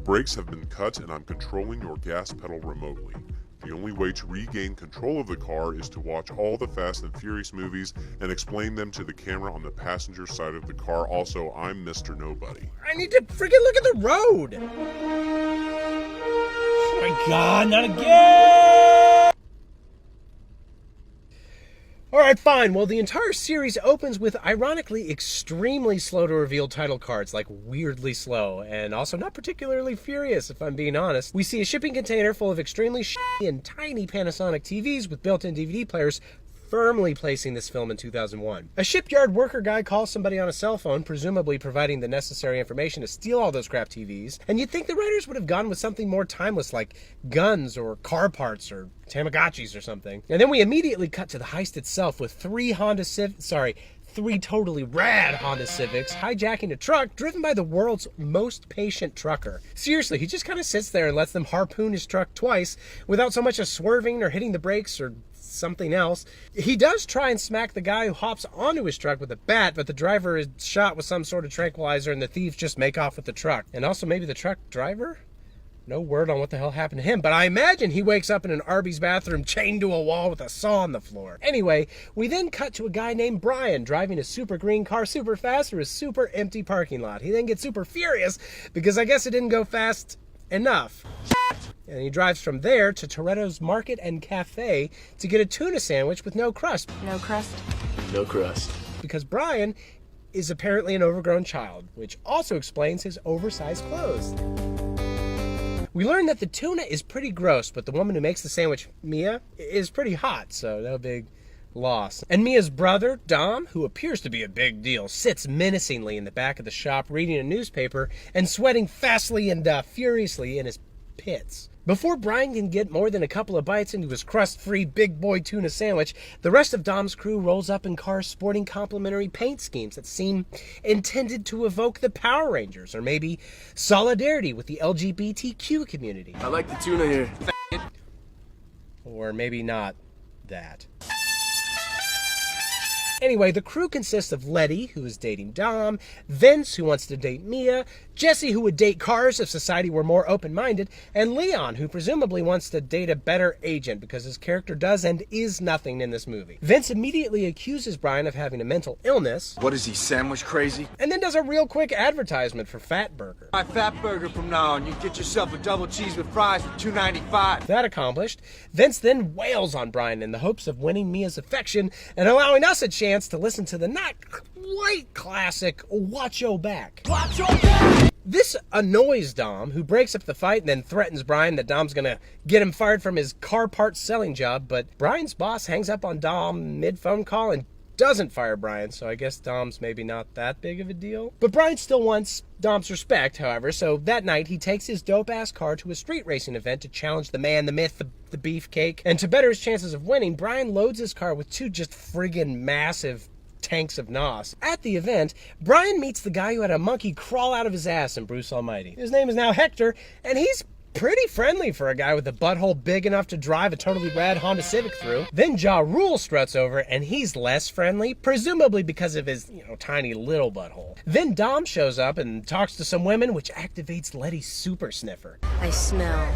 brakes have been cut and I'm controlling your gas pedal remotely. The only way to regain control of the car is to watch all the Fast and Furious movies and explain them to the camera on the passenger side of the car. Also, I'm Mr. Nobody. I need to freaking look at the road! Oh my god, not again! Alright, fine. Well, the entire series opens with, ironically, extremely slow to reveal title cards, like weirdly slow, and also not particularly furious, if I'm being honest. We see a shipping container full of extremely shitty and tiny Panasonic TVs with built-in DVD players, firmly placing this film in 2001. A shipyard worker guy calls somebody on a cell phone, presumably providing the necessary information to steal all those crap TVs, and you'd think the writers would have gone with something more timeless like guns or car parts or Tamagotchis or something. And then we immediately cut to the heist itself with three totally rad Honda Civics hijacking a truck driven by the world's most patient trucker. Seriously, he just kind of sits there and lets them harpoon his truck twice without so much as swerving or hitting the brakes or something else. He does try and smack the guy who hops onto his truck with a bat, but the driver is shot with some sort of tranquilizer and the thieves just make off with the truck. And also maybe the truck driver? No word on what the hell happened to him, but I imagine he wakes up in an Arby's bathroom chained to a wall with a saw on the floor. Anyway, we then cut to a guy named Brian driving a super green car super fast through a super empty parking lot. He then gets super furious because I guess it didn't go fast enough. And he drives from there to Toretto's Market and Cafe to get a tuna sandwich with no crust. No crust? No crust. Because Brian is apparently an overgrown child, which also explains his oversized clothes. We learn that the tuna is pretty gross, but the woman who makes the sandwich, Mia, is pretty hot, so no big loss. And Mia's brother, Dom, who appears to be a big deal, sits menacingly in the back of the shop reading a newspaper and sweating fastly and furiously in his pits. Before Brian can get more than a couple of bites into his crust-free big boy tuna sandwich, the rest of Dom's crew rolls up in cars sporting complimentary paint schemes that seem intended to evoke the Power Rangers, or maybe solidarity with the LGBTQ community. I like the tuna here. Or maybe not that. Anyway, the crew consists of Letty, who is dating Dom, Vince, who wants to date Mia, Jesse, who would date cars if society were more open-minded, and Leon, who presumably wants to date a better agent because his character does and is nothing in this movie. Vince immediately accuses Brian of having a mental illness. What is he, sandwich crazy? And then does a real quick advertisement for Fat Burger. My Fat Burger from now on. You get yourself a double cheese with fries for $2.95. That accomplished, Vince then wails on Brian in the hopes of winning Mia's affection and allowing us a chance to listen to the not quite classic Watch Your Back. Watch your back! This annoys Dom, who breaks up the fight and then threatens Brian that Dom's gonna get him fired from his car parts selling job, but Brian's boss hangs up on Dom mid-phone call and doesn't fire Brian, so I guess Dom's maybe not that big of a deal. But Brian still wants Dom's respect, however, so that night he takes his dope-ass car to a street racing event to challenge the man, the myth, the beefcake. And to better his chances of winning, Brian loads his car with two just friggin' massive tanks of NOS. At the event, Brian meets the guy who had a monkey crawl out of his ass in Bruce Almighty. His name is now Hector, and he's pretty friendly for a guy with a butthole big enough to drive a totally rad Honda Civic through. Then Ja Rule struts over, and he's less friendly, presumably because of his, tiny little butthole. Then Dom shows up and talks to some women, which activates Letty's super sniffer. I smell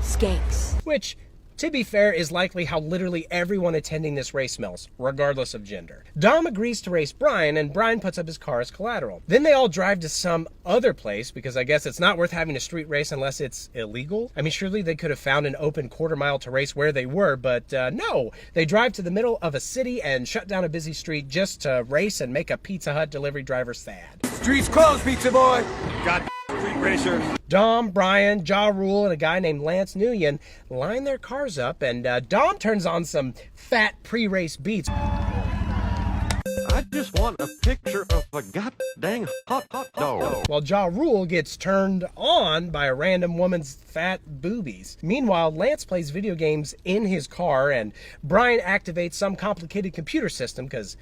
skanks. Which, to be fair, is likely how literally everyone attending this race smells, regardless of gender. Dom agrees to race Brian, and Brian puts up his car as collateral. Then they all drive to some other place, because I guess it's not worth having a street race unless it's illegal. I mean, surely they could have found an open quarter mile to race where they were, but no. They drive to the middle of a city and shut down a busy street just to race and make a Pizza Hut delivery driver sad. Streets closed, pizza boy. God, street racer. Dom, Brian, Ja Rule, and a guy named Lance Nguyen line their cars up, and Dom turns on some fat pre-race beats. I just want a picture of a goddamn hot dog. While Ja Rule gets turned on by a random woman's fat boobies. Meanwhile, Lance plays video games in his car, and Brian activates some complicated computer system, because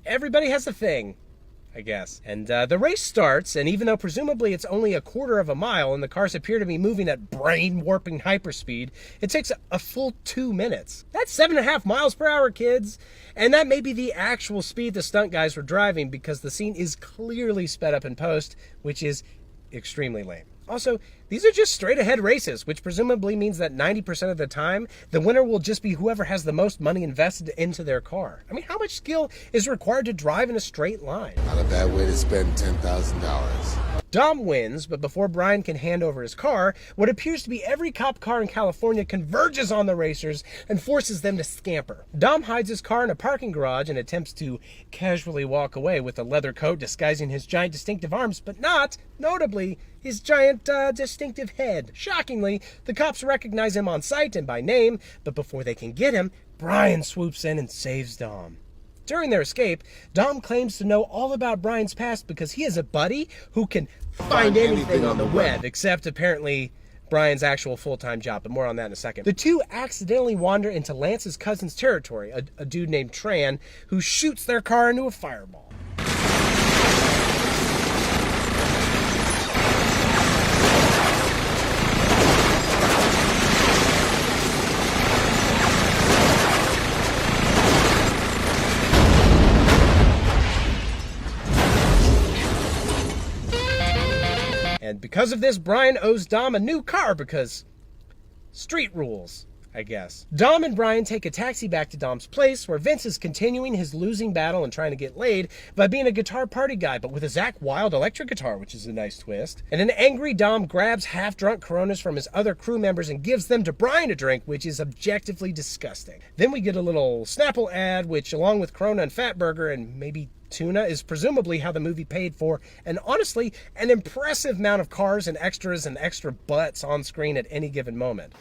everybody has a thing, I guess. And the race starts, and even though presumably it's only a quarter of a mile and the cars appear to be moving at brain-warping hyperspeed, it takes a full 2 minutes. That's 7.5 miles per hour, kids! And that may be the actual speed the stunt guys were driving, because the scene is clearly sped up in post, which is extremely lame. Also, These are just straight ahead races, which presumably means that 90% of the time, the winner will just be whoever has the most money invested into their car. I mean, how much skill is required to drive in a straight line? Not a bad way to spend $10,000. Dom wins, but before Brian can hand over his car, what appears to be every cop car in California converges on the racers and forces them to scamper. Dom hides his car in a parking garage and attempts to casually walk away with a leather coat disguising his giant distinctive arms, but not, notably, his giant distinctive head. Shockingly, the cops recognize him on sight and by name, but before they can get him, Brian swoops in and saves Dom. During their escape, Dom claims to know all about Brian's past because he has a buddy who can find anything on the web, except apparently Brian's actual full-time job, but more on that in a second. The two accidentally wander into Lance's cousin's territory, a dude named Tran, who shoots their car into a fireball. And because of this, Brian owes Dom a new car because street rules, I guess. Dom and Brian take a taxi back to Dom's place, where Vince is continuing his losing battle and trying to get laid by being a guitar party guy, but with a Zakk Wylde electric guitar, which is a nice twist. And an angry Dom grabs half-drunk Coronas from his other crew members and gives them to Brian to drink, which is objectively disgusting. Then we get a little Snapple ad, which, along with Corona and Fatburger and maybe tuna, is presumably how the movie paid for, and honestly, an impressive amount of cars and extra butts on screen at any given moment.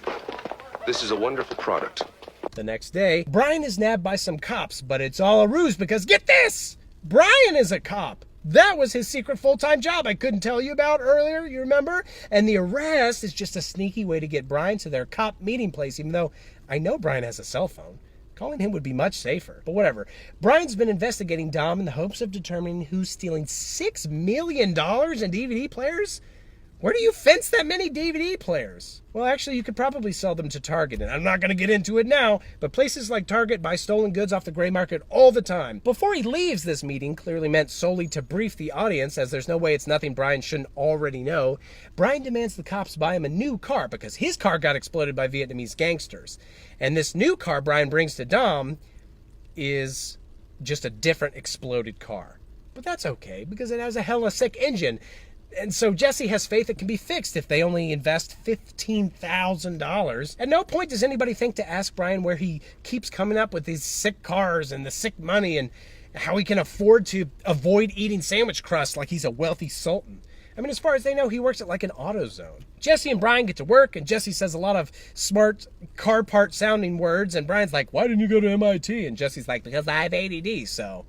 This is a wonderful product. The next day, Brian is nabbed by some cops, but it's all a ruse because, get this! Brian is a cop! That was his secret full-time job I couldn't tell you about earlier, you remember? And the arrest is just a sneaky way to get Brian to their cop meeting place, even though I know Brian has a cell phone. Calling him would be much safer, but whatever. Brian's been investigating Dom in the hopes of determining who's stealing $6 million in DVD players? Where do you fence that many DVD players? Well, actually, you could probably sell them to Target, and I'm not going to get into it now, but places like Target buy stolen goods off the gray market all the time. Before he leaves, this meeting, clearly meant solely to brief the audience, as there's no way it's nothing Brian shouldn't already know, Brian demands the cops buy him a new car because his car got exploded by Vietnamese gangsters. And this new car Brian brings to Dom is just a different exploded car. But that's okay, because it has a hella sick engine. And so Jesse has faith it can be fixed if they only invest $15,000. At no point does anybody think to ask Brian where he keeps coming up with these sick cars and the sick money and how he can afford to avoid eating sandwich crust like he's a wealthy sultan. I mean, as far as they know, he works at like an AutoZone. Jesse and Brian get to work, and Jesse says a lot of smart car part sounding words, and Brian's like, why didn't you go to MIT? And Jesse's like, because I have ADD, so...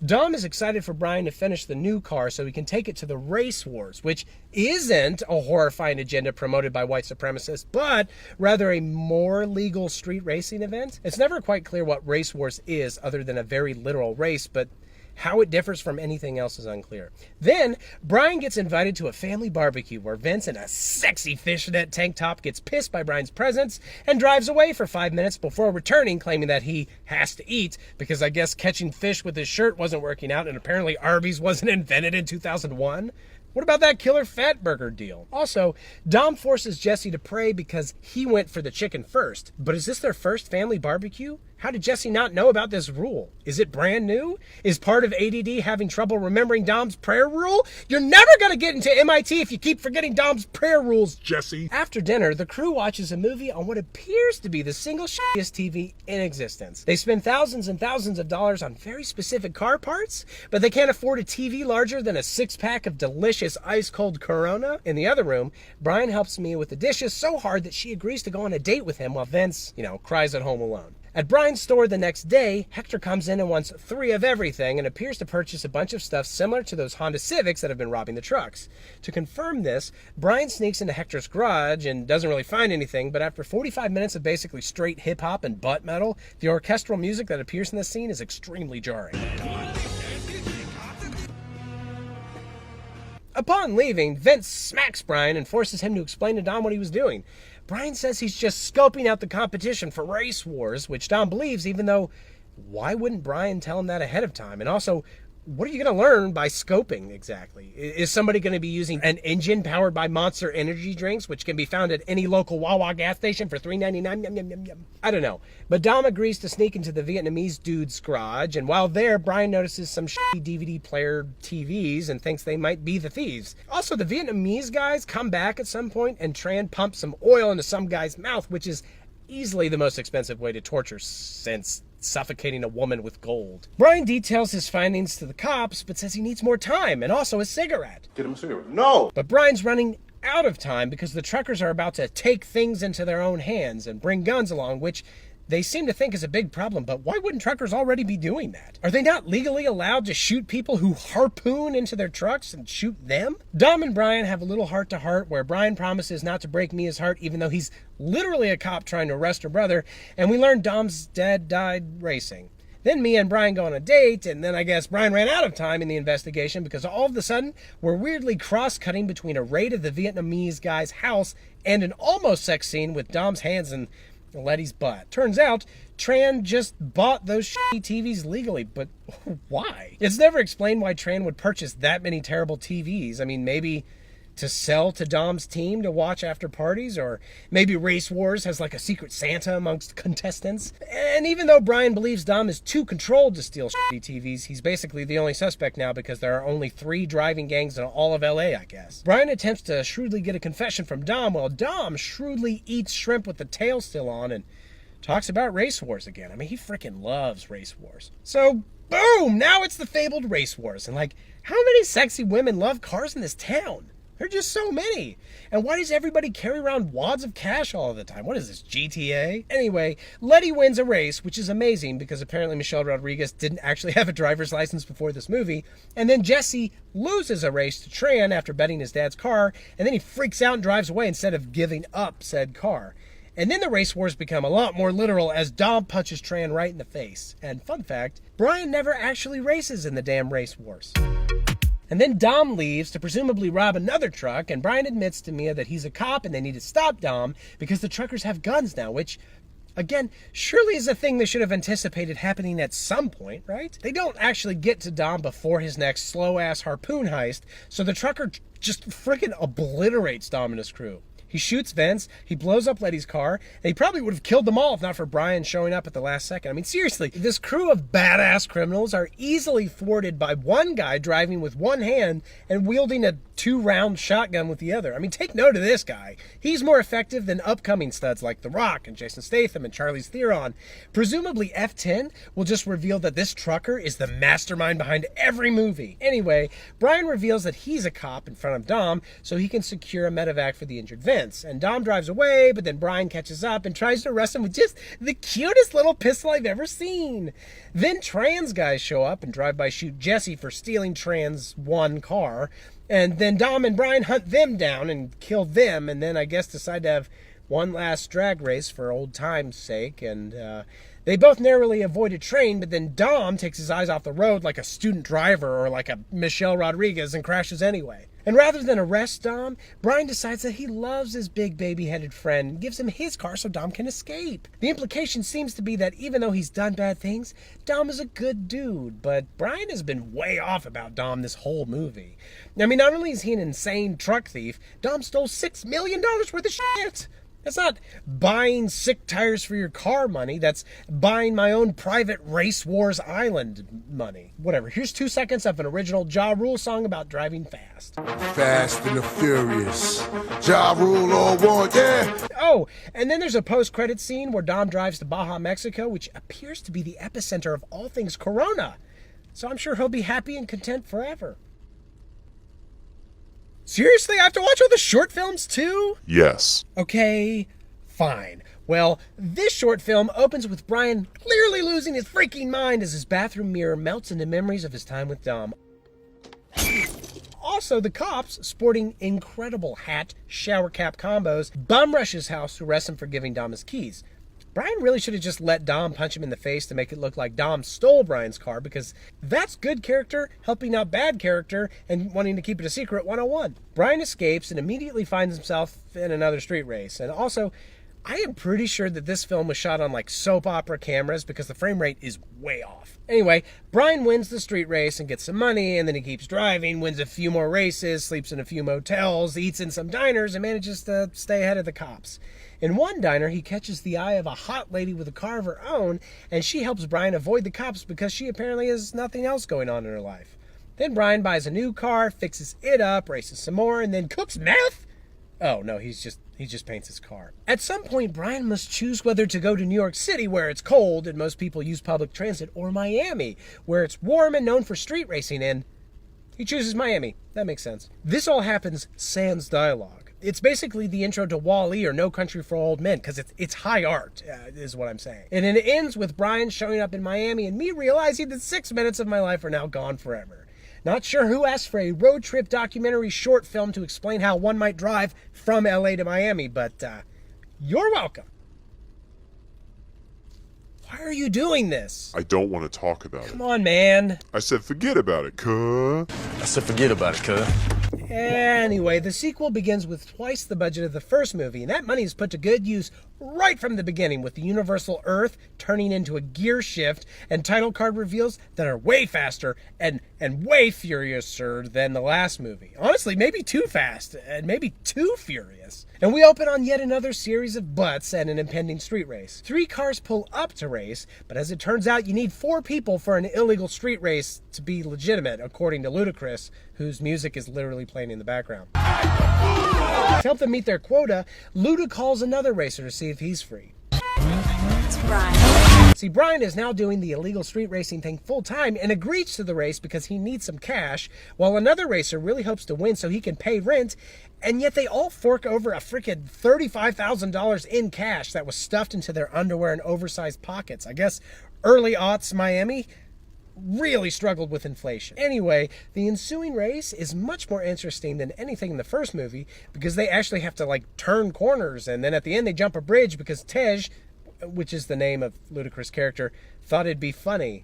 Dom is excited for Brian to finish the new car so he can take it to the Race Wars, which isn't a horrifying agenda promoted by white supremacists, but rather a more legal street racing event. It's never quite clear what Race Wars is other than a very literal race, but how it differs from anything else is unclear. Then, Brian gets invited to a family barbecue where Vince in a sexy fishnet tank top gets pissed by Brian's presence and drives away for 5 minutes before returning, claiming that he has to eat because I guess catching fish with his shirt wasn't working out and apparently Arby's wasn't invented in 2001. What about that killer Fatburger deal? Also, Dom forces Jesse to pray because he went for the chicken first. But is this their first family barbecue? How did Jesse not know about this rule? Is it brand new? Is part of ADD having trouble remembering Dom's prayer rule? You're never going to get into MIT if you keep forgetting Dom's prayer rules, Jesse. After dinner, the crew watches a movie on what appears to be the single shittiest TV in existence. They spend thousands and thousands of dollars on very specific car parts, but they can't afford a TV larger than a six-pack of delicious ice-cold Corona. In the other room, Brian helps Mia with the dishes so hard that she agrees to go on a date with him while Vince, cries at home alone. At Brian's store the next day, Hector comes in and wants 3 of everything and appears to purchase a bunch of stuff similar to those Honda Civics that have been robbing the trucks. To confirm this, Brian sneaks into Hector's garage and doesn't really find anything, but after 45 minutes of basically straight hip-hop and butt metal, the orchestral music that appears in this scene is extremely jarring. Upon leaving, Vince smacks Brian and forces him to explain to Dom what he was doing. Brian says he's just scoping out the competition for Race Wars, which Dom believes, even though, why wouldn't Brian tell him that ahead of time? And also, what are you going to learn by scoping exactly? Is somebody going to be using an engine powered by Monster energy drinks, which can be found at any local Wawa gas station for $3.99? Yum, yum, yum, yum. I don't know. But Dom agrees to sneak into the Vietnamese dude's garage, and while there, Brian notices some shitty DVD player TVs and thinks they might be the thieves. Also, the Vietnamese guys come back at some point, and Tran pumps some oil into some guy's mouth, which is easily the most expensive way to torture since suffocating a woman with gold. Brian details his findings to the cops, but says he needs more time and also a cigarette. Get him a cigarette. No! But Brian's running out of time because the truckers are about to take things into their own hands and bring guns along, which they seem to think is a big problem, but why wouldn't truckers already be doing that? Are they not legally allowed to shoot people who harpoon into their trucks and shoot them? Dom and Brian have a little heart-to-heart where Brian promises not to break Mia's heart even though he's literally a cop trying to arrest her brother, and we learn Dom's dad died racing. Then Mia and Brian go on a date, and then I guess Brian ran out of time in the investigation because all of a sudden we're weirdly cross-cutting between a raid of the Vietnamese guy's house and an almost sex scene with Dom's hands in Letty's butt. Turns out, Tran just bought those shitty TVs legally, but why? It's never explained why Tran would purchase that many terrible TVs. I mean, maybe to sell to Dom's team to watch after parties, or maybe Race Wars has like a secret Santa amongst contestants. And even though Brian believes Dom is too controlled to steal shitty TVs, he's basically the only suspect now because there are only 3 driving gangs in all of LA, I guess. Brian attempts to shrewdly get a confession from Dom, while Dom shrewdly eats shrimp with the tail still on and talks about Race Wars again. I mean, he freaking loves Race Wars. So, boom! Now it's the fabled Race Wars. And like, how many sexy women love cars in this town? There are just so many. And why does everybody carry around wads of cash all the time? What is this, GTA? Anyway, Letty wins a race, which is amazing because apparently Michelle Rodriguez didn't actually have a driver's license before this movie. And then Jesse loses a race to Tran after betting his dad's car, and then he freaks out and drives away instead of giving up said car. And then the race wars become a lot more literal as Dom punches Tran right in the face. And fun fact, Brian never actually races in the damn race wars. And then Dom leaves to presumably rob another truck, and Brian admits to Mia that he's a cop and they need to stop Dom because the truckers have guns now, which, again, surely is a thing they should have anticipated happening at some point, right? They don't actually get to Dom before his next slow-ass harpoon heist, so the trucker just freaking obliterates Dom and his crew. He shoots Vince, he blows up Letty's car, and he probably would have killed them all if not for Brian showing up at the last second. I mean, seriously, this crew of badass criminals are easily thwarted by one guy driving with one hand and wielding a 2-round shotgun with the other. I mean, take note of this guy. He's more effective than upcoming studs like The Rock and Jason Statham and Charlize Theron. Presumably F10 will just reveal that this trucker is the mastermind behind every movie. Anyway, Brian reveals that he's a cop in front of Dom so he can secure a medevac for the injured Vince. And Dom drives away, but then Brian catches up and tries to arrest him with just the cutest little pistol I've ever seen. Then Tran's guys show up and drive-by shoot Jesse for stealing Tran's one car. And then Dom and Brian hunt them down and kill them, and then I guess decide to have one last drag race for old time's sake. And they both narrowly avoid a train, but then Dom takes his eyes off the road like a student driver or like a Michelle Rodriguez and crashes anyway. And rather than arrest Dom, Brian decides that he loves his big baby-headed friend and gives him his car so Dom can escape. The implication seems to be that even though he's done bad things, Dom is a good dude, but Brian has been way off about Dom this whole movie. I mean, not only is he an insane truck thief, Dom stole $6 million worth of shit. That's not buying sick tires for your car money. That's buying my own private Race Wars Island money. Whatever. Here's 2 seconds of an original Ja Rule song about driving fast. Fast and the Furious. Ja Rule all one, yeah. Oh, and then there's a post-credit scene where Dom drives to Baja, Mexico, which appears to be the epicenter of all things Corona. So I'm sure he'll be happy and content forever. Seriously, I have to watch all the short films too? Yes. Okay, fine. Well, this short film opens with Brian clearly losing his freaking mind as his bathroom mirror melts into memories of his time with Dom. Also, the cops, sporting incredible hat, shower cap combos, bum rush his house to arrest him for giving Dom his keys. Brian really should have just let Dom punch him in the face to make it look like Dom stole Brian's car, because that's good character helping out bad character and wanting to keep it a secret 101. Brian escapes and immediately finds himself in another street race. And also, I am pretty sure that this film was shot on like soap opera cameras because the frame rate is way off. Anyway, Brian wins the street race and gets some money, and then he keeps driving, wins a few more races, sleeps in a few motels, eats in some diners, and manages to stay ahead of the cops. In one diner, he catches the eye of a hot lady with a car of her own, and she helps Brian avoid the cops because she apparently has nothing else going on in her life. Then Brian buys a new car, fixes it up, races some more, and then cooks meth? Oh, no, he just paints his car. At some point, Brian must choose whether to go to New York City, where it's cold and most people use public transit, or Miami, where it's warm and known for street racing, and he chooses Miami. That makes sense. This all happens sans dialogue. It's basically the intro to Wall-E or No Country for Old Men, because it's high art, is what I'm saying. And it ends with Brian showing up in Miami and me realizing that 6 minutes of my life are now gone forever. Not sure who asked for a road trip documentary short film to explain how one might drive from LA to Miami, but you're welcome. Why are you doing this? I don't want to talk about it. Come on, man. I said forget about it, cuh. I said forget about it, cuh. Anyway, the sequel begins with twice the budget of the first movie, and that money is put to good use right from the beginning, with the Universal Earth turning into a gear shift and title card reveals that are way faster and way furiouser than the last movie. Honestly, maybe too fast and maybe too furious. And we open on yet another series of butts and an impending street race. 3 cars pull up to race, but as it turns out, you need 4 people for an illegal street race to be legitimate, according to Ludacris, whose music is literally playing in the background. To help them meet their quota, Luda calls another racer to see if he's free. It's Brian. See, Brian is now doing the illegal street racing thing full time and agrees to the race because he needs some cash, while another racer really hopes to win so he can pay rent, and yet they all fork over a freaking $35,000 in cash that was stuffed into their underwear and oversized pockets. I guess early aughts Miami really struggled with inflation. Anyway, the ensuing race is much more interesting than anything in the first movie because they actually have to turn corners, and then at the end they jump a bridge because Tej, which is the name of Ludacris' character, thought it'd be funny.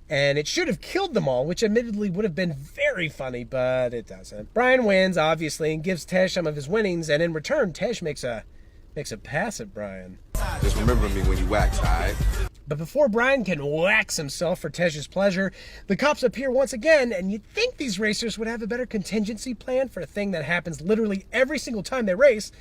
And it should have killed them all, which admittedly would have been very funny, but it doesn't. Brian wins, obviously, and gives Tej some of his winnings, and in return, Tej makes a pass at Brian. Just remember me when you wax, alright? But before Brian can wax himself for Tej's pleasure, the cops appear once again, and you'd think these racers would have a better contingency plan for a thing that happens literally every single time they race,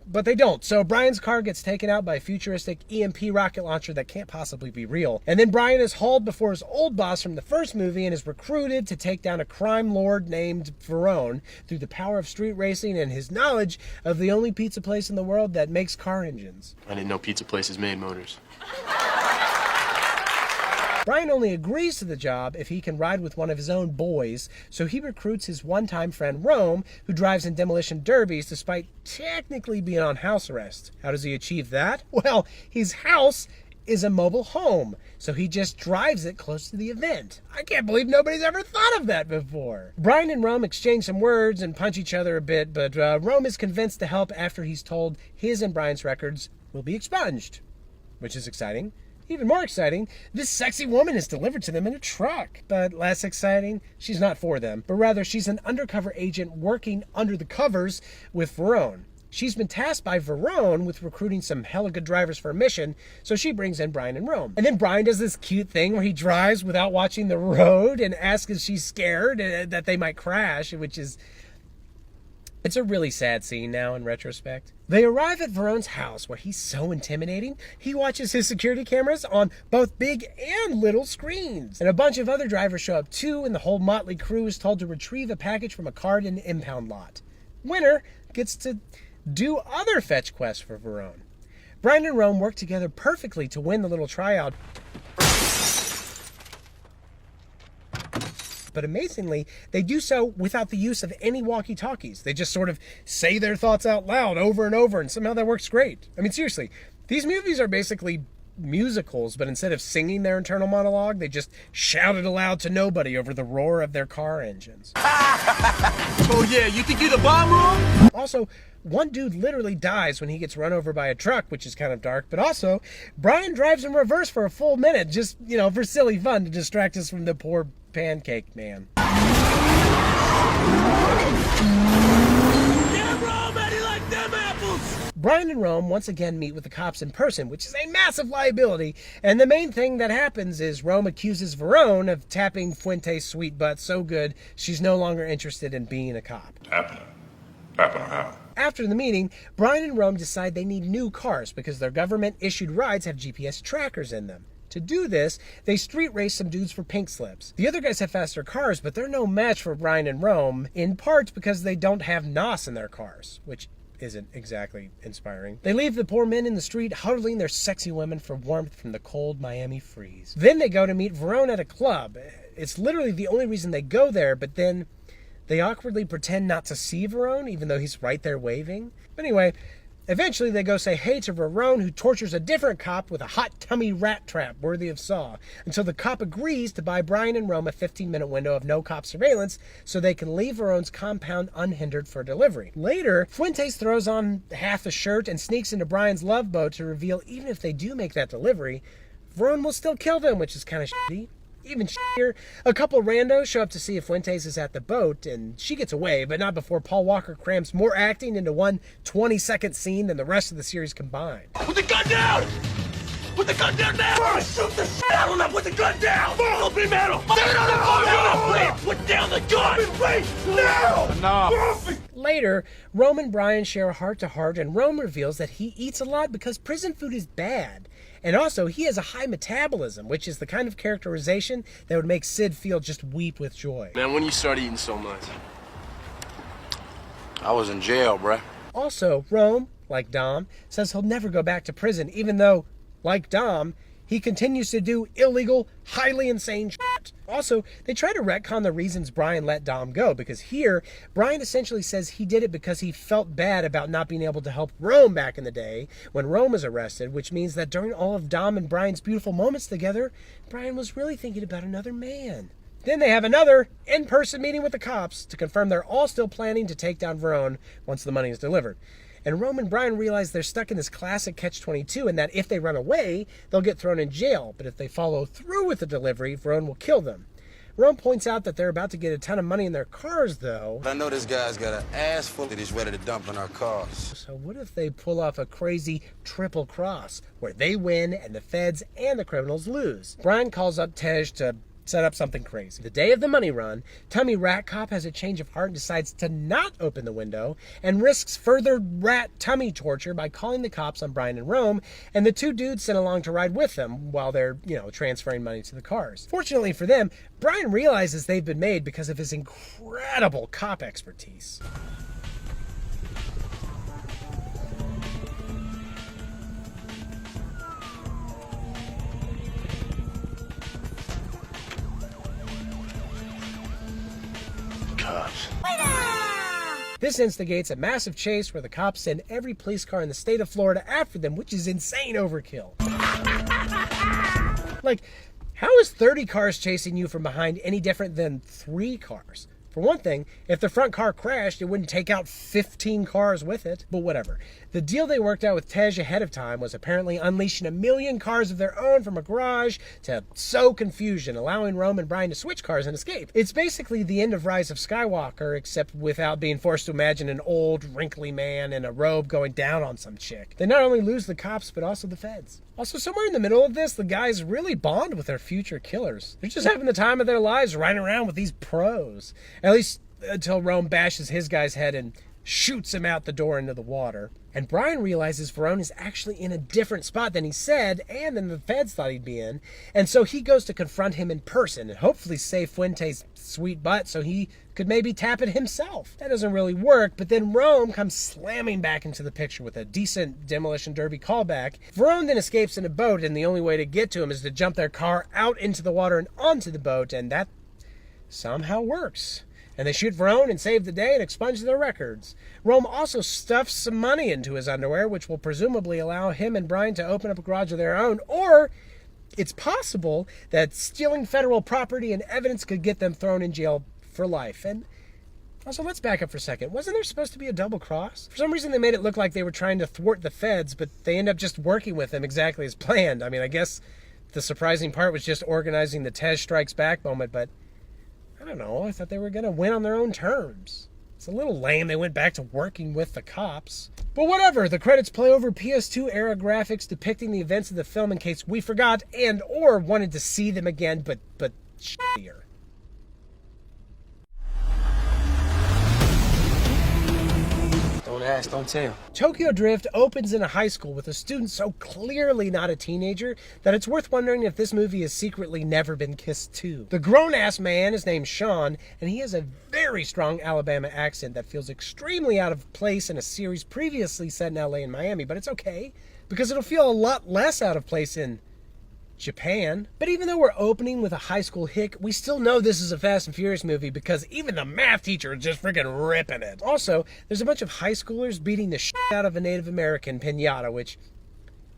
but they don't. So Brian's car gets taken out by a futuristic EMP rocket launcher that can't possibly be real. And then Brian is hauled before his old boss from the first movie and is recruited to take down a crime lord named Verone through the power of street racing and his knowledge of the only pizza place in the world that makes car engines. I didn't know pizza places made motors. Brian only agrees to the job if he can ride with one of his own boys, so he recruits his one-time friend Rome, who drives in demolition derbies despite technically being on house arrest. How does he achieve that? Well, his house is a mobile home, so he just drives it close to the event. I can't believe nobody's ever thought of that before. Brian and Rome exchange some words and punch each other a bit, but Rome is convinced to help after he's told his and Brian's records will be expunged, which is exciting. Even more exciting, this sexy woman is delivered to them in a truck. But less exciting, she's not for them, but rather she's an undercover agent working under the covers with Verone. She's been tasked by Verone with recruiting some hella good drivers for a mission, so she brings in Brian and Rome. And then Brian does this cute thing where he drives without watching the road and asks if she's scared that they might crash, which is... it's a really sad scene now in retrospect. They arrive at Verone's house where he's so intimidating, he watches his security cameras on both big and little screens. And a bunch of other drivers show up too, and the whole motley crew is told to retrieve a package from a card in the impound lot. Winner gets to do other fetch quests for Verone. Brian and Rome work together perfectly to win the little tryout. But amazingly, they do so without the use of any walkie-talkies. They just sort of say their thoughts out loud over and over, and somehow that works great. I mean, seriously, these movies are basically musicals, but instead of singing their internal monologue, they just shout it aloud to nobody over the roar of their car engines. Oh yeah, you think you're the bomb room? Also, one dude literally dies when he gets run over by a truck, which is kind of dark, but also, Brian drives in reverse for a full minute, just, for silly fun to distract us from the poor pancake man. Brian and Rome once again meet with the cops in person, which is a massive liability, and the main thing that happens is Rome accuses Verone of tapping Fuente's sweet butt so good she's no longer interested in being a cop. Happening how? After the meeting, Brian and Rome decide they need new cars because their government-issued rides have GPS trackers in them. To do this, they street race some dudes for pink slips. The other guys have faster cars, but they're no match for Brian and Rome, in part because they don't have NOS in their cars, which isn't exactly inspiring. They leave the poor men in the street huddling their sexy women for warmth from the cold Miami freeze. Then they go to meet Verone at a club. It's literally the only reason they go there, but then they awkwardly pretend not to see Verone, even though he's right there waving. But anyway, eventually they go say hey to Verone, who tortures a different cop with a hot tummy rat trap worthy of Saw, until the cop agrees to buy Brian and Rome a 15-minute window of no cop surveillance so they can leave Verone's compound unhindered for delivery. Later, Fuentes throws on half a shirt and sneaks into Brian's love boat to reveal even if they do make that delivery, Verone will still kill them, which is kind of shitty. Even shittier, a couple randos show up to see if Fuentes is at the boat, and she gets away, but not before Paul Walker crams more acting into one 20-second scene than the rest of the series combined. Put the gun down! Put the gun down now! I'm gonna shoot the shit out of them! Put the gun down! Don't be metal! Put down the gun! Wait! Now! Enough! Later, Rome and Brian share a heart-to-heart, and Rome reveals that he eats a lot because prison food is bad. And also, he has a high metabolism, which is the kind of characterization that would make Sid Field just weep with joy. Man, when you start eating so much? I was in jail, bruh. Also, Rome, like Dom, says he'll never go back to prison, even though, like Dom, he continues to do illegal, highly insane shit. Also, they try to retcon the reasons Brian let Dom go, because here, Brian essentially says he did it because he felt bad about not being able to help Rome back in the day when Rome was arrested, which means that during all of Dom and Brian's beautiful moments together, Brian was really thinking about another man. Then they have another in-person meeting with the cops to confirm they're all still planning to take down Verone once the money is delivered. And Rome and Brian realize they're stuck in this classic catch-22 and that if they run away, they'll get thrown in jail. But if they follow through with the delivery, Verone will kill them. Rome points out that they're about to get a ton of money in their cars, though. I know this guy's got an ass full that he's ready to dump in our cars. So what if they pull off a crazy triple cross, where they win and the feds and the criminals lose? Brian calls up Tej to set up something crazy. The day of the money run, Tummy Rat Cop has a change of heart and decides to not open the window and risks further rat tummy torture by calling the cops on Brian and Rome, and the two dudes sent along to ride with them while they're, transferring money to the cars. Fortunately for them, Brian realizes they've been made because of his incredible cop expertise. Cops. This instigates a massive chase where the cops send every police car in the state of Florida after them, which is insane overkill. Like, how is 30 cars chasing you from behind any different than 3 cars? For one thing, if the front car crashed, it wouldn't take out 15 cars with it. But whatever. The deal they worked out with Tej ahead of time was apparently unleashing 1 million cars of their own from a garage to sow confusion, allowing Rome and Brian to switch cars and escape. It's basically the end of Rise of Skywalker, except without being forced to imagine an old, wrinkly man in a robe going down on some chick. They not only lose the cops, but also the feds. Also, somewhere in the middle of this, the guys really bond with their future killers. They're just having the time of their lives riding around with these pros. At least until Rome bashes his guy's head and shoots him out the door into the water. And Brian realizes Verone is actually in a different spot than he said and than the feds thought he'd be in. And so he goes to confront him in person and hopefully save Fuente's sweet butt so he could maybe tap it himself. That doesn't really work, but then Rome comes slamming back into the picture with a decent Demolition Derby callback. Verone then escapes in a boat, and the only way to get to him is to jump their car out into the water and onto the boat, and that somehow works. And they shoot Verone and save the day and expunge their records. Rome also stuffs some money into his underwear, which will presumably allow him and Brian to open up a garage of their own, or it's possible that stealing federal property and evidence could get them thrown in jail for life. And also, let's back up for a second. Wasn't there supposed to be a double cross? For some reason, they made it look like they were trying to thwart the feds, but they end up just working with them exactly as planned. I mean, I guess the surprising part was just organizing the Tej Strikes Back moment, but I don't know. I thought they were going to win on their own terms. It's a little lame they went back to working with the cops. But whatever, the credits play over PS2 era graphics depicting the events of the film in case we forgot and or wanted to see them again, but shittier. Don't ask, don't tell. Tokyo Drift opens in a high school with a student so clearly not a teenager that it's worth wondering if this movie has secretly never been kissed too. The grown-ass man is named Sean, and he has a very strong Alabama accent that feels extremely out of place in a series previously set in LA and Miami, but it's okay, because it'll feel a lot less out of place in Japan. But even though we're opening with a high school hick, we still know this is a Fast and Furious movie because even the math teacher is just freaking ripping it. Also, there's a bunch of high schoolers beating the shit out of a Native American piñata, which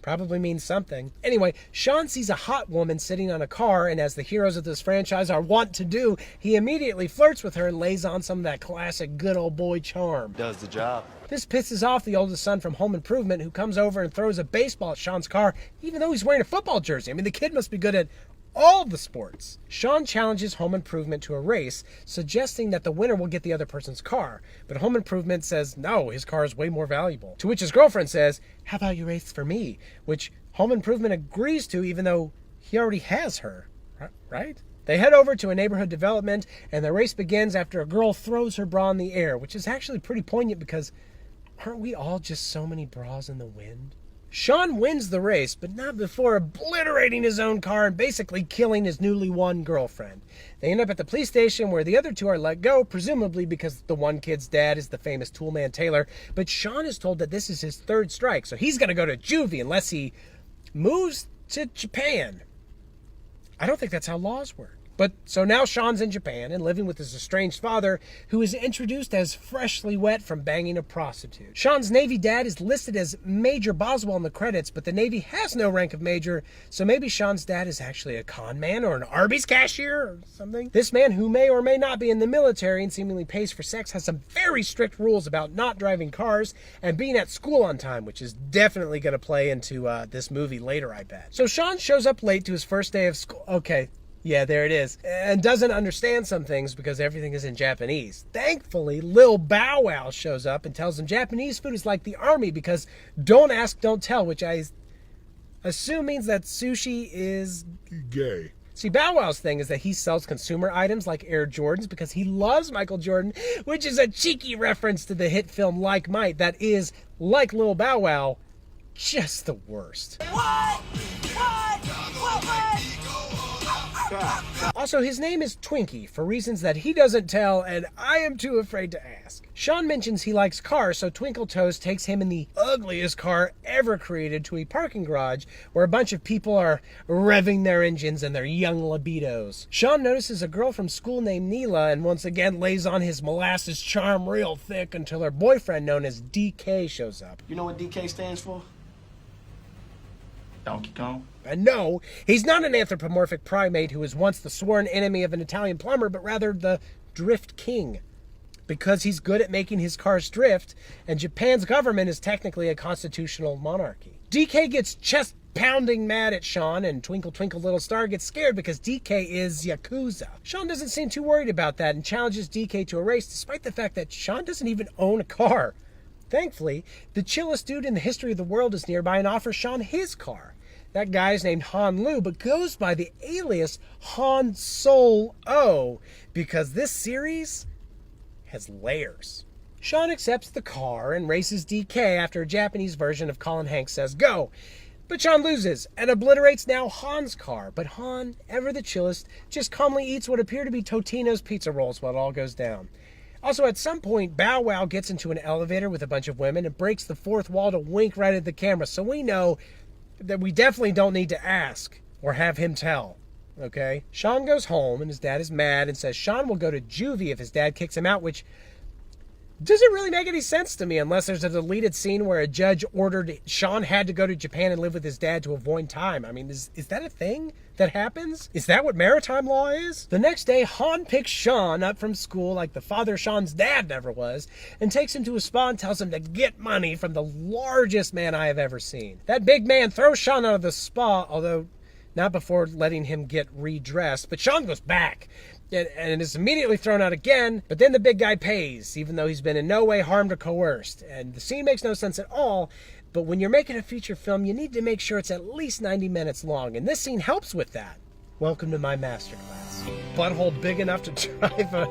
probably means something. Anyway, Sean sees a hot woman sitting on a car, and as the heroes of this franchise are wont to do, he immediately flirts with her and lays on some of that classic good old boy charm. Does the job. This pisses off the oldest son from Home Improvement, who comes over and throws a baseball at Sean's car, even though he's wearing a football jersey. I mean, the kid must be good at all the sports. Sean challenges Home Improvement to a race, suggesting that the winner will get the other person's car. But Home Improvement says no, his car is way more valuable. To which his girlfriend says, how about you race for me? Which Home Improvement agrees to, even though he already has her. Right? They head over to a neighborhood development, and the race begins after a girl throws her bra in the air, which is actually pretty poignant because aren't we all just so many bras in the wind? Sean wins the race, but not before obliterating his own car and basically killing his newly won girlfriend. They end up at the police station where the other two are let go, presumably because the one kid's dad is the famous toolman Taylor, but Sean is told that this is his third strike, so he's going to go to juvie unless he moves to Japan. I don't think that's how laws work. But so now Sean's in Japan and living with his estranged father, who is introduced as freshly wet from banging a prostitute. Sean's Navy dad is listed as Major Boswell in the credits, but the Navy has no rank of major, so maybe Sean's dad is actually a con man or an Arby's cashier or something. This man, who may or may not be in the military and seemingly pays for sex, has some very strict rules about not driving cars and being at school on time, which is definitely going to play into this movie later, I bet. So Sean shows up late to his first day of school. Okay. Yeah, there it is. And doesn't understand some things because everything is in Japanese. Thankfully, Lil Bow Wow shows up and tells him Japanese food is like the army because don't ask, don't tell, which I assume means that sushi is Gay. See, Bow Wow's thing is that he sells consumer items like Air Jordans because he loves Michael Jordan, which is a cheeky reference to the hit film Like Mike that is, like Lil Bow Wow, just the worst. What? Also, his name is Twinkie for reasons that he doesn't tell, and I am too afraid to ask. Sean mentions he likes cars, so Twinkle Toes takes him in the ugliest car ever created to a parking garage where a bunch of people are revving their engines and their young libidos. Sean notices a girl from school named Neela and once again lays on his molasses charm real thick until her boyfriend, known as DK, shows up. You know what DK stands for? Donkey Kong. And no, he's not an anthropomorphic primate who was once the sworn enemy of an Italian plumber, but rather the Drift King. Because he's good at making his cars drift, and Japan's government is technically a constitutional monarchy. DK gets chest-pounding mad at Sean, and Twinkle Twinkle Little Star gets scared because DK is Yakuza. Sean doesn't seem too worried about that and challenges DK to a race, despite the fact that Sean doesn't even own a car. Thankfully, the chillest dude in the history of the world is nearby and offers Sean his car. That guy's named Han Lu, but goes by the alias Han Solo because this series has layers. Sean accepts the car and races DK after a Japanese version of Colin Hanks says go. But Sean loses and obliterates now Han's car. But Han, ever the chillest, just calmly eats what appear to be Totino's pizza rolls while it all goes down. Also, at some point, Bow Wow gets into an elevator with a bunch of women and breaks the fourth wall to wink right at the camera, so we know that we definitely don't need to ask or have him tell, okay? Sean goes home and his dad is mad and says Sean will go to juvie if his dad kicks him out, which doesn't really make any sense to me unless there's a deleted scene where a judge ordered Sean had to go to Japan and live with his dad to avoid time. I mean, is that a thing that happens? Is that what maritime law is? The next day, Han picks Sean up from school like the father Sean's dad never was and takes him to a spa and tells him to get money from the largest man I have ever seen. That big man throws Sean out of the spa, although not before letting him get redressed, but Shawn goes back and is immediately thrown out again, but then the big guy pays, even though he's been in no way harmed or coerced. And the scene makes no sense at all, but when you're making a feature film, you need to make sure it's at least 90 minutes long, and this scene helps with that. Welcome to my masterclass. Butthole big enough to drive a...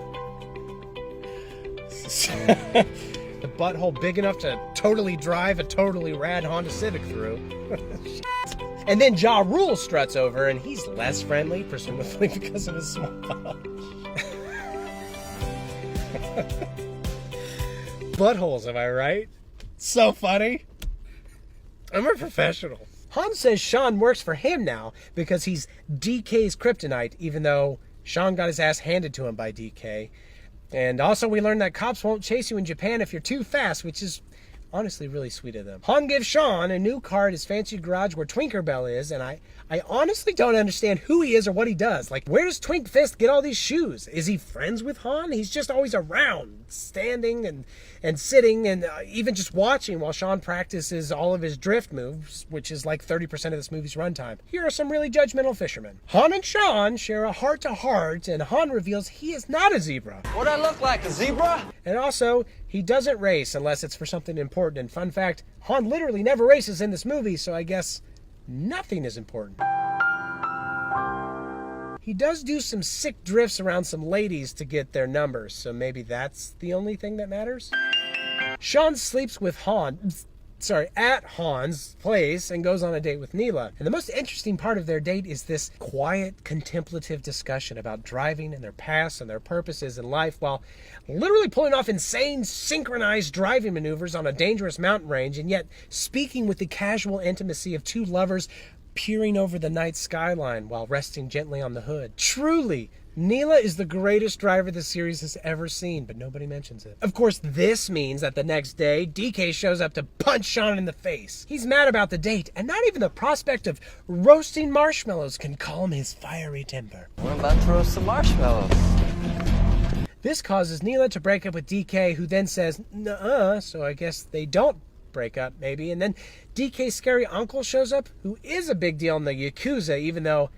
the butthole big enough to totally drive a totally rad Honda Civic through. And then Ja Rule struts over, and he's less friendly, presumably because of his small pouch. Buttholes, am I right? So funny. I'm a professional. Han says Shawn works for him now because he's DK's kryptonite, even though Shawn got his ass handed to him by DK. And also we learned that cops won't chase you in Japan if you're too fast, which is honestly really sweet of them. Han gives Shawn a new car at his fancy garage where Twinkerbell is, and I honestly don't understand who he is or what he does. Like, where does Twink Fist get all these shoes? Is he friends with Han? He's just always around, standing and sitting and even just watching while Shawn practices all of his drift moves, which is like 30% of this movie's runtime. Here are some really judgmental fishermen. Han and Shawn share a heart-to-heart, and Han reveals he is not a zebra. What I look like, a zebra? And also, he doesn't race unless it's for something important. And fun fact, Han literally never races in this movie, so I guess nothing is important. He does do some sick drifts around some ladies to get their numbers, so maybe that's the only thing that matters? Shawn sleeps with at Han's place and goes on a date with Neela. And the most interesting part of their date is this quiet, contemplative discussion about driving and their past and their purposes in life while literally pulling off insane, synchronized driving maneuvers on a dangerous mountain range and yet speaking with the casual intimacy of two lovers peering over the night skyline while resting gently on the hood. Truly, Neela is the greatest driver the series has ever seen, but nobody mentions it. Of course, this means that the next day, DK shows up to punch Shawn in the face. He's mad about the date, and not even the prospect of roasting marshmallows can calm his fiery temper. We're about to roast some marshmallows. This causes Neela to break up with DK, who then says, nuh-uh, so I guess they don't break up, maybe. And then DK's scary uncle shows up, who is a big deal in the Yakuza, even though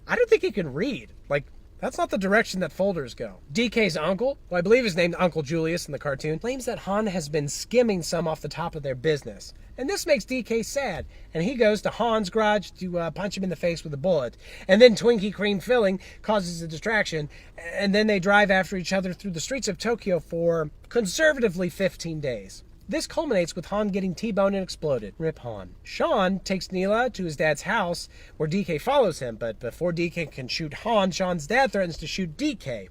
I don't think he can read. Like, that's not the direction that folders go. DK's uncle, who I believe is named Uncle Julius in the cartoon, claims that Han has been skimming some off the top of their business. And this makes DK sad, and he goes to Han's garage to punch him in the face with a bullet. And then Twinkie Cream filling causes a distraction, and then they drive after each other through the streets of Tokyo for, conservatively, 15 days. This culminates with Han getting T-boned and exploded. Rip Han. Shawn takes Neela to his dad's house, where DK follows him, but before DK can shoot Han, Shawn's dad threatens to shoot DK.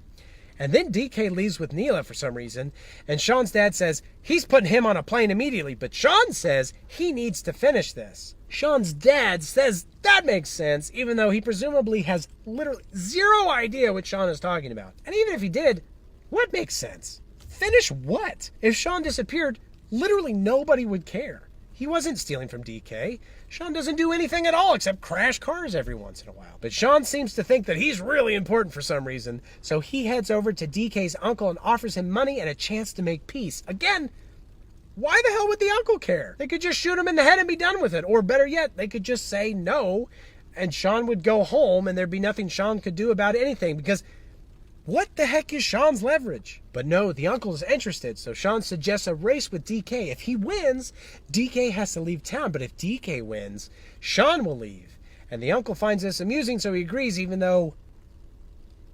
And then DK leaves with Neela for some reason, and Shawn's dad says he's putting him on a plane immediately, but Shawn says he needs to finish this. Shawn's dad says that makes sense, even though he presumably has literally zero idea what Shawn is talking about. And even if he did, what makes sense? Finish what? If Shawn disappeared, literally nobody would care. He wasn't stealing from DK. Shawn doesn't do anything at all except crash cars every once in a while. But Shawn seems to think that he's really important for some reason, so he heads over to DK's uncle and offers him money and a chance to make peace. Again, why the hell would the uncle care? They could just shoot him in the head and be done with it. Or better yet, they could just say no, and Shawn would go home and there'd be nothing Shawn could do about anything, because what the heck is Shawn's leverage? But no, the uncle is interested, so Shawn suggests a race with DK. If he wins, DK has to leave town, but if DK wins, Shawn will leave. And the uncle finds this amusing, so he agrees, even though...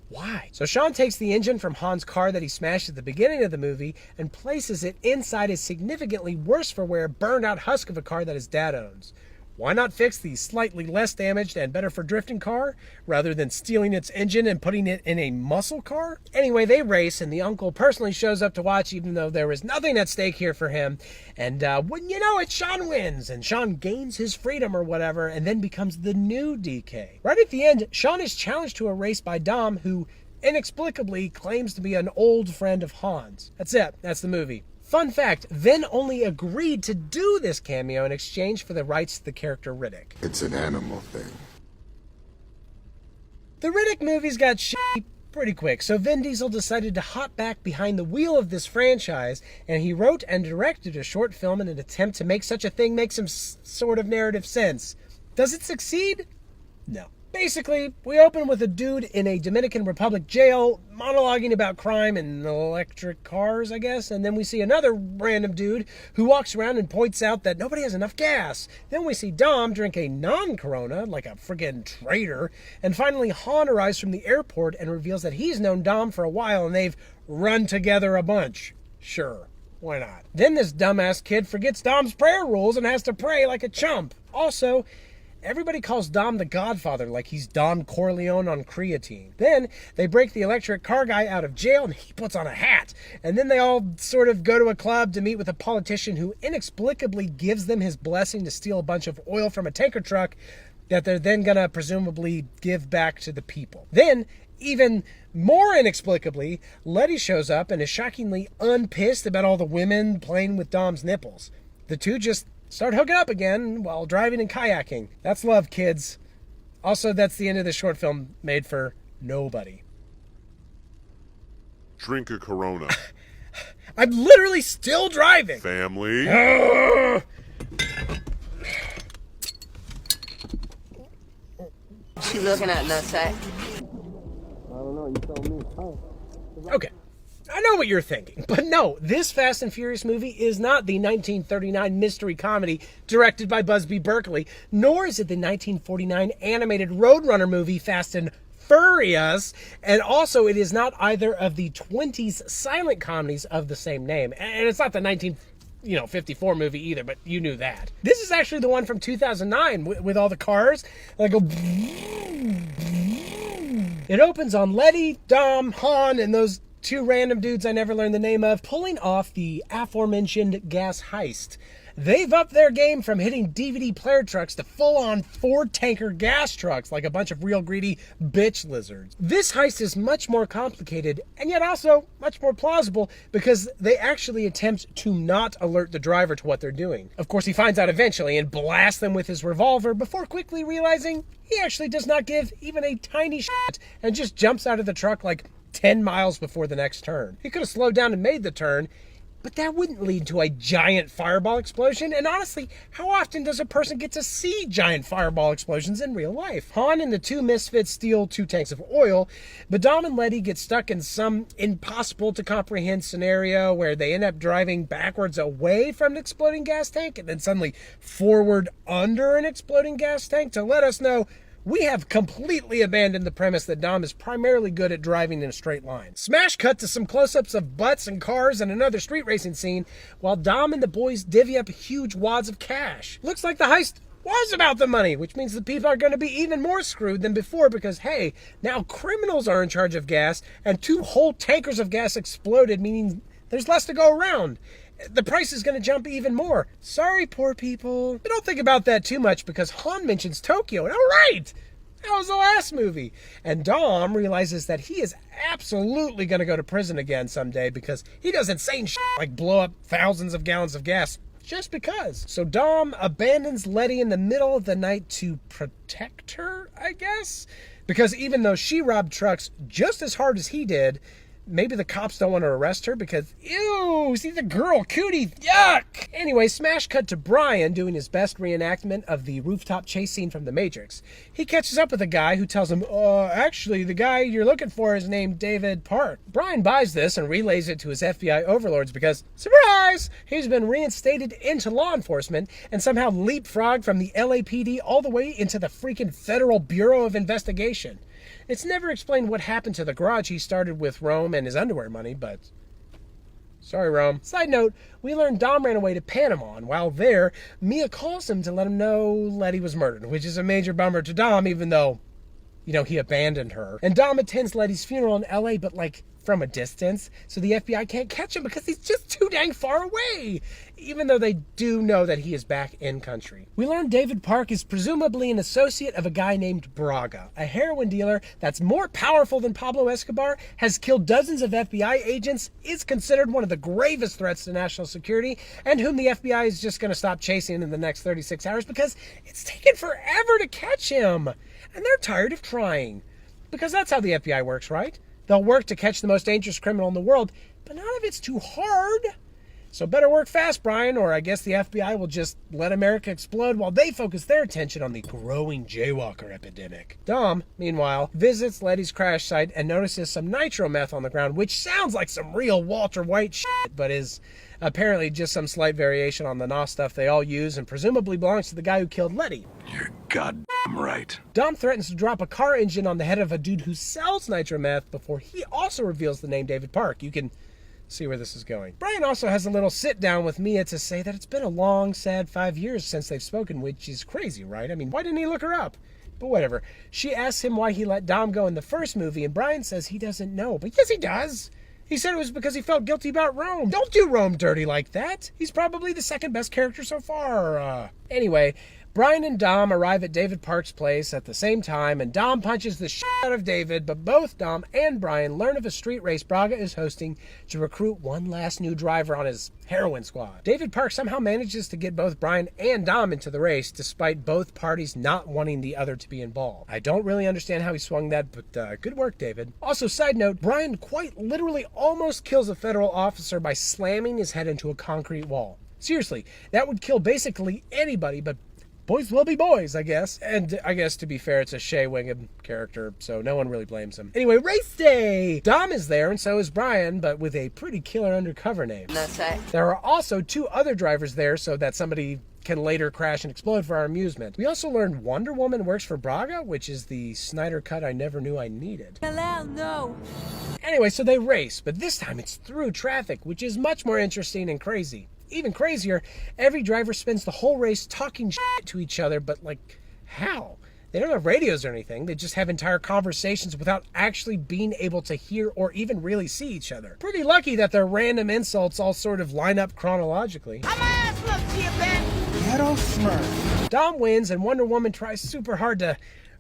why? So Shawn takes the engine from Han's car that he smashed at the beginning of the movie and places it inside his significantly worse for wear burned out husk of a car that his dad owns. Why not fix the slightly less damaged and better for drifting car rather than stealing its engine and putting it in a muscle car? Anyway, they race, and the uncle personally shows up to watch, even though there is nothing at stake here for him. And wouldn't you know it, Shawn wins, and Shawn gains his freedom or whatever, and then becomes the new DK. Right at the end, Shawn is challenged to a race by Dom, who inexplicably claims to be an old friend of Han's. That's it. That's the movie. Fun fact, Vin only agreed to do this cameo in exchange for the rights to the character Riddick. It's an animal thing. The Riddick movies got shitty pretty quick, so Vin Diesel decided to hop back behind the wheel of this franchise, and he wrote and directed a short film in an attempt to make such a thing make some sort of narrative sense. Does it succeed? No. Basically, we open with a dude in a Dominican Republic jail monologuing about crime and electric cars, I guess. And then we see another random dude who walks around and points out that nobody has enough gas. Then we see Dom drink a non-Corona, like a friggin' traitor. And finally, Han arrives from the airport and reveals that he's known Dom for a while and they've run together a bunch. Sure, why not? Then this dumbass kid forgets Dom's prayer rules and has to pray like a chump. Also, everybody calls Dom the Godfather like he's Don Corleone on creatine. Then they break the electric car guy out of jail and he puts on a hat. And then they all sort of go to a club to meet with a politician who inexplicably gives them his blessing to steal a bunch of oil from a tanker truck that they're then gonna presumably give back to the people. Then, even more inexplicably, Letty shows up and is shockingly unpissed about all the women playing with Dom's nipples. The two just start hooking up again while driving and kayaking. That's love, kids. Also, that's the end of the short film made for nobody. Drink a Corona. I'm literally still driving. Family. What you looking at, nutsack? Okay, I know what you're thinking, but no, this Fast and Furious movie is not the 1939 mystery comedy directed by Busby Berkeley, nor is it the 1949 animated Roadrunner movie Fast and Furious, and also it is not either of the 20s silent comedies of the same name, and it's not the 1954 movie either, but you knew that. This is actually the one from 2009 with all the cars that go. It opens on Letty, Dom, Han, and those two random dudes I never learned the name of pulling off the aforementioned gas heist. They've upped their game from hitting DVD player trucks to full-on Ford tanker gas trucks like a bunch of real greedy bitch lizards. This heist is much more complicated and yet also much more plausible because they actually attempt to not alert the driver to what they're doing. Of course, he finds out eventually and blasts them with his revolver before quickly realizing he actually does not give even a tiny shit and just jumps out of the truck like 10 miles before the next turn. He could have slowed down and made the turn, but that wouldn't lead to a giant fireball explosion. And honestly, how often does a person get to see giant fireball explosions in real life? Han and the two misfits steal 2 tanks of oil, but Dom and Letty get stuck in some impossible to comprehend scenario where they end up driving backwards away from an exploding gas tank and then suddenly forward under an exploding gas tank to let us know we have completely abandoned the premise that Dom is primarily good at driving in a straight line. Smash cut to some close-ups of butts and cars and another street racing scene while Dom and the boys divvy up huge wads of cash. Looks like the heist was about the money, which means the people are going to be even more screwed than before because, hey, now criminals are in charge of gas and 2 whole tankers of gas exploded, meaning there's less to go around. The price is going to jump even more. Sorry, poor people. But don't think about that too much because Han mentions Tokyo. And all right, that was the last movie. And Dom realizes that he is absolutely going to go to prison again someday because he does insane shit like blow up thousands of gallons of gas just because. So Dom abandons Letty in the middle of the night to protect her, I guess? Because even though she robbed trucks just as hard as he did, maybe the cops don't want to arrest her because, ew, see the girl, cootie, yuck! Anyway, smash cut to Brian doing his best reenactment of the rooftop chase scene from The Matrix. He catches up with a guy who tells him, actually, the guy you're looking for is named David Park. Brian buys this and relays it to his FBI overlords because, surprise, he's been reinstated into law enforcement and somehow leapfrogged from the LAPD all the way into the freaking Federal Bureau of Investigation. It's never explained what happened to the garage he started with Rome and his underwear money, but sorry, Rome. Side note, we learned Dom ran away to Panama, and while there, Mia calls him to let him know Letty was murdered, which is a major bummer to Dom, even though, he abandoned her. And Dom attends Letty's funeral in LA, but from a distance, so the FBI can't catch him because he's just too dang far away, even though they do know that he is back in country. We learn David Park is presumably an associate of a guy named Braga, a heroin dealer that's more powerful than Pablo Escobar, has killed dozens of FBI agents, is considered one of the gravest threats to national security, and whom the FBI is just going to stop chasing in the next 36 hours because it's taken forever to catch him, and they're tired of trying. Because that's how the FBI works, right? They'll work to catch the most dangerous criminal in the world, but none of it's too hard. So better work fast, Brian, or I guess the FBI will just let America explode while they focus their attention on the growing jaywalker epidemic. Dom, meanwhile, visits Letty's crash site and notices some nitro meth on the ground, which sounds like some real Walter White shit, but is apparently just some slight variation on the NOS stuff they all use and presumably belongs to the guy who killed Letty. You're goddamn right. Dom threatens to drop a car engine on the head of a dude who sells nitro meth before he also reveals the name David Park. You can see where this is going. Brian also has a little sit down with Mia to say that it's been a long, sad 5 years since they've spoken, which is crazy, right? I mean, why didn't he look her up? But whatever. She asks him why he let Dom go in the first movie, and Brian says he doesn't know. But yes, he does. He said it was because he felt guilty about Rome. Don't do Rome dirty like that. He's probably the second best character so far. Anyway, Brian and Dom arrive at David Park's place at the same time, and Dom punches the shit out of David, but both Dom and Brian learn of a street race Braga is hosting to recruit one last new driver on his heroin squad. David Park somehow manages to get both Brian and Dom into the race, despite both parties not wanting the other to be involved. I don't really understand how he swung that, but good work, David. Also, side note, Brian quite literally almost kills a federal officer by slamming his head into a concrete wall. Seriously, that would kill basically anybody, but boys will be boys, I guess. And I guess, to be fair, it's a Shea Wingham character, so no one really blames him. Anyway, race day! Dom is there, and so is Brian, but with a pretty killer undercover name. That's right. There are also 2 other drivers there so that somebody can later crash and explode for our amusement. We also learned Wonder Woman works for Braga, which is the Snyder cut I never knew I needed. Hell no. Anyway, so they race, but this time it's through traffic, which is much more interesting and crazy. Even crazier, every driver spends the whole race talking shit to each other, but like, how? They don't have radios or anything. They just have entire conversations without actually being able to hear or even really see each other. Pretty lucky that their random insults all sort of line up chronologically. Ghetto Smurf. Dom wins, and Wonder Woman tries super hard to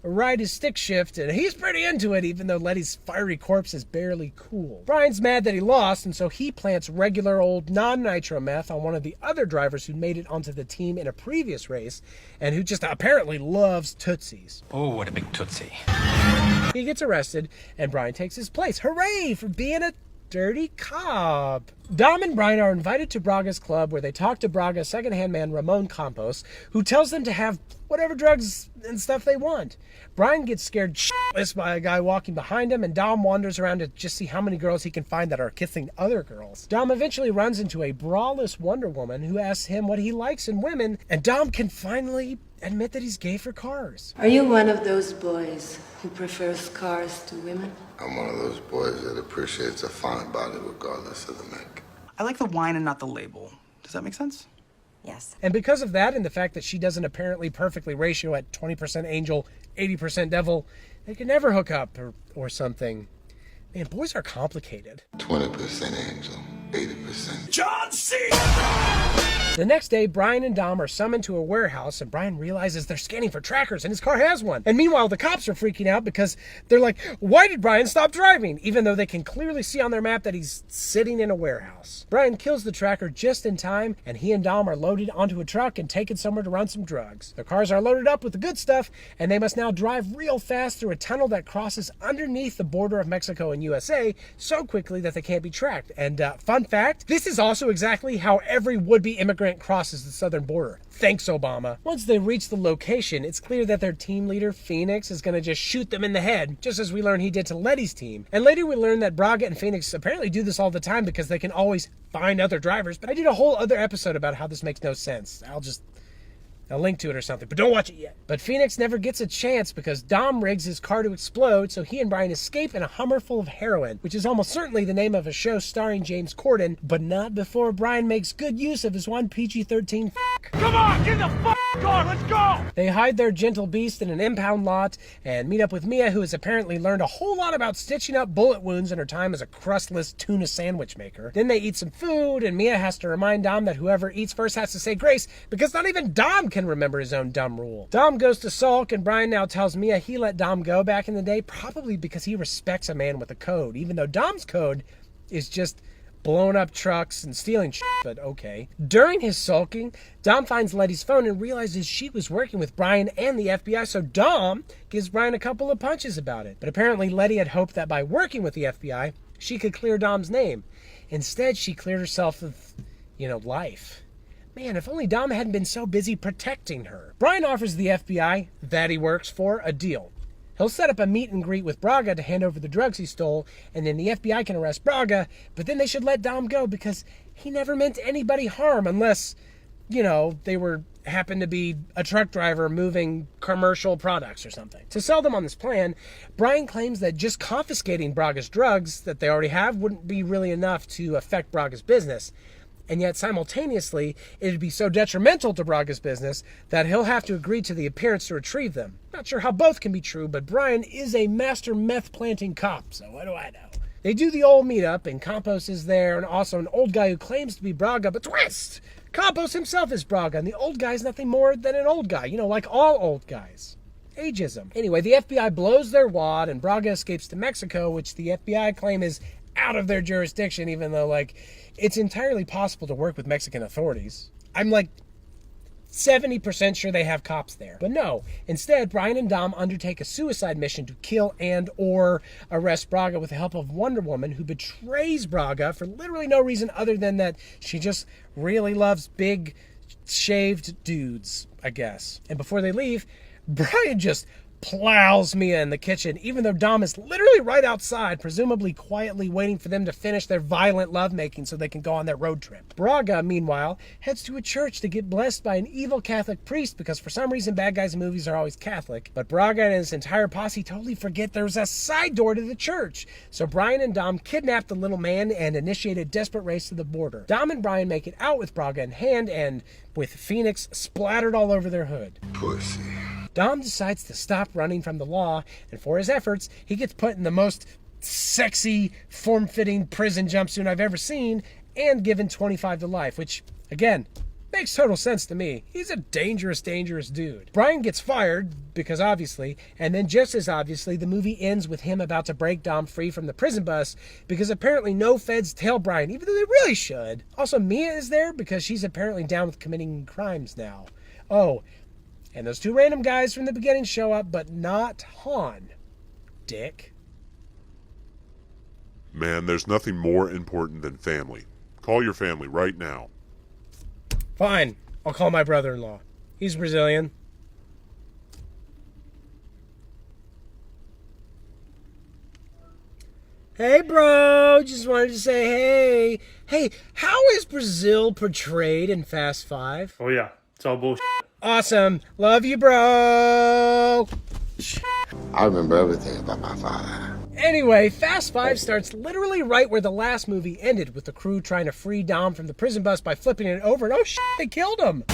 ride his stick shift, and he's pretty into it, even though Letty's fiery corpse is barely cool. Brian's mad that he lost, and so he plants regular old non-nitro meth on one of the other drivers who made it onto the team in a previous race, and who just apparently loves Tootsies. Oh, what a big tootsie. He gets arrested, and Brian takes his place. Hooray for being a dirty cop. Dom and Brian are invited to Braga's club, where they talk to Braga's second-hand man, Ramon Campos, who tells them to have whatever drugs and stuff they want. Brian gets scared shitless by a guy walking behind him, and Dom wanders around to just see how many girls he can find that are kissing other girls. Dom eventually runs into a braless Wonder Woman who asks him what he likes in women, and Dom can finally admit that he's gay for cars. Are you one of those boys who prefers cars to women? I'm one of those boys that appreciates a fine body regardless of the make. I like the wine and not the label. Does that make sense? Yes. And because of that, and the fact that she doesn't apparently perfectly ratio at 20% angel, 80% devil, they can never hook up or something. Man, boys are complicated. 20% angel, 80%. John C. The next day, Brian and Dom are summoned to a warehouse, and Brian realizes they're scanning for trackers, and his car has one. And meanwhile, the cops are freaking out because they're like, why did Brian stop driving? Even though they can clearly see on their map that he's sitting in a warehouse. Brian kills the tracker just in time, and he and Dom are loaded onto a truck and taken somewhere to run some drugs. Their cars are loaded up with the good stuff, and they must now drive real fast through a tunnel that crosses underneath the border of Mexico and USA so quickly that they can't be tracked. And fun fact, this is also exactly how every would-be immigrant crosses the southern border. Thanks, Obama. Once they reach the location, it's clear that their team leader, Phoenix, is going to just shoot them in the head, just as we learn he did to Letty's team. And later we learn that Braga and Phoenix apparently do this all the time because they can always find other drivers, but I did a whole other episode about how this makes no sense. I'll link to it or something, but don't watch it yet. But Phoenix never gets a chance because Dom rigs his car to explode, so he and Brian escape in a Hummer full of heroin, which is almost certainly the name of a show starring James Corden, but not before Brian makes good use of his one PG-13 Come on, get in the car, let's go! They hide their gentle beast in an impound lot and meet up with Mia, who has apparently learned a whole lot about stitching up bullet wounds in her time as a crustless tuna sandwich maker. Then they eat some food, and Mia has to remind Dom that whoever eats first has to say grace, because not even Dom can remember his own dumb rule. Dom goes to sulk, and Brian now tells Mia he let Dom go back in the day, probably because he respects a man with a code, even though Dom's code is just blowing up trucks and stealing shit, but okay. During his sulking, Dom finds Letty's phone and realizes she was working with Brian and the FBI, so Dom gives Brian a couple of punches about it. But apparently Letty had hoped that by working with the FBI, she could clear Dom's name. Instead, she cleared herself of life. Man, if only Dom hadn't been so busy protecting her. Brian offers the FBI, that he works for, a deal. He'll set up a meet and greet with Braga to hand over the drugs he stole, and then the FBI can arrest Braga, but then they should let Dom go because he never meant anybody harm unless, they happened to be a truck driver moving commercial products or something. To sell them on this plan, Brian claims that just confiscating Braga's drugs that they already have wouldn't be really enough to affect Braga's business. And yet, simultaneously, it would be so detrimental to Braga's business that he'll have to agree to the appearance to retrieve them. Not sure how both can be true, but Brian is a master meth-planting cop, so what do I know? They do the old meetup, and Campos is there, and also an old guy who claims to be Braga, but twist! Campos himself is Braga, and the old guy's nothing more than an old guy, like all old guys. Ageism. Anyway, the FBI blows their wad, and Braga escapes to Mexico, which the FBI claim is out of their jurisdiction, even though, it's entirely possible to work with Mexican authorities. I'm 70% sure they have cops there. But no, instead, Brian and Dom undertake a suicide mission to kill and or arrest Braga with the help of Wonder Woman, who betrays Braga for literally no reason other than that she just really loves big, shaved dudes, I guess. And before they leave, Brian just plows Mia in the kitchen, even though Dom is literally right outside, presumably quietly waiting for them to finish their violent lovemaking so they can go on their road trip. Braga, meanwhile, heads to a church to get blessed by an evil Catholic priest because for some reason bad guys in movies are always Catholic. But Braga and his entire posse totally forget there's a side door to the church. So Brian and Dom kidnap the little man and initiate a desperate race to the border. Dom and Brian make it out with Braga in hand and with Phoenix splattered all over their hood. Pussy. Dom decides to stop running from the law, and for his efforts, he gets put in the most sexy, form-fitting prison jumpsuit I've ever seen, and given 25 to life, which, again, makes total sense to me. He's a dangerous, dangerous dude. Brian gets fired, because obviously, and then just as obviously, the movie ends with him about to break Dom free from the prison bus, because apparently no feds tail Brian, even though they really should. Also, Mia is there, because she's apparently down with committing crimes now. Oh, and those two random guys from the beginning show up, but not Han. Dick. Man, there's nothing more important than family. Call your family right now. Fine. I'll call my brother-in-law. He's Brazilian. Hey, bro. Just wanted to say hey. Hey, how is Brazil portrayed in Fast 5? Oh, yeah. It's all bullshit. Awesome. Love you, bro. I remember everything about my father. Anyway, Fast 5 starts literally right where the last movie ended, with the crew trying to free Dom from the prison bus by flipping it over, and oh shit, they killed him.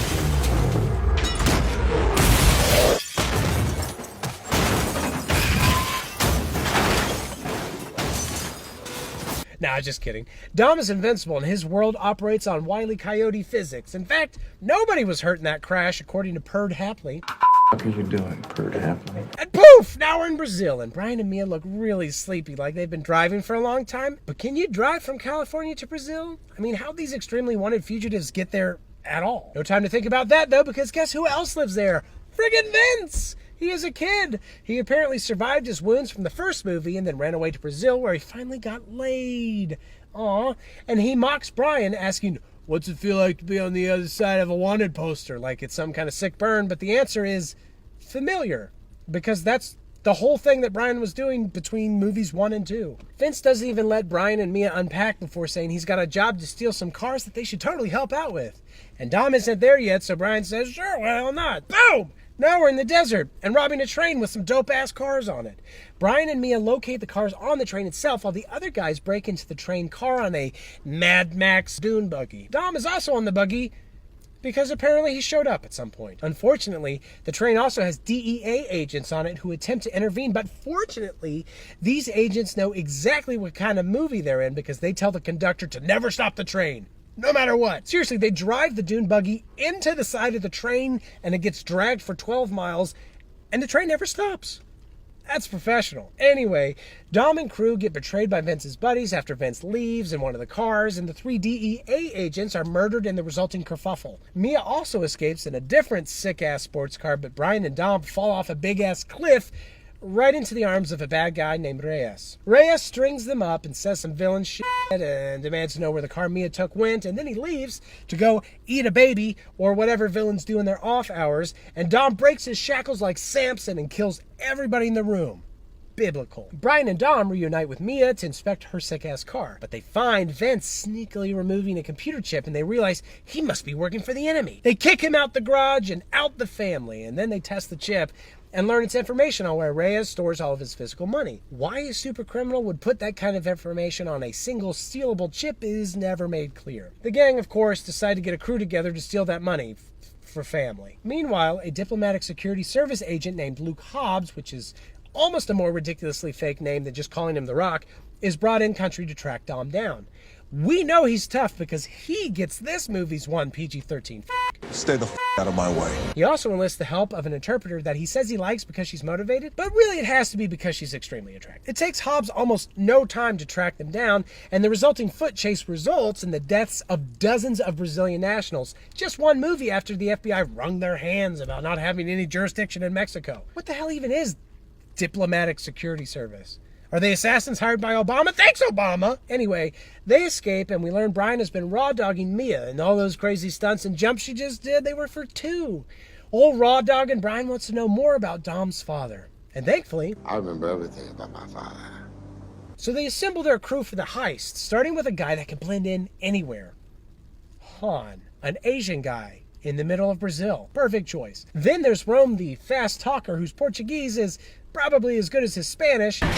Nah, just kidding. Dom is invincible and his world operates on Wile E. Coyote physics. In fact, nobody was hurt in that crash, according to Purred Happily. What are you doing, Purred Happily? And poof! Now we're in Brazil, and Brian and Mia look really sleepy, like they've been driving for a long time. But can you drive from California to Brazil? I mean, how'd these extremely wanted fugitives get there at all? No time to think about that, though, because guess who else lives there? Friggin' Vince! He is a kid. He apparently survived his wounds from the first movie and then ran away to Brazil where he finally got laid. Aw. And he mocks Brian, asking, what's it feel like to be on the other side of a wanted poster? Like it's some kind of sick burn. But the answer is familiar. Because that's the whole thing that Brian was doing between movies 1 and 2. Vince doesn't even let Brian and Mia unpack before saying he's got a job to steal some cars that they should totally help out with. And Dom isn't there yet, so Brian says, sure, well, not. Boom! Now we're in the desert and robbing a train with some dope-ass cars on it. Brian and Mia locate the cars on the train itself while the other guys break into the train car on a Mad Max dune buggy. Dom is also on the buggy because apparently he showed up at some point. Unfortunately, the train also has DEA agents on it who attempt to intervene, but fortunately, these agents know exactly what kind of movie they're in because they tell the conductor to never stop the train. No matter what. Seriously, they drive the dune buggy into the side of the train and it gets dragged for 12 miles and the train never stops. That's professional. Anyway, Dom and crew get betrayed by Vince's buddies after Vince leaves in one of the cars and the 3 DEA agents are murdered in the resulting kerfuffle. Mia also escapes in a different sick-ass sports car, but Brian and Dom fall off a big-ass cliff right into the arms of a bad guy named Reyes. Reyes strings them up and says some villain shit and demands to know where the car Mia took went, and then he leaves to go eat a baby or whatever villains do in their off hours, and Dom breaks his shackles like Samson and kills everybody in the room. Biblical. Brian and Dom reunite with Mia to inspect her sick-ass car, but they find Vince sneakily removing a computer chip, and they realize he must be working for the enemy. They kick him out the garage and out the family, and then they test the chip and learn its information on where Reyes stores all of his physical money. Why a super criminal would put that kind of information on a single stealable chip is never made clear. The gang, of course, decide to get a crew together to steal that money for family. Meanwhile, a diplomatic security service agent named Luke Hobbs, which is almost a more ridiculously fake name than just calling him The Rock, is brought in country to track Dom down. We know he's tough because he gets this movie's one PG-13. Stay the out of my way. He also enlists the help of an interpreter that he says he likes because she's motivated, but really it has to be because she's extremely attractive. It takes Hobbs almost no time to track them down, and the resulting foot chase results in the deaths of dozens of Brazilian nationals, just one movie after the FBI wrung their hands about not having any jurisdiction in Mexico. What the hell even is diplomatic security service? Are they assassins hired by Obama? Thanks, Obama! Anyway, they escape, and we learn Brian has been raw-dogging Mia, and all those crazy stunts and jumps she just did, they were for two. Old raw-dogging Brian wants to know more about Dom's father. And thankfully, I remember everything about my father. So they assemble their crew for the heist, starting with a guy that can blend in anywhere. Han, an Asian guy in the middle of Brazil. Perfect choice. Then there's Rome, the fast talker, whose Portuguese is probably as good as his Spanish. And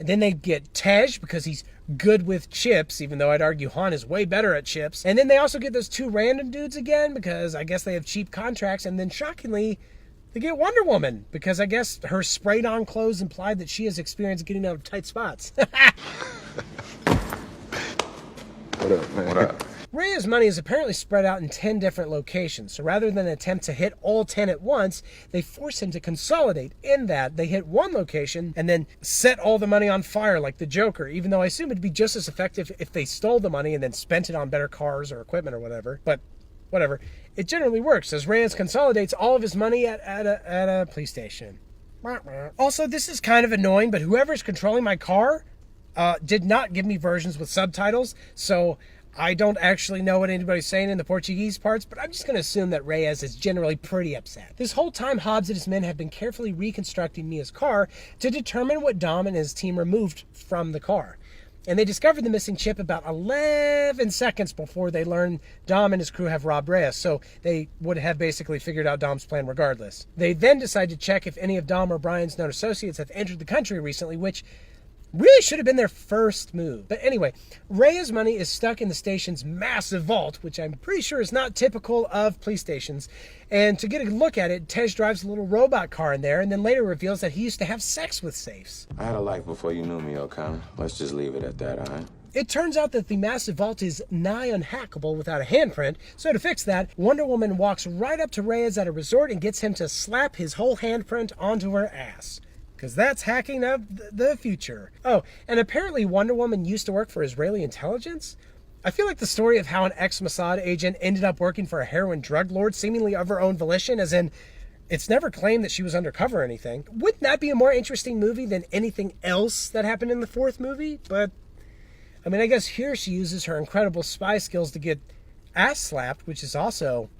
then they get Tej, because he's good with chips, even though I'd argue Han is way better at chips. And then they also get those two random dudes again, because I guess they have cheap contracts. And then shockingly, they get Wonder Woman, because I guess her sprayed-on clothes implied that she has experience getting out of tight spots. What up, man? What up? Reyes' money is apparently spread out in 10 different locations, so rather than attempt to hit all 10 at once, they force him to consolidate in that they hit one location and then set all the money on fire like the Joker, even though I assume it'd be just as effective if they stole the money and then spent it on better cars or equipment or whatever. But whatever. It generally works, as Reyes consolidates all of his money at a police station. Also, this is kind of annoying, but whoever's controlling my car did not give me versions with subtitles, so I don't actually know what anybody's saying in the Portuguese parts, but I'm just going to assume that Reyes is generally pretty upset. This whole time, Hobbs and his men have been carefully reconstructing Mia's car to determine what Dom and his team removed from the car. And they discovered the missing chip about 11 seconds before they learned Dom and his crew have robbed Reyes, so they would have basically figured out Dom's plan regardless. They then decide to check if any of Dom or Brian's known associates have entered the country recently, which really should have been their first move. But anyway, Reyes' money is stuck in the station's massive vault, which I'm pretty sure is not typical of police stations. And to get a look at it, Tej drives a little robot car in there and then later reveals that he used to have sex with safes. I had a life before you knew me, O'Connor. Let's just leave it at that, all right? It turns out that the massive vault is nigh unhackable without a handprint, so to fix that, Wonder Woman walks right up to Reyes at a resort and gets him to slap his whole handprint onto her ass. Because that's hacking of the future. Oh, and apparently Wonder Woman used to work for Israeli intelligence? I feel like the story of how an ex-Mossad agent ended up working for a heroin drug lord seemingly of her own volition, as in, it's never claimed that she was undercover or anything. Wouldn't that be a more interesting movie than anything else that happened in the fourth movie? But, I mean, I guess here she uses her incredible spy skills to get ass slapped, which is also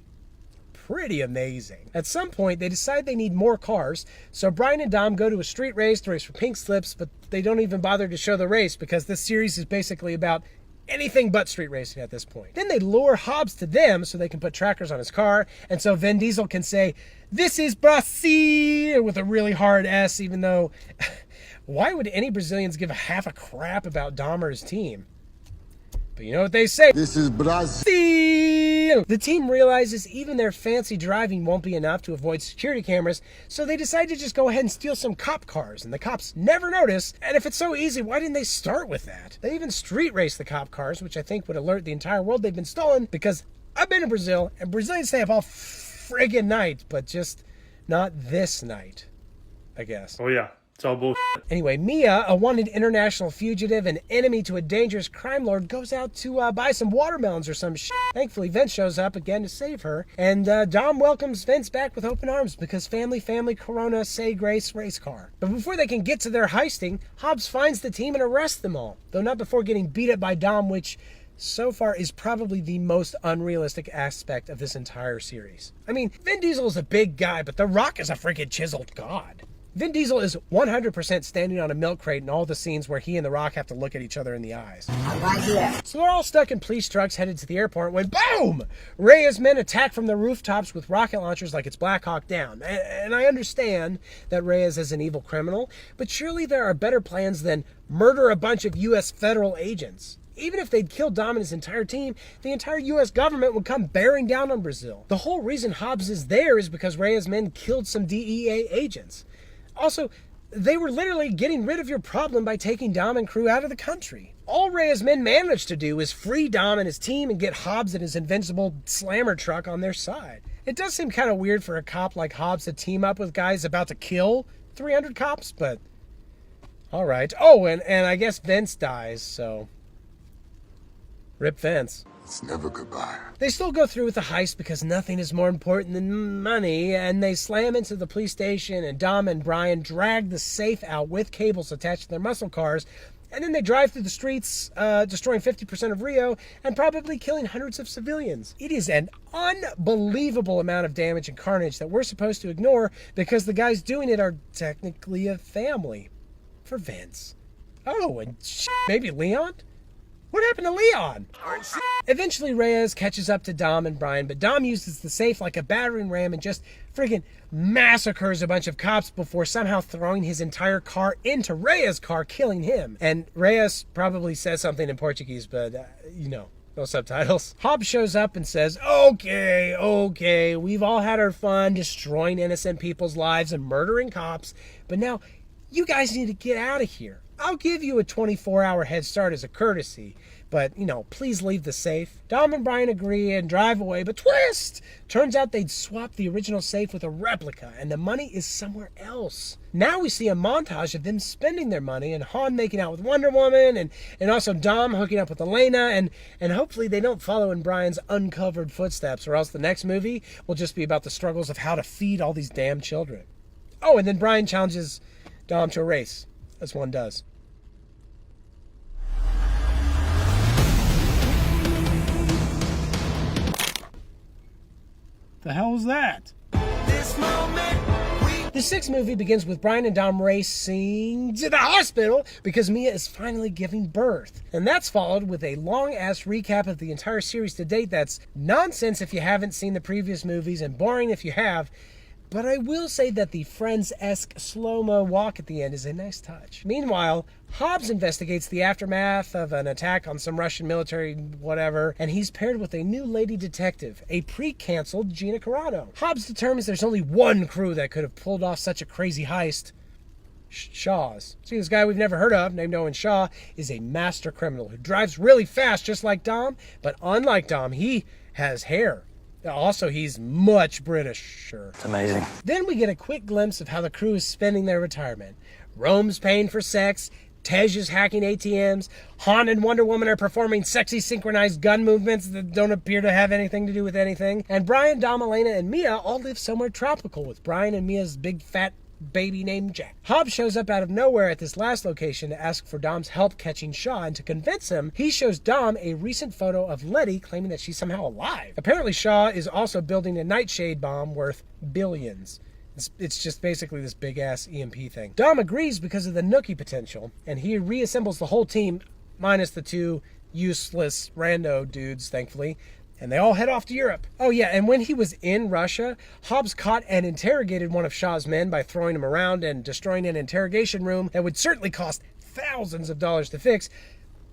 pretty amazing. At some point, they decide they need more cars, so Brian and Dom go to a street race to race for pink slips, but they don't even bother to show the race because this series is basically about anything but street racing at this point. Then they lure Hobbs to them so they can put trackers on his car, and so Vin Diesel can say, "This is Brazil," with a really hard S, even though why would any Brazilians give a half a crap about Dom or his team? But you know what they say? This is Brazil. The team realizes even their fancy driving won't be enough to avoid security cameras, so they decide to just go ahead and steal some cop cars, and the cops never notice. And if it's so easy, why didn't they start with that? They even street race the cop cars, which I think would alert the entire world they've been stolen, because I've been to Brazil, and Brazilians stay up all friggin' night, but just not this night, I guess. Oh yeah, It's all bullshit. Anyway, Mia, a wanted international fugitive and enemy to a dangerous crime lord, goes out to buy some watermelons or some shit. Thankfully, Vince shows up again to save her, and Dom welcomes Vince back with open arms because family, Corona, say grace, race car. But before they can get to their heisting, Hobbs finds the team and arrests them all, though not before getting beat up by Dom, which so far is probably the most unrealistic aspect of this entire series. I mean, Vin Diesel is a big guy, but The Rock is a freaking chiseled god. Vin Diesel is 100% standing on a milk crate in all the scenes where he and The Rock have to look at each other in the eyes. Right here. So they're all stuck in police trucks headed to the airport when, boom! Reyes men attack from the rooftops with rocket launchers like it's Black Hawk Down. And I understand that Reyes is an evil criminal, but surely there are better plans than murder a bunch of U.S. federal agents. Even if they'd killed Dom and his entire team, the entire U.S. government would come bearing down on Brazil. The whole reason Hobbs is there is because Reyes men killed some DEA agents. Also, they were literally getting rid of your problem by taking Dom and crew out of the country. All Reyes men managed to do is free Dom and his team and get Hobbs and his invincible slammer truck on their side. It does seem kind of weird for a cop like Hobbs to team up with guys about to kill 300 cops, but alright. Oh, and I guess Vince dies, so rip Vince. It's never goodbye. They still go through with the heist because nothing is more important than money, and they slam into the police station, and Dom and Brian drag the safe out with cables attached to their muscle cars, and then they drive through the streets, destroying 50% of Rio and probably killing hundreds of civilians. It is an unbelievable amount of damage and carnage that we're supposed to ignore because the guys doing it are technically a family. For Vince. Oh, and maybe Leon? What happened to Leon? Eventually, Reyes catches up to Dom and Brian, but Dom uses the safe like a battering ram and just friggin' massacres a bunch of cops before somehow throwing his entire car into Reyes' car, killing him. And Reyes probably says something in Portuguese, but, no subtitles. Hobbs shows up and says, okay, we've all had our fun destroying innocent people's lives and murdering cops, but now you guys need to get out of here. I'll give you a 24-hour head start as a courtesy, but, please leave the safe. Dom and Brian agree and drive away, but twist! Turns out they'd swapped the original safe with a replica, and the money is somewhere else. Now we see a montage of them spending their money, and Han making out with Wonder Woman, and also Dom hooking up with Elena, and hopefully they don't follow in Brian's uncovered footsteps, or else the next movie will just be about the struggles of how to feed all these damn children. Oh, and then Brian challenges Dom to a race, as one does. The hell was that? The sixth movie begins with Brian and Dom racing to the hospital because Mia is finally giving birth. And that's followed with a long-ass recap of the entire series to date that's nonsense if you haven't seen the previous movies and boring if you have. But I will say that the Friends-esque slow-mo walk at the end is a nice touch. Meanwhile, Hobbs investigates the aftermath of an attack on some Russian military whatever, and he's paired with a new lady detective, a pre-canceled Gina Carano. Hobbs determines there's only one crew that could have pulled off such a crazy heist. Shaw's. See, this guy we've never heard of, named Owen Shaw, is a master criminal who drives really fast just like Dom, but unlike Dom, he has hair. Also, he's much Britisher. It's amazing. Then we get a quick glimpse of how the crew is spending their retirement. Rome's paying for sex, Tej is hacking ATMs, Han and Wonder Woman are performing sexy synchronized gun movements that don't appear to have anything to do with anything, and Brian, Dom, Elena, and Mia all live somewhere tropical with Brian and Mia's big fat baby named Jack. Hobbs shows up out of nowhere at this last location to ask for Dom's help catching Shaw, and to convince him, he shows Dom a recent photo of Letty claiming that she's somehow alive. Apparently Shaw is also building a nightshade bomb worth billions. It's just basically this big-ass EMP thing. Dom agrees because of the nookie potential, and he reassembles the whole team, minus the two useless rando dudes, thankfully, and they all head off to Europe. Oh yeah, and when he was in Russia, Hobbs caught and interrogated one of Shaw's men by throwing him around and destroying an interrogation room that would certainly cost thousands of dollars to fix,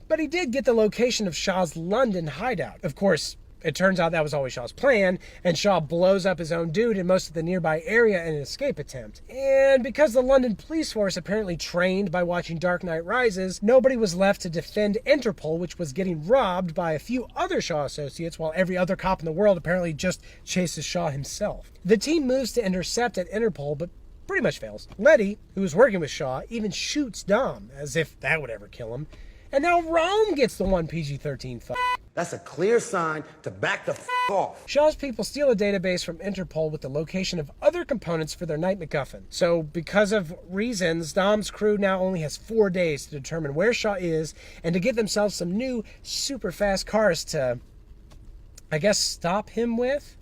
but he did get the location of Shaw's London hideout. Of course, it turns out that was always Shaw's plan, and Shaw blows up his own dude in most of the nearby area in an escape attempt. And because the London police force apparently trained by watching Dark Knight Rises, nobody was left to defend Interpol, which was getting robbed by a few other Shaw associates, while every other cop in the world apparently just chases Shaw himself. The team moves to intercept at Interpol, but pretty much fails. Letty, who is working with Shaw, even shoots Dom, as if that would ever kill him. And now Rome gets the one PG-13 fuck. That's a clear sign to back the f off. Shaw's people steal a database from Interpol with the location of other components for their night MacGuffin. So, because of reasons, Dom's crew now only has 4 days to determine where Shaw is and to get themselves some new super fast cars to, I guess, stop him with.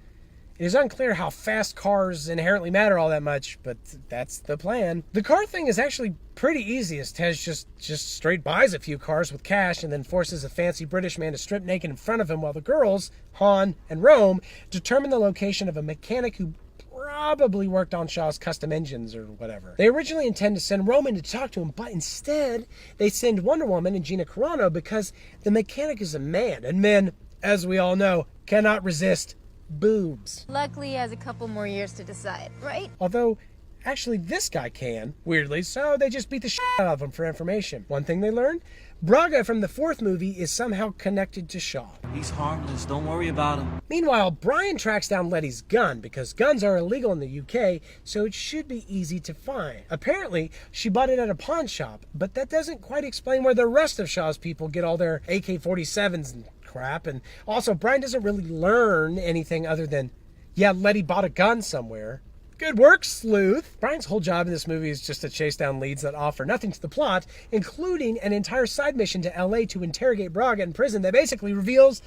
It is unclear how fast cars inherently matter all that much, but that's the plan. The car thing is actually pretty easy, as Tej just straight buys a few cars with cash and then forces a fancy British man to strip naked in front of him while the girls, Han and Rome, determine the location of a mechanic who probably worked on Shaw's custom engines or whatever. They originally intend to send Roman to talk to him, but instead they send Wonder Woman and Gina Carano because the mechanic is a man, and men, as we all know, cannot resist boobs. Luckily, he has a couple more years to decide, right? Although, actually, this guy can, weirdly, so they just beat the shit out of him for information. One thing they learned, Braga from the 4th movie is somehow connected to Shaw. He's harmless, don't worry about him. Meanwhile, Brian tracks down Letty's gun because guns are illegal in the UK, so it should be easy to find. Apparently, she bought it at a pawn shop, but that doesn't quite explain where the rest of Shaw's people get all their AK-47s and crap. And also, Brian doesn't really learn anything other than, yeah, Letty bought a gun somewhere. Good work, sleuth. Brian's whole job in this movie is just to chase down leads that offer nothing to the plot, including an entire side mission to LA to interrogate Braga in prison that basically reveals,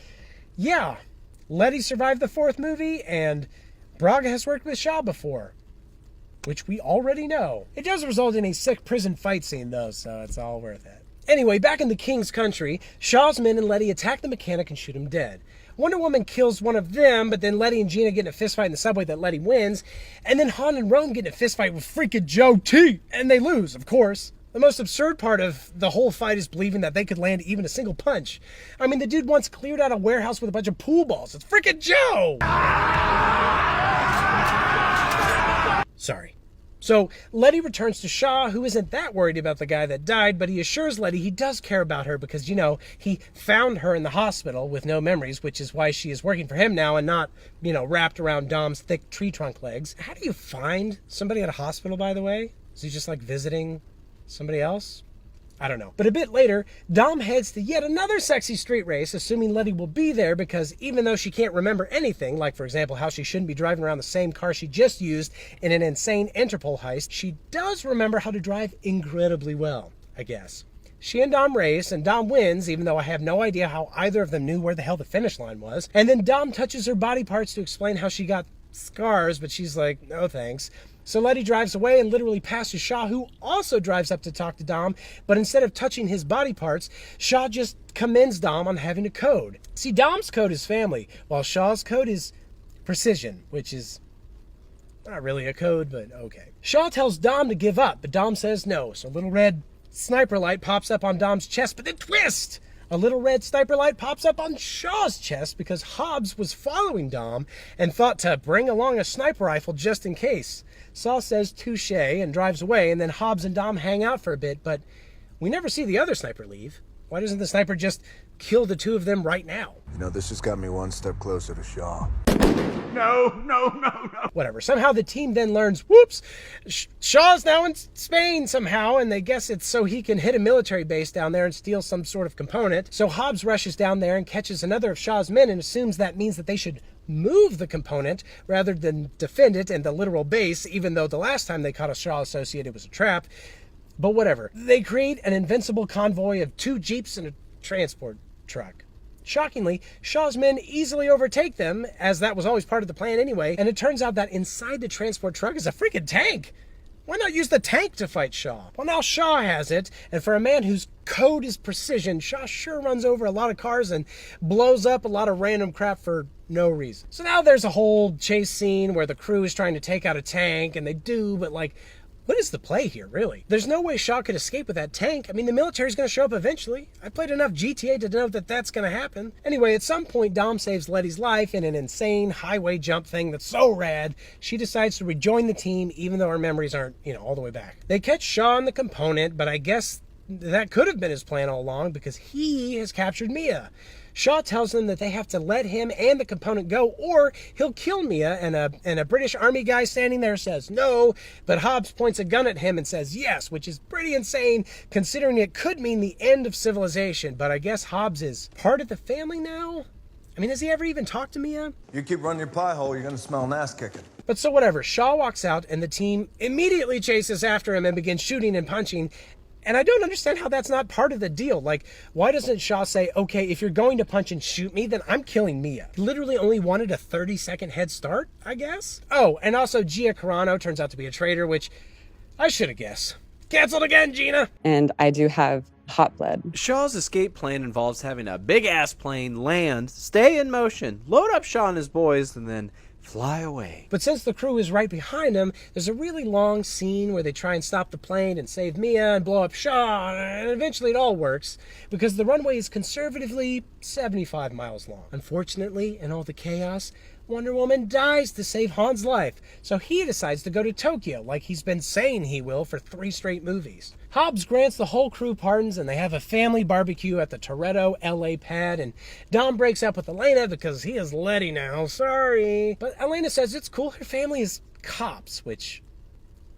yeah, Letty survived the 4th movie and Braga has worked with Shaw before, which we already know. It does result in a sick prison fight scene though, so it's all worth it. Anyway, back in the King's country, Shaw's men and Letty attack the mechanic and shoot him dead. Wonder Woman kills one of them, but then Letty and Gina get in a fistfight in the subway that Letty wins, and then Han and Rome get in a fistfight with freaking Joe T, and they lose, of course. The most absurd part of the whole fight is believing that they could land even a single punch. I mean, the dude once cleared out a warehouse with a bunch of pool balls. It's freaking Joe! Sorry. So, Letty returns to Shaw, who isn't that worried about the guy that died, but he assures Letty he does care about her because, you know, he found her in the hospital with no memories, which is why she is working for him now and not, you know, wrapped around Dom's thick tree trunk legs. How do you find somebody at a hospital, by the way? Is he just, like, visiting somebody else? I don't know. But a bit later, Dom heads to yet another sexy street race, assuming Letty will be there because even though she can't remember anything, like for example how she shouldn't be driving around the same car she just used in an insane Interpol heist, she does remember how to drive incredibly well, I guess. She and Dom race, and Dom wins, even though I have no idea how either of them knew where the hell the finish line was. And then Dom touches her body parts to explain how she got scars, but she's like, no thanks. So Letty drives away and literally passes Shaw, who also drives up to talk to Dom, but instead of touching his body parts, Shaw just commends Dom on having a code. See, Dom's code is family, while Shaw's code is precision, which is not really a code, but okay. Shaw tells Dom to give up, but Dom says no, so a little red sniper light pops up on Dom's chest, but then twist! A little red sniper light pops up on Shaw's chest because Hobbs was following Dom and thought to bring along a sniper rifle just in case. Saw says touche and drives away, and then Hobbs and Dom hang out for a bit, but we never see the other sniper leave. Why doesn't the sniper just kill the two of them right now? You know, this just got me one step closer to Shaw. No. Whatever. Somehow the team then learns, whoops, Shaw's now in Spain somehow, and they guess it's so he can hit a military base down there and steal some sort of component. So Hobbs rushes down there and catches another of Shaw's men and assumes that means that they should move the component rather than defend it in the literal base, even though the last time they caught a Shaw associate, it was a trap. But whatever. They create an invincible convoy of 2 jeeps and a transport truck. Shockingly, Shaw's men easily overtake them, as that was always part of the plan anyway, and it turns out that inside the transport truck is a freaking tank. Why not use the tank to fight Shaw? Well, now Shaw has it, and for a man whose code is precision, Shaw sure runs over a lot of cars and blows up a lot of random crap for no reason. So now there's a whole chase scene where the crew is trying to take out a tank, and they do, but like, what is the play here, really? There's no way Shaw could escape with that tank. I mean, the military's going to show up eventually. I played enough GTA to know that that's going to happen. Anyway, at some point, Dom saves Letty's life in an insane highway jump thing that's so rad, she decides to rejoin the team even though her memories aren't, all the way back. They catch Shaw and the component, but I guess that could have been his plan all along because he has captured Mia. Shaw tells them that they have to let him and the component go or he'll kill Mia, and a British Army guy standing there says no, but Hobbs points a gun at him and says yes, which is pretty insane considering it could mean the end of civilization, but I guess Hobbs is part of the family now? I mean, has he ever even talked to Mia? You keep running your pie hole, you're gonna smell an ass kicking. But so whatever, Shaw walks out and the team immediately chases after him and begins shooting and punching. And I don't understand how that's not part of the deal. Like, why doesn't Shaw say, okay, if you're going to punch and shoot me, then I'm killing Mia? He literally only wanted a 30-second head start, I guess? Oh, and also Gia Carano turns out to be a traitor, which I should have guessed. Canceled again, Gina! And I do have hot blood. Shaw's escape plan involves having a big-ass plane land, stay in motion, load up Shaw and his boys, and then fly away. But since the crew is right behind him, there's a really long scene where they try and stop the plane and save Mia and blow up Shaw, and eventually it all works because the runway is conservatively 75 miles long. Unfortunately, in all the chaos, Wonder Woman dies to save Han's life, so he decides to go to Tokyo like he's been saying he will for 3 straight movies. Hobbs grants the whole crew pardons and they have a family barbecue at the Toretto LA pad, and Dom breaks up with Elena because he is Letty now, sorry. But Elena says it's cool, her family is cops, which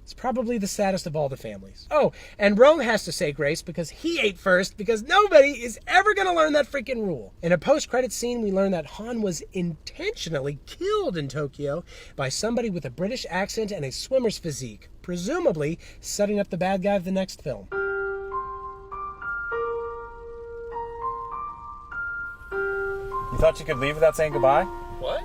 is probably the saddest of all the families. Oh, and Rome has to say grace because he ate first because nobody is ever going to learn that freaking rule. In a post-credit scene, we learn that Han was intentionally killed in Tokyo by somebody with a British accent and a swimmer's physique, presumably setting up the bad guy of the next film. You thought you could leave without saying goodbye? What?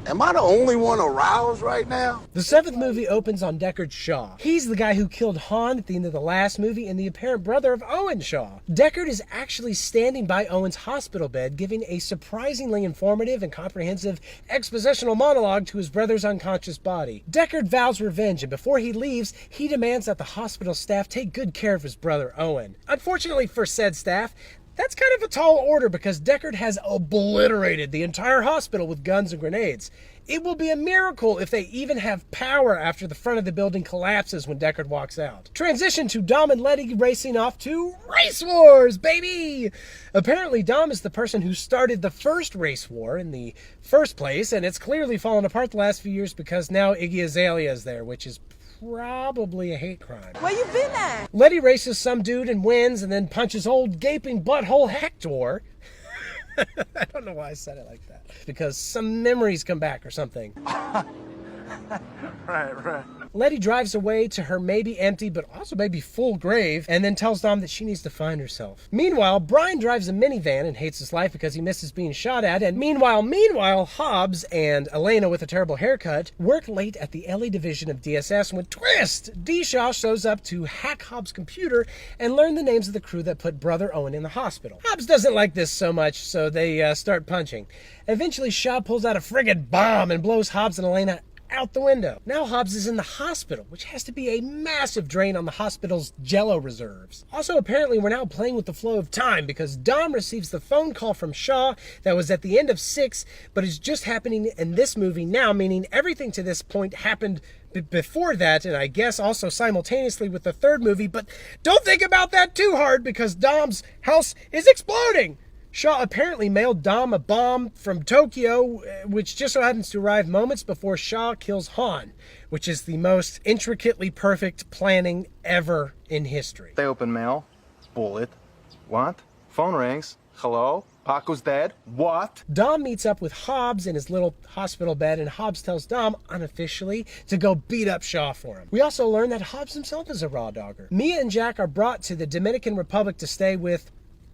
Am I the only one aroused right now? The 7th movie opens on Deckard Shaw. He's the guy who killed Han at the end of the last movie and the apparent brother of Owen Shaw. Deckard is actually standing by Owen's hospital bed, giving a surprisingly informative and comprehensive expositional monologue to his brother's unconscious body. Deckard vows revenge, and before he leaves, he demands that the hospital staff take good care of his brother Owen. Unfortunately for said staff, that's kind of a tall order because Deckard has obliterated the entire hospital with guns and grenades. It will be a miracle if they even have power after the front of the building collapses when Deckard walks out. Transition to Dom and Letty racing off to Race Wars, baby! Apparently Dom is the person who started the first race war in the first place, and it's clearly fallen apart the last few years because now Iggy Azalea is there, which is probably a hate crime. Where you been at? Letty races some dude and wins and then punches old gaping butthole Hector. I don't know why I said it like that. Because some memories come back or something. Right. Letty drives away to her maybe empty but also maybe full grave and then tells Dom that she needs to find herself. Meanwhile, Brian drives a minivan and hates his life because he misses being shot at, and meanwhile, Hobbs and Elena with a terrible haircut work late at the LA division of DSS when twist! D. Shaw shows up to hack Hobbs' computer and learn the names of the crew that put Brother Owen in the hospital. Hobbs doesn't like this so much, so they start punching. Eventually, Shaw pulls out a friggin' bomb and blows Hobbs and Elena out the window. Now Hobbs is in the hospital, which has to be a massive drain on the hospital's jello reserves. Also, apparently we're now playing with the flow of time because Dom receives the phone call from Shaw that was at the end of 6, but is just happening in this movie now, meaning everything to this point happened before that, and I guess also simultaneously with the 3rd movie, but don't think about that too hard because Dom's house is exploding! Shaw apparently mailed Dom a bomb from Tokyo, which just so happens to arrive moments before Shaw kills Han, which is the most intricately perfect planning ever in history. They open mail. Bullet. What? Phone rings. Hello? Paco's dead. What? Dom meets up with Hobbs in his little hospital bed, and Hobbs tells Dom, unofficially, to go beat up Shaw for him. We also learn that Hobbs himself is a raw dogger. Mia and Jack are brought to the Dominican Republic to stay with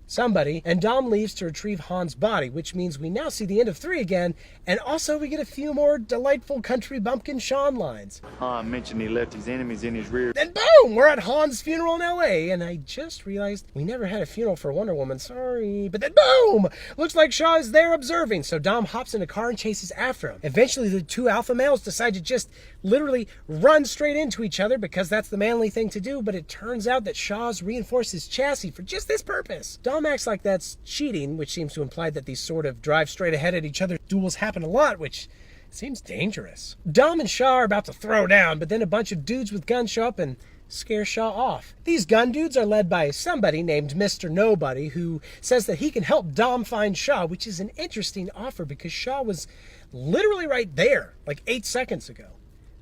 somebody, and Dom leaves to retrieve Han's body, which means we now see the end of 3 again, and also we get a few more delightful country bumpkin Sean lines. Han mentioned he left his enemies in his rear. Then boom, we're at Han's funeral in LA, and I just realized we never had a funeral for Wonder Woman, sorry. But then boom, looks like Shaw is there observing, so Dom hops in a car and chases after him. Eventually the 2 alpha males decide to just literally run straight into each other because that's the manly thing to do, but it turns out that Shaw's reinforced his chassis for just this purpose. Dom acts like that's cheating, which seems to imply that these sort of drive straight ahead at each other duels happen a lot, which seems dangerous. Dom and Shaw are about to throw down, but then a bunch of dudes with guns show up and scare Shaw off. These gun dudes are led by somebody named Mr. Nobody, who says that he can help Dom find Shaw, which is an interesting offer because Shaw was literally right there, like 8 seconds ago.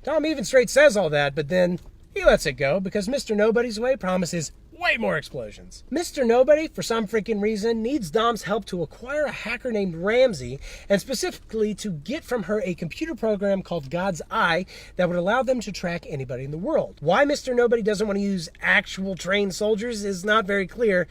Dom even straight says all that, but then he lets it go because Mr. Nobody's way promises way more explosions. Mr. Nobody, for some freaking reason, needs Dom's help to acquire a hacker named Ramsey, and specifically to get from her a computer program called God's Eye that would allow them to track anybody in the world. Why Mr. Nobody doesn't want to use actual trained soldiers is not very clear,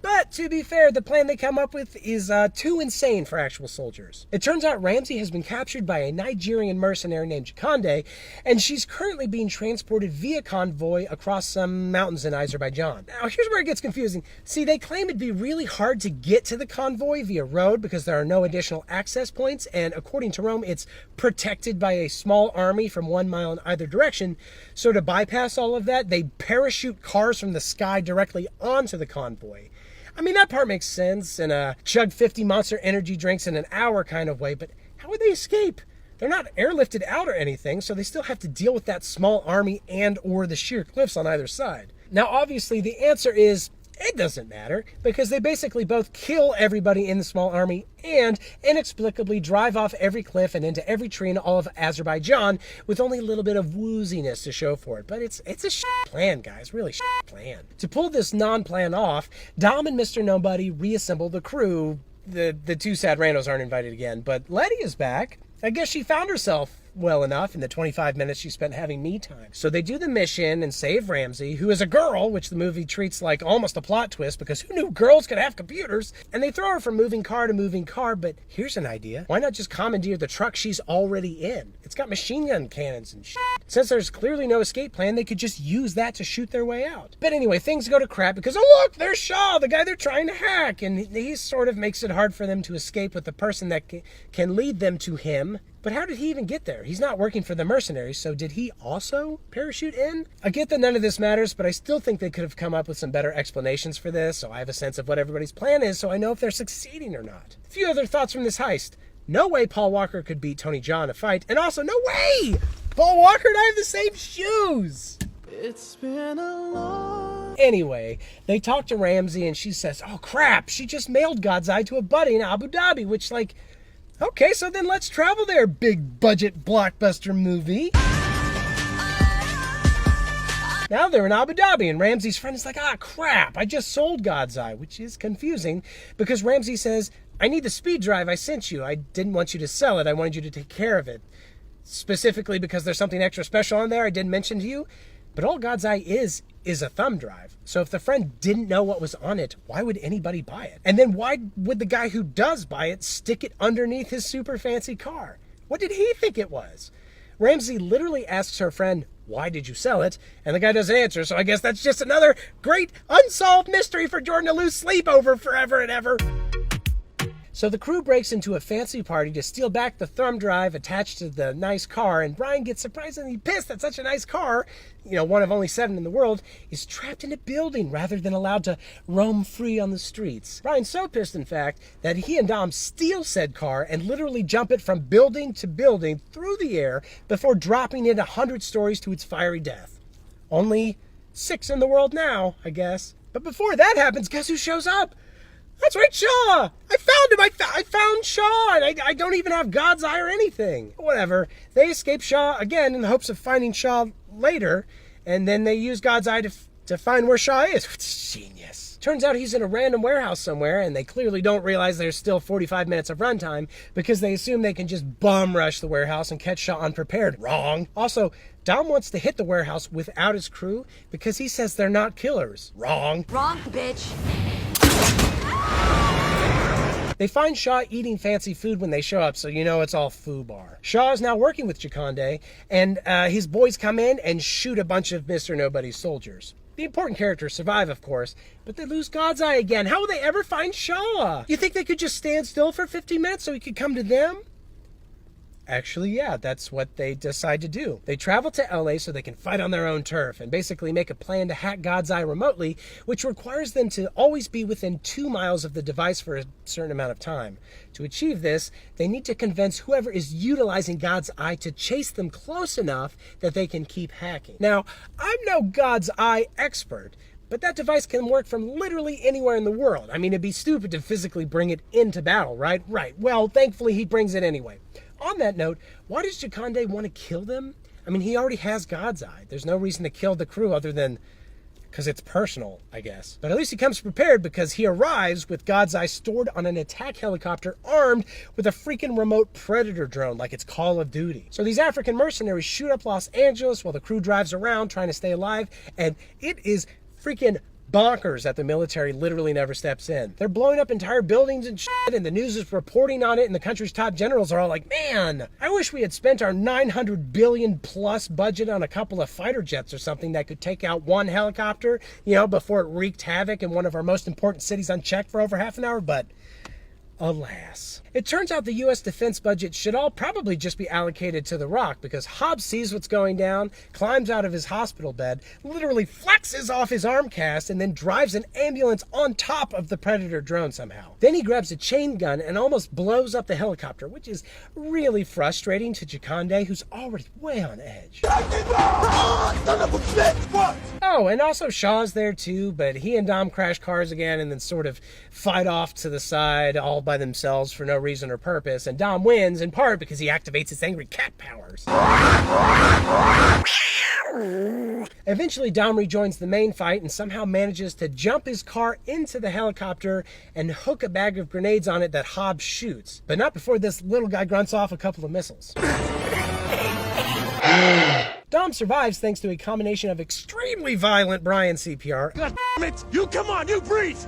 but to be fair, the plan they come up with is too insane for actual soldiers. It turns out Ramsey has been captured by a Nigerian mercenary named Jakande, and she's currently being transported via convoy across some mountains in Azerbaijan. Now, here's where it gets confusing. See, they claim it'd be really hard to get to the convoy via road because there are no additional access points, and according to Rome, it's protected by a small army from 1 mile in either direction. So to bypass all of that, they parachute cars from the sky directly onto the convoy. I mean, that part makes sense in a chug 50 Monster Energy drinks in an hour kind of way, but how would they escape? They're not airlifted out or anything, so they still have to deal with that small army and or the sheer cliffs on either side. Now, obviously, the answer is it doesn't matter, because they basically both kill everybody in the small army and inexplicably drive off every cliff and into every tree in all of Azerbaijan with only a little bit of wooziness to show for it. But it's a shit plan, guys, really shit plan. To pull this non-plan off, Dom and Mr. Nobody reassemble the crew. The two sad randos aren't invited again, but Letty is back. I guess she found herself well enough in the 25 minutes she spent having me time. So they do the mission and save Ramsey, who is a girl, which the movie treats like almost a plot twist because who knew girls could have computers? And they throw her from moving car to moving car, but here's an idea. Why not just commandeer the truck she's already in? It's got machine gun cannons and shit. Since there's clearly no escape plan, they could just use that to shoot their way out. But anyway, things go to crap because, oh look, there's Shaw, the guy they're trying to hack, and he sort of makes it hard for them to escape with the person that can lead them to him. But how did he even get there? He's not working for the mercenaries, so did he also parachute in? I get that none of this matters, but I still think they could have come up with some better explanations for this, so I have a sense of what everybody's plan is, so I know if they're succeeding or not. A few other thoughts from this heist. No way Paul Walker could beat Tony Jaa in a fight, and also no way! Paul Walker and I have the same shoes! It's been a long... Anyway, they talk to Ramsey, and she says, oh crap, she just mailed God's Eye to a buddy in Abu Dhabi, which, like... Okay, so then let's travel there, big budget blockbuster movie. Now they're in Abu Dhabi, and Ramsey's friend is like, ah, crap, I just sold God's Eye, which is confusing because Ramsey says, I need the speed drive I sent you. I didn't want you to sell it. I wanted you to take care of it. Specifically because there's something extra special on there I didn't mention to you. But all God's Eye is a thumb drive. So if the friend didn't know what was on it, why would anybody buy it? And then why would the guy who does buy it stick it underneath his super fancy car? What did he think it was? Ramsey literally asks her friend, why did you sell it? And the guy doesn't answer, so I guess that's just another great unsolved mystery for Jordan to lose sleep over forever and ever. So the crew breaks into a fancy party to steal back the thumb drive attached to the nice car, and Brian gets surprisingly pissed that such a nice car, one of only 7 in the world, is trapped in a building rather than allowed to roam free on the streets. Brian's so pissed, in fact, that he and Dom steal said car and literally jump it from building to building through the air before dropping it 100 stories to its fiery death. Only 6 in the world now, I guess. But before that happens, guess who shows up? That's right, Shaw! I found him! I found Shaw, and I don't even have God's Eye or anything. Whatever. They escape Shaw again in the hopes of finding Shaw later, and then they use God's Eye to find where Shaw is. It's genius. Turns out he's in a random warehouse somewhere, and they clearly don't realize there's still 45 minutes of runtime because they assume they can just bum rush the warehouse and catch Shaw unprepared. Wrong. Also, Dom wants to hit the warehouse without his crew because he says they're not killers. Wrong. Wrong, bitch. They find Shaw eating fancy food when they show up, so it's all foobar. Shaw is now working with Jakande, and his boys come in and shoot a bunch of Mr. Nobody's soldiers. The important characters survive, of course, but they lose God's Eye again. How will they ever find Shaw? You think they could just stand still for 15 minutes so he could come to them? Actually, yeah, that's what they decide to do. They travel to LA so they can fight on their own turf and basically make a plan to hack God's Eye remotely, which requires them to always be within 2 miles of the device for a certain amount of time. To achieve this, they need to convince whoever is utilizing God's Eye to chase them close enough that they can keep hacking. Now, I'm no God's Eye expert, but that device can work from literally anywhere in the world. I mean, it'd be stupid to physically bring it into battle, right? Right. Well, thankfully, he brings it anyway. On that note, why does Jakande want to kill them? I mean, he already has God's Eye. There's no reason to kill the crew other than because it's personal, I guess. But at least he comes prepared because he arrives with God's Eye stored on an attack helicopter armed with a freaking remote Predator drone like it's Call of Duty. So these African mercenaries shoot up Los Angeles while the crew drives around trying to stay alive, and it is freaking bonkers that the military literally never steps in. They're blowing up entire buildings and shit, and the news is reporting on it, and the country's top generals are all like, man, I wish we had spent our $900 billion plus budget on a couple of fighter jets or something that could take out one helicopter, before it wreaked havoc in one of our most important cities unchecked for over half an hour, but alas. It turns out the U.S. defense budget should all probably just be allocated to The Rock because Hobbs sees what's going down, climbs out of his hospital bed, literally flexes off his arm cast, and then drives an ambulance on top of the Predator drone somehow. Then he grabs a chain gun and almost blows up the helicopter, which is really frustrating to Jakande, who's already way on edge. Oh, and also Shaw's there too, but he and Dom crash cars again and then sort of fight off to the side all by themselves for no reason or purpose, and Dom wins in part because he activates his angry cat powers. Eventually, Dom rejoins the main fight and somehow manages to jump his car into the helicopter and hook a bag of grenades on it that Hobbs shoots, but not before this little guy grunts off a couple of missiles. Dom survives thanks to a combination of extremely violent Brian CPR. God damn it! You come on, you breathe!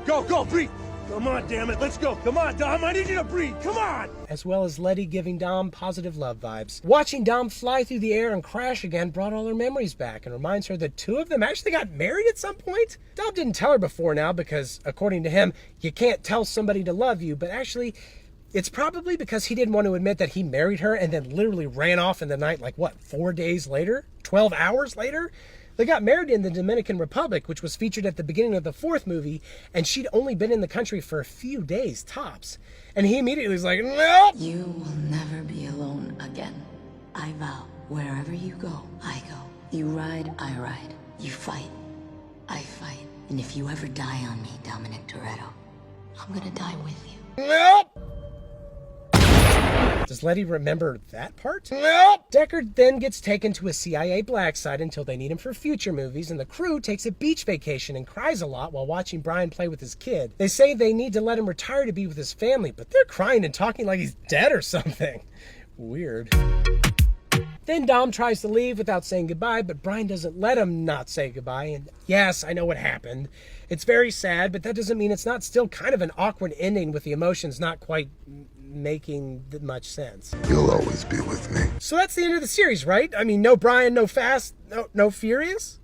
Go, breathe! Come on, damn it, let's go. Come on, Dom, I need you to breathe. Come on! As well as Letty giving Dom positive love vibes. Watching Dom fly through the air and crash again brought all her memories back and reminds her that two of them actually got married at some point. Dom didn't tell her before now because, according to him, you can't tell somebody to love you, but actually, it's probably because he didn't want to admit that he married her and then literally ran off in the night 4 days later? 12 hours later? They got married in the Dominican Republic, which was featured at the beginning of the 4th movie, and she'd only been in the country for a few days, tops. And he immediately was like, no! You will never be alone again. I vow, wherever you go, I go. You ride, I ride. You fight, I fight. And if you ever die on me, Dominic Toretto, I'm gonna die with you. Nope! Does Letty remember that part? Nope! Deckard then gets taken to a CIA black site until they need him for future movies, and the crew takes a beach vacation and cries a lot while watching Brian play with his kid. They say they need to let him retire to be with his family, but they're crying and talking like he's dead or something. Weird. Then Dom tries to leave without saying goodbye, but Brian doesn't let him not say goodbye, and yes, I know what happened. It's very sad, but that doesn't mean it's not still kind of an awkward ending with the emotions not quite making much sense. You'll always be with me. So that's the end of the series, right? I mean, no Brian, no Fast, no Furious?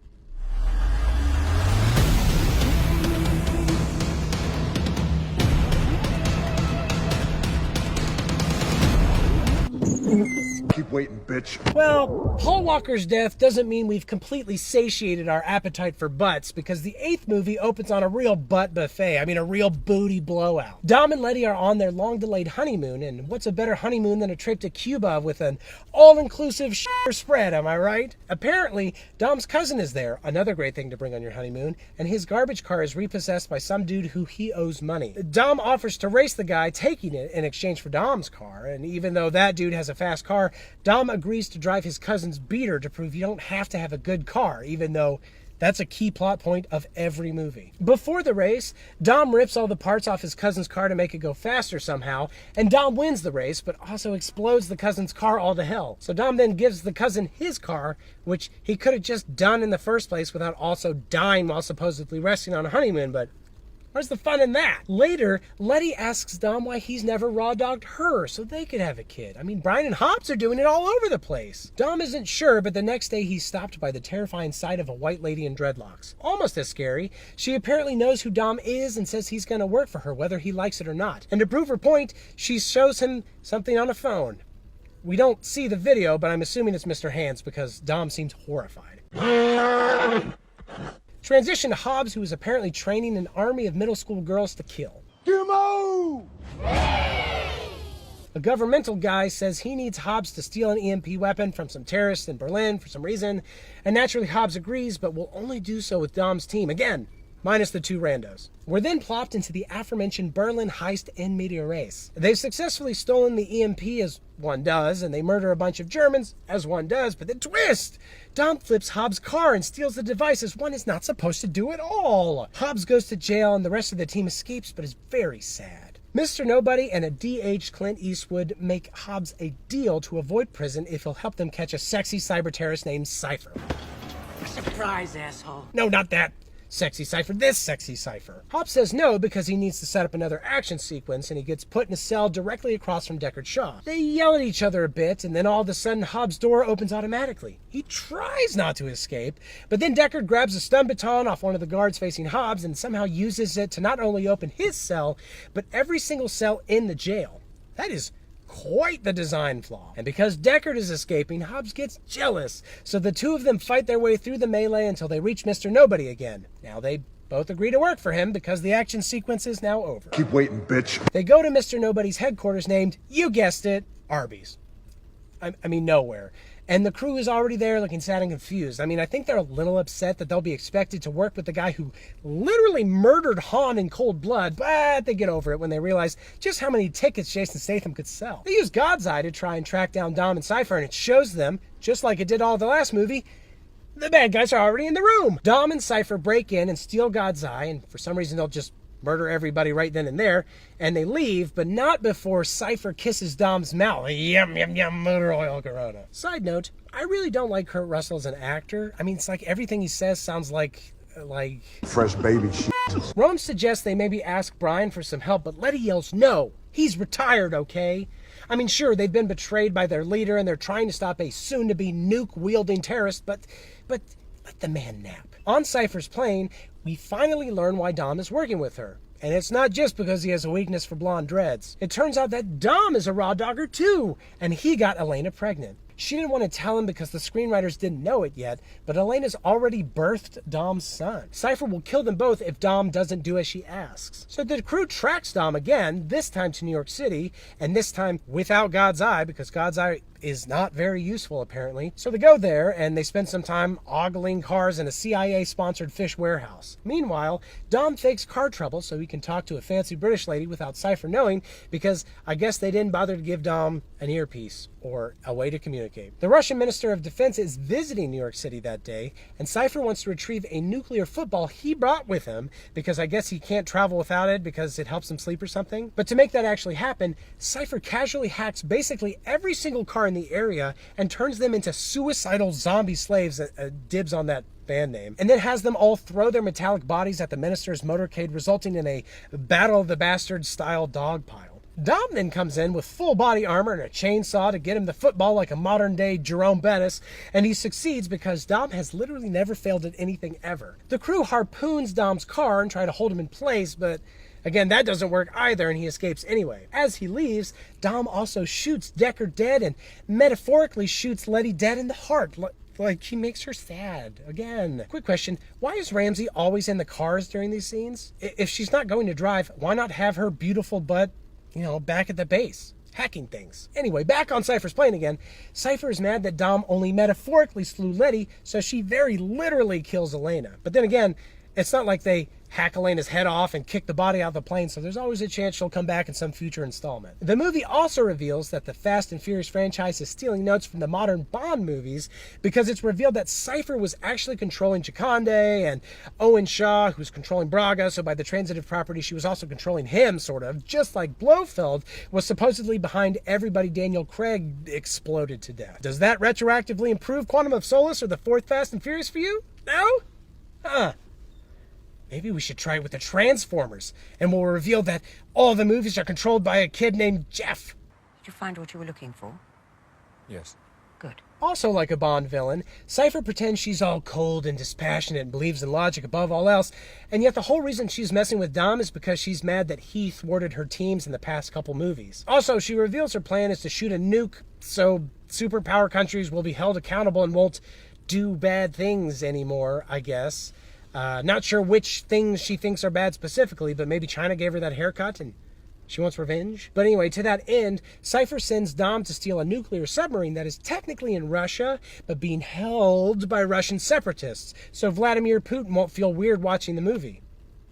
Keep waiting, bitch. Well, Paul Walker's death doesn't mean we've completely satiated our appetite for butts, because the 8th movie opens on a real butt buffet. I mean, a real booty blowout. Dom and Letty are on their long-delayed honeymoon, and what's a better honeymoon than a trip to Cuba with an all-inclusive spread, am I right? Apparently, Dom's cousin is there, another great thing to bring on your honeymoon, and his garbage car is repossessed by some dude who he owes money. Dom offers to race the guy, taking it in exchange for Dom's car, and even though that dude has a fast car, Dom agrees to drive his cousin's beater to prove you don't have to have a good car, even though that's a key plot point of every movie. Before the race, Dom rips all the parts off his cousin's car to make it go faster somehow, and Dom wins the race, but also explodes the cousin's car all to hell. So Dom then gives the cousin his car, which he could have just done in the first place without also dying while supposedly resting on a honeymoon, but where's the fun in that? Later, Letty asks Dom why he's never raw-dogged her so they could have a kid. I mean, Brian and Hobbs are doing it all over the place. Dom isn't sure, but the next day he's stopped by the terrifying sight of a white lady in dreadlocks. Almost as scary. She apparently knows who Dom is and says he's going to work for her whether he likes it or not. And to prove her point, she shows him something on a phone. We don't see the video, but I'm assuming it's Mr. Hands because Dom seems horrified. Transition to Hobbs, who is apparently training an army of middle school girls to kill. Demo! A governmental guy says he needs Hobbs to steal an EMP weapon from some terrorists in Berlin for some reason, and naturally Hobbs agrees, but will only do so with Dom's team, again, minus the 2 randos. We're then plopped into the aforementioned Berlin heist in media res. They've successfully stolen the EMP as one does, and they murder a bunch of Germans as one does, but the twist! Dom flips Hobbs' car and steals the device as one is not supposed to do at all. Hobbs goes to jail and the rest of the team escapes, but is very sad. Mr. Nobody and a de-aged Clint Eastwood make Hobbs a deal to avoid prison if he'll help them catch a sexy cyber terrorist named Cypher. Surprise, asshole. No, not that sexy Cypher, this sexy Cypher. Hobbs says no because he needs to set up another action sequence, and he gets put in a cell directly across from Deckard Shaw. They yell at each other a bit, and then all of a sudden Hobbs' door opens automatically. He tries not to escape, but then Deckard grabs a stun baton off one of the guards facing Hobbs and somehow uses it to not only open his cell, but every single cell in the jail. That is quite the design flaw. And because Deckard is escaping, Hobbs gets jealous. So the two of them fight their way through the melee until they reach Mr. Nobody again. Now they both agree to work for him because the action sequence is now over. Keep waiting, bitch. They go to Mr. Nobody's headquarters named, you guessed it, Arby's. I mean, nowhere. And the crew is already there looking sad and confused. I mean, I think they're a little upset that they'll be expected to work with the guy who literally murdered Han in cold blood, but they get over it when they realize just how many tickets Jason Statham could sell. They use God's Eye to try and track down Dom and Cypher, and it shows them, just like it did all the last movie, the bad guys are already in the room. Dom and Cypher break in and steal God's Eye, and for some reason they'll just murder everybody right then and there, and they leave, but not before Cypher kisses Dom's mouth. Yum, yum, yum, motor oil Corona. Side note, I really don't like Kurt Russell as an actor. I mean, it's like everything he says sounds like fresh baby shit. Rome suggests they maybe ask Brian for some help, but Letty yells, no, he's retired, okay? I mean, sure, they've been betrayed by their leader, and they're trying to stop a soon-to-be nuke-wielding terrorist, but let the man nap. On Cypher's plane, we finally learn why Dom is working with her. And it's not just because he has a weakness for blonde dreads. It turns out that Dom is a raw dogger too, and he got Elena pregnant. She didn't want to tell him because the screenwriters didn't know it yet, but Elena's already birthed Dom's son. Cypher will kill them both if Dom doesn't do as she asks. So the crew tracks Dom again, this time to New York City, and this time without God's Eye, because God's Eye is not very useful apparently. So they go there and they spend some time ogling cars in a CIA-sponsored fish warehouse. Meanwhile, Dom fakes car trouble so he can talk to a fancy British lady without Cypher knowing, because I guess they didn't bother to give Dom an earpiece or a way to communicate. The Russian Minister of Defense is visiting New York City that day, and Cypher wants to retrieve a nuclear football he brought with him because I guess he can't travel without it because it helps him sleep or something. But to make that actually happen, Cypher casually hacks basically every single car in the area and turns them into suicidal zombie slaves, dibs on that band name, and then has them all throw their metallic bodies at the minister's motorcade, resulting in a Battle of the Bastards style dog pile. Dom then comes in with full body armor and a chainsaw to get him the football like a modern day Jerome Bettis, and he succeeds because Dom has literally never failed at anything ever. The crew harpoons Dom's car and try to hold him in place, but again, that doesn't work either, and he escapes anyway. As he leaves, Dom also shoots Deckard dead and metaphorically shoots Letty dead in the heart. Like, he makes her sad. Again. Quick question. Why is Ramsey always in the cars during these scenes? If she's not going to drive, why not have her beautiful butt, back at the base, hacking things? Anyway, back on Cypher's plane again. Cypher is mad that Dom only metaphorically slew Letty, so she very literally kills Elena. But then again, it's not like they hack Elena's head off and kick the body out of the plane, so there's always a chance she'll come back in some future installment. The movie also reveals that the Fast and Furious franchise is stealing notes from the modern Bond movies, because it's revealed that Cypher was actually controlling Chakande and Owen Shaw, who's controlling Braga, so by the transitive property she was also controlling him, sort of, just like Blofeld was supposedly behind everybody Daniel Craig exploded to death. Does that retroactively improve Quantum of Solace or the fourth Fast and Furious for you? No? Huh. Maybe we should try it with the Transformers, and we'll reveal that all the movies are controlled by a kid named Jeff. Did you find what you were looking for? Yes. Good. Also like a Bond villain, Cypher pretends she's all cold and dispassionate and believes in logic above all else, and yet the whole reason she's messing with Dom is because she's mad that he thwarted her teams in the past couple movies. Also, she reveals her plan is to shoot a nuke so superpower countries will be held accountable and won't do bad things anymore, I guess. Not sure which things she thinks are bad specifically, but maybe China gave her that haircut and she wants revenge. But anyway, to that end, Cypher sends Dom to steal a nuclear submarine that is technically in Russia, but being held by Russian separatists, so Vladimir Putin won't feel weird watching the movie.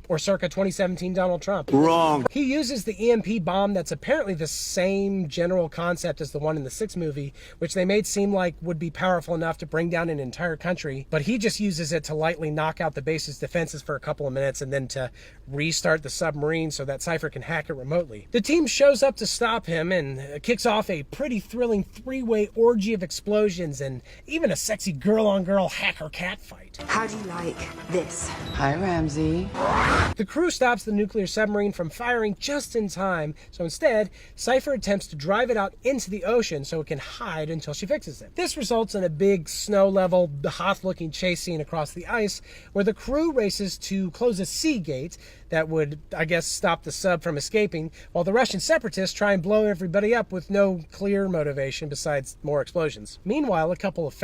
Or circa 2017 Donald Trump. Wrong. He uses the EMP bomb that's apparently the same general concept as the one in the 6th movie, which they made seem like would be powerful enough to bring down an entire country, but he just uses it to lightly knock out the base's defenses for a couple of minutes and then to restart the submarine so that Cypher can hack it remotely. The team shows up to stop him and kicks off a pretty thrilling 3-way orgy of explosions and even a sexy girl-on-girl hacker cat fight. How do you like this? Hi, Ramsey. The crew stops the nuclear submarine from firing just in time, so instead, Cypher attempts to drive it out into the ocean so it can hide until she fixes it. This results in a big snow-level, Hoth-looking chase scene across the ice, where the crew races to close a sea gate that would, I guess, stop the sub from escaping, while the Russian separatists try and blow everybody up with no clear motivation besides more explosions. Meanwhile, a couple of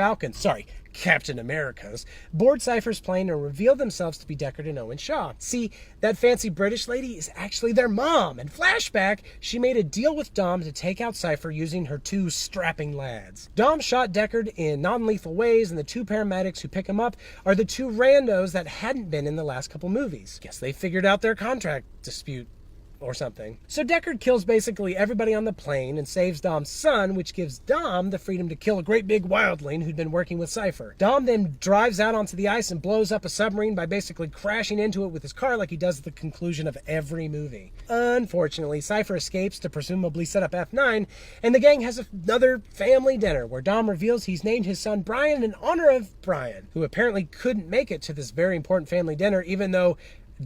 Captain Americas, board Cypher's plane and reveal themselves to be Deckard and Owen Shaw. See, that fancy British lady is actually their mom. In flashback, she made a deal with Dom to take out Cypher using her 2 strapping lads. Dom shot Deckard in non-lethal ways, and the 2 paramedics who pick him up are the 2 randos that hadn't been in the last couple movies. Guess they figured out their contract dispute or something. So Deckard kills basically everybody on the plane and saves Dom's son, which gives Dom the freedom to kill a great big wildling who'd been working with Cypher. Dom then drives out onto the ice and blows up a submarine by basically crashing into it with his car like he does at the conclusion of every movie. Unfortunately, Cypher escapes to presumably set up F9, and the gang has another family dinner where Dom reveals he's named his son Brian in honor of Brian, who apparently couldn't make it to this very important family dinner, even though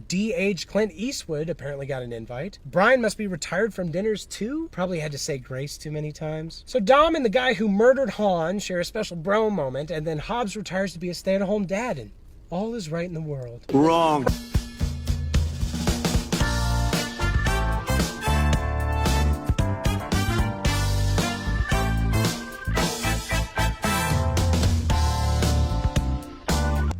de-aged Clint Eastwood apparently got an invite. Brian must be retired from dinners too? Probably had to say grace too many times. So Dom and the guy who murdered Han share a special bro moment, and then Hobbs retires to be a stay-at-home dad, and all is right in the world. Wrong.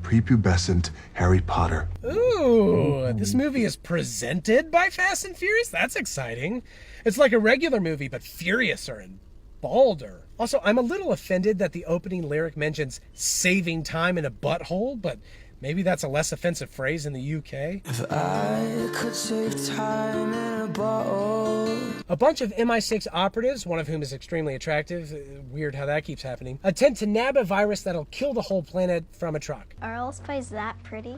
Prepubescent Harry Potter. Ooh, this movie is presented by Fast and Furious? That's exciting. It's like a regular movie, but furiouser and balder. Also, I'm a little offended that the opening lyric mentions saving time in a butthole, but maybe that's a less offensive phrase in the UK. If I could save time in a bottle. A bunch of MI6 operatives, one of whom is extremely attractive, weird how that keeps happening, attempt to nab a virus that'll kill the whole planet from a truck. Are all spies that pretty?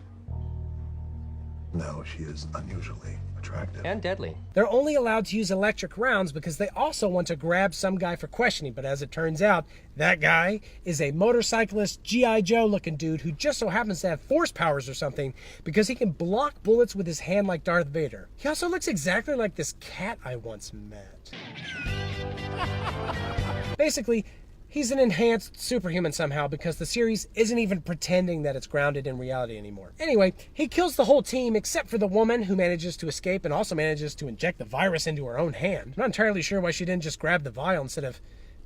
No, she is unusually attractive. And deadly. They're only allowed to use electric rounds because they also want to grab some guy for questioning, but as it turns out, that guy is a motorcyclist G.I. Joe looking dude who just so happens to have force powers or something because he can block bullets with his hand like Darth Vader. He also looks exactly like this cat I once met. Basically, he's an enhanced superhuman somehow because the series isn't even pretending that it's grounded in reality anymore. Anyway, he kills the whole team except for the woman who manages to escape and also manages to inject the virus into her own hand. I'm not entirely sure why she didn't just grab the vial instead of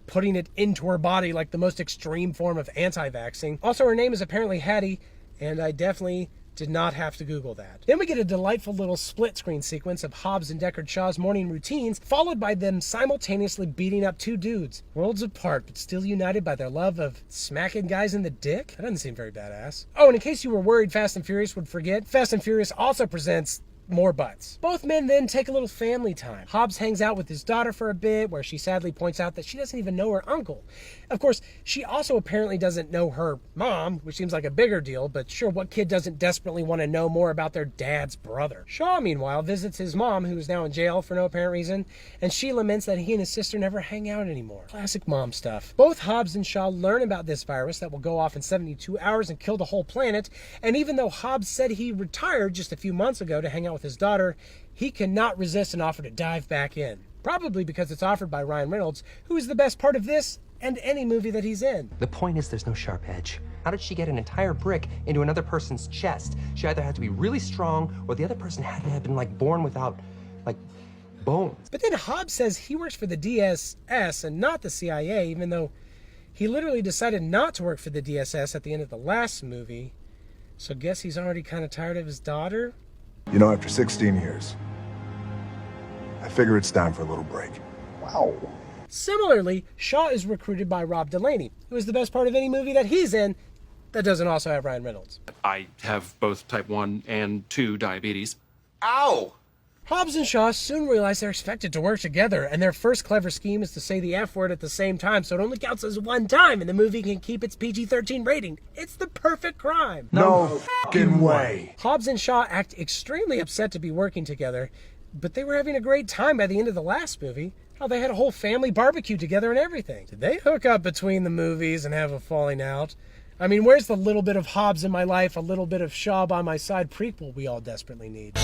putting it into her body like the most extreme form of anti-vaxxing. Also, her name is apparently Hattie, and I definitely did not have to Google that. Then we get a delightful little split screen sequence of Hobbs and Deckard Shaw's morning routines, followed by them simultaneously beating up 2 dudes. Worlds apart, but still united by their love of smacking guys in the dick? That doesn't seem very badass. Oh, and in case you were worried Fast and Furious would forget, Fast and Furious also presents more butts. Both men then take a little family time. Hobbs hangs out with his daughter for a bit, where she sadly points out that she doesn't even know her uncle. Of course, she also apparently doesn't know her mom, which seems like a bigger deal, but sure, what kid doesn't desperately want to know more about their dad's brother? Shaw, meanwhile, visits his mom, who is now in jail for no apparent reason, and she laments that he and his sister never hang out anymore. Classic mom stuff. Both Hobbs and Shaw learn about this virus that will go off in 72 hours and kill the whole planet, and even though Hobbs said he retired just a few months ago to hang out with his daughter, he cannot resist an offer to dive back in. Probably because it's offered by Ryan Reynolds, who is the best part of this and any movie that he's in. The point is there's no sharp edge. How did she get an entire brick into another person's chest? She either had to be really strong, or the other person had to have been, like, born without, like, bones. But then Hobbs says he works for the DSS and not the CIA, even though he literally decided not to work for the DSS at the end of the last movie. So guess he's already kind of tired of his daughter? You know, after 16 years, I figure it's time for a little break. Wow. Similarly, Shaw is recruited by Rob Delaney, who is the best part of any movie that he's in that doesn't also have Ryan Reynolds. I have both type 1 and 2 diabetes. Ow! Hobbs and Shaw soon realize they're expected to work together, and their first clever scheme is to say the F word at the same time, so it only counts as one time, and the movie can keep its PG-13 rating. It's the perfect crime. No fucking way. Hobbs and Shaw act extremely upset to be working together, but they were having a great time by the end of the last movie. How they had a whole family barbecue together and everything. Did they hook up between the movies and have a falling out? I mean, where's the little bit of Hobbs in my life, a little bit of Shaw by my side prequel we all desperately need?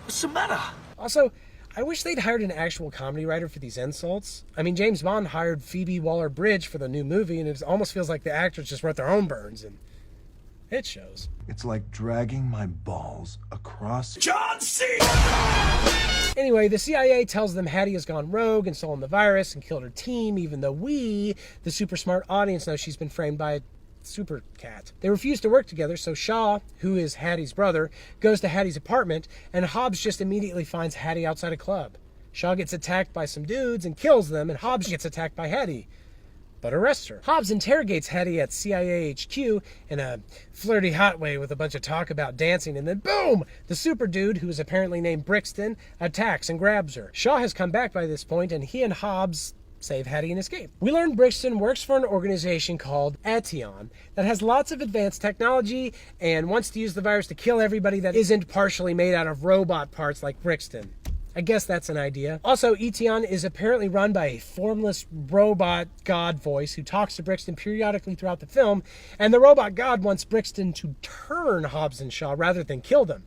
What's the matter? Also, I wish they'd hired an actual comedy writer for these insults. I mean, James Bond hired Phoebe Waller-Bridge for the new movie, and it almost feels like the actors just wrote their own burns, and it shows. It's like dragging my balls across John C. Anyway, the CIA tells them Hattie has gone rogue and stolen the virus and killed her team, even though we, the super smart audience, know she's been framed by a super cat. They refuse to work together, so Shaw, who is Hattie's brother, goes to Hattie's apartment, and Hobbs just immediately finds Hattie outside a club. Shaw gets attacked by some dudes and kills them, and Hobbs gets attacked by Hattie, but arrests her. Hobbs interrogates Hattie at CIA HQ in a flirty hot way with a bunch of talk about dancing, and then boom! The super dude, who is apparently named Brixton, attacks and grabs her. Shaw has come back by this point, and he and Hobbs save Hattie and escape. We learn Brixton works for an organization called Etion that has lots of advanced technology and wants to use the virus to kill everybody that isn't partially made out of robot parts like Brixton. I guess that's an idea. Also, Etion is apparently run by a formless robot god voice who talks to Brixton periodically throughout the film, and the robot god wants Brixton to turn Hobbs and Shaw rather than kill them.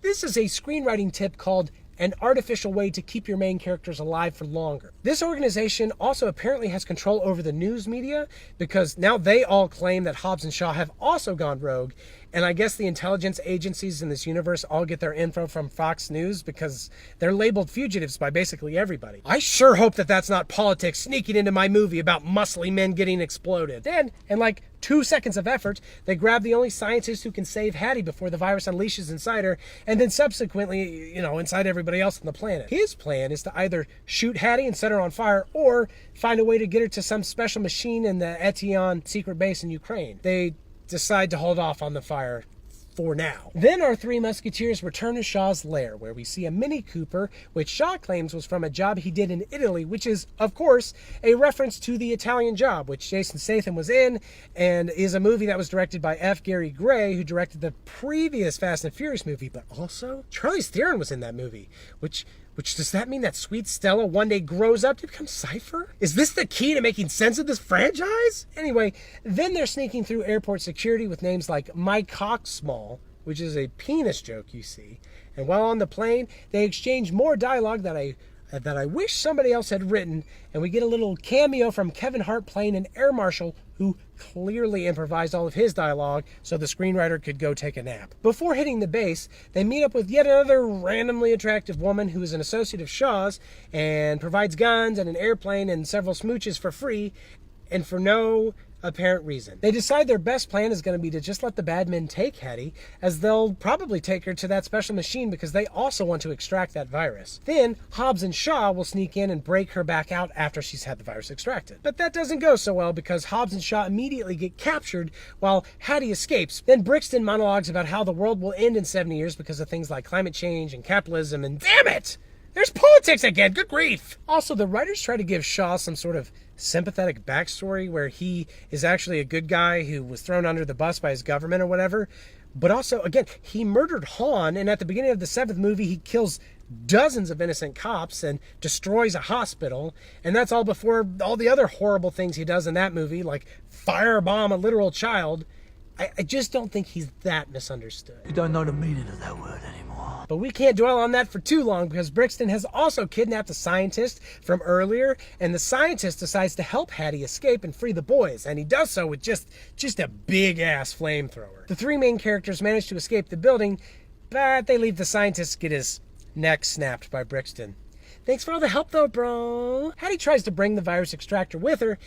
This is a screenwriting tip called an artificial way to keep your main characters alive for longer. This organization also apparently has control over the news media because now they all claim that Hobbs and Shaw have also gone rogue, and I guess the intelligence agencies in this universe all get their info from Fox News because they're labeled fugitives by basically everybody. I sure hope that that's not politics sneaking into my movie about muscly men getting exploded. Then, in like 2 seconds of effort, they grab the only scientist who can save Hattie before the virus unleashes inside her, and then subsequently, inside everybody else on the planet. His plan is to either shoot Hattie and set her on fire, or find a way to get her to some special machine in the Etion secret base in Ukraine. They decide to hold off on the fire for now. Then our three musketeers return to Shaw's lair, where we see a Mini Cooper, which Shaw claims was from a job he did in Italy, which is, of course, a reference to The Italian Job, which Jason Statham was in, and is a movie that was directed by F. Gary Gray, who directed the previous Fast and Furious movie, but also Charlize Theron was in that movie, which does that mean that sweet Stella one day grows up to become Cypher? Is this the key to making sense of this franchise? Anyway, then they're sneaking through airport security with names like My Cock Small, which is a penis joke, you see. And while on the plane, they exchange more dialogue that I wish somebody else had written, and we get a little cameo from Kevin Hart playing an air marshal who clearly improvised all of his dialogue so the screenwriter could go take a nap. Before hitting the base, they meet up with yet another randomly attractive woman who is an associate of Shaw's and provides guns and an airplane and several smooches for free, and for no apparent reason. They decide their best plan is going to be to just let the bad men take Hattie, as they'll probably take her to that special machine because they also want to extract that virus. Then Hobbs and Shaw will sneak in and break her back out after she's had the virus extracted. But that doesn't go so well because Hobbs and Shaw immediately get captured while Hattie escapes. Then Brixton monologues about how the world will end in 70 years because of things like climate change and capitalism, and damn it! There's politics again, good grief! Also, the writers try to give Shaw some sort of sympathetic backstory where he is actually a good guy who was thrown under the bus by his government or whatever. But also, again, he murdered Han, and at the beginning of the 7th movie, he kills dozens of innocent cops and destroys a hospital. And that's all before all the other horrible things he does in that movie, like firebomb a literal child. I just don't think he's that misunderstood. You don't know the meaning of that word anymore. But we can't dwell on that for too long because Brixton has also kidnapped a scientist from earlier, and the scientist decides to help Hattie escape and free the boys, and he does so with just a big-ass flamethrower. The three main characters manage to escape the building, but they leave the scientist get his neck snapped by Brixton. Thanks for all the help though, bro. Hattie tries to bring the virus extractor with her,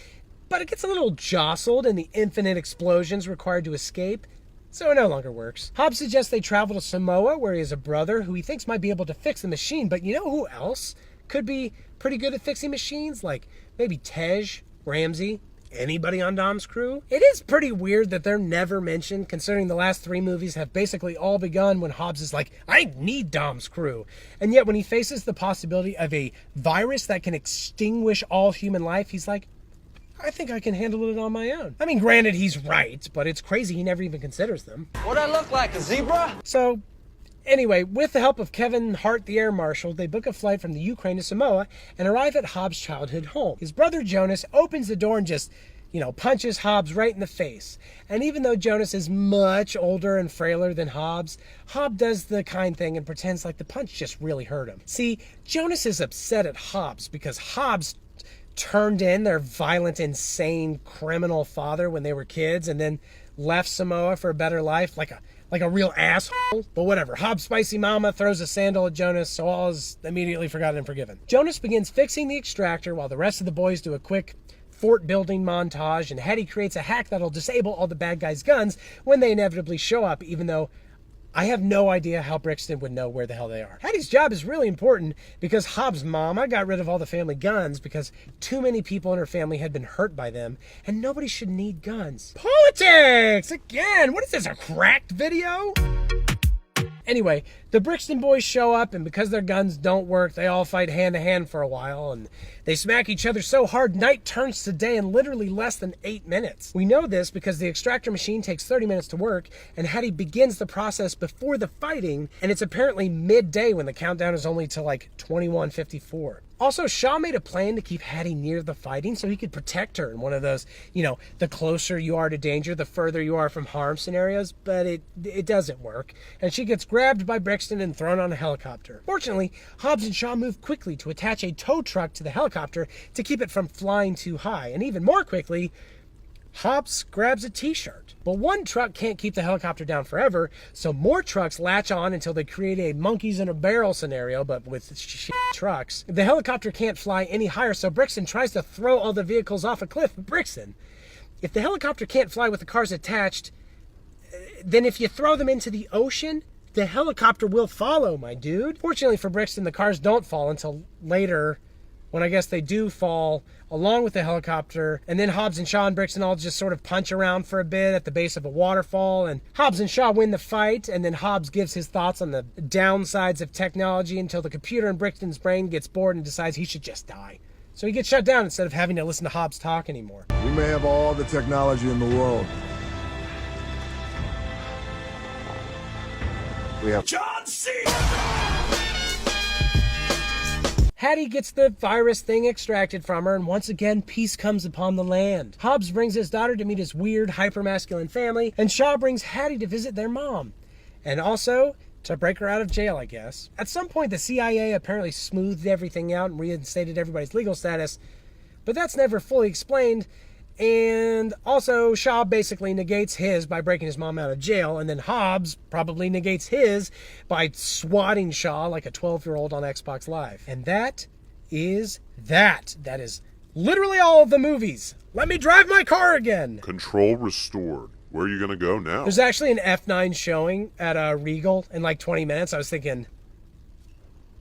but it gets a little jostled in the infinite explosions required to escape, so it no longer works. Hobbs suggests they travel to Samoa, where he has a brother who he thinks might be able to fix the machine, but you know who else could be pretty good at fixing machines? Like maybe Tej, Ramsey, anybody on Dom's crew? It is pretty weird that they're never mentioned, considering the last three movies have basically all begun when Hobbs is like, I need Dom's crew. And yet when he faces the possibility of a virus that can extinguish all human life, he's like, I think I can handle it on my own. I mean, granted, he's right, but it's crazy he never even considers them. What I look like, a zebra? So, anyway, with the help of Kevin Hart, the air marshal, they book a flight from the Ukraine to Samoa and arrive at Hobbs' childhood home. His brother Jonas opens the door and just, punches Hobbs right in the face. And even though Jonas is much older and frailer than Hobbs, Hobbs does the kind thing and pretends like the punch just really hurt him. See, Jonas is upset at Hobbs because Hobbs turned in their violent, insane, criminal father when they were kids and then left Samoa for a better life like a real asshole. But whatever. Hobbs' spicy mama throws a sandal at Jonas, so all is immediately forgotten and forgiven. Jonas begins fixing the extractor while the rest of the boys do a quick fort building montage, and Hattie creates a hack that'll disable all the bad guys' guns when they inevitably show up, even though I have no idea how Brixton would know where the hell they are. Hattie's job is really important because Hobbs' mama got rid of all the family guns because too many people in her family had been hurt by them, and nobody should need guns. Politics! Again! What is this, a cracked video? Anyway, the Brixton boys show up, and because their guns don't work, they all fight hand-to-hand for a while, and they smack each other so hard, night turns to day in literally less than 8 minutes. We know this because the extractor machine takes 30 minutes to work, and Hattie begins the process before the fighting, and it's apparently midday when the countdown is only to like 21:54. Also, Shaw made a plan to keep Hattie near the fighting so he could protect her in one of those, the closer you are to danger, the further you are from harm scenarios, but it doesn't work, and she gets grabbed by Brixton and thrown on a helicopter. Fortunately, Hobbs and Shaw move quickly to attach a tow truck to the helicopter to keep it from flying too high, and even more quickly, Hobbs grabs a t-shirt. But one truck can't keep the helicopter down forever, so more trucks latch on until they create a monkeys in a barrel scenario, but with shit trucks. The helicopter can't fly any higher, so Brixton tries to throw all the vehicles off a cliff. But Brixton, if the helicopter can't fly with the cars attached, then if you throw them into the ocean, the helicopter will follow, my dude. Fortunately for Brixton, the cars don't fall until later, when I guess they do fall along with the helicopter, and then Hobbs and Shaw and Brixton all just sort of punch around for a bit at the base of a waterfall, and Hobbs and Shaw win the fight, and then Hobbs gives his thoughts on the downsides of technology until the computer in Brixton's brain gets bored and decides he should just die. So he gets shut down instead of having to listen to Hobbs talk anymore. We may have all the technology in the world. We have John C. Hattie gets the virus thing extracted from her, and once again, peace comes upon the land. Hobbs brings his daughter to meet his weird, hyper-masculine family, and Shaw brings Hattie to visit their mom. And also, to break her out of jail, I guess. At some point, the CIA apparently smoothed everything out and reinstated everybody's legal status, but that's never fully explained. And also, Shaw basically negates his by breaking his mom out of jail, and then Hobbs probably negates his by swatting Shaw like a 12-year-old on Xbox Live. And that is that. That is literally all of the movies. Let me drive my car again. Control restored. Where are you going to go now? There's actually an F9 showing at Regal in like 20 minutes. I was thinking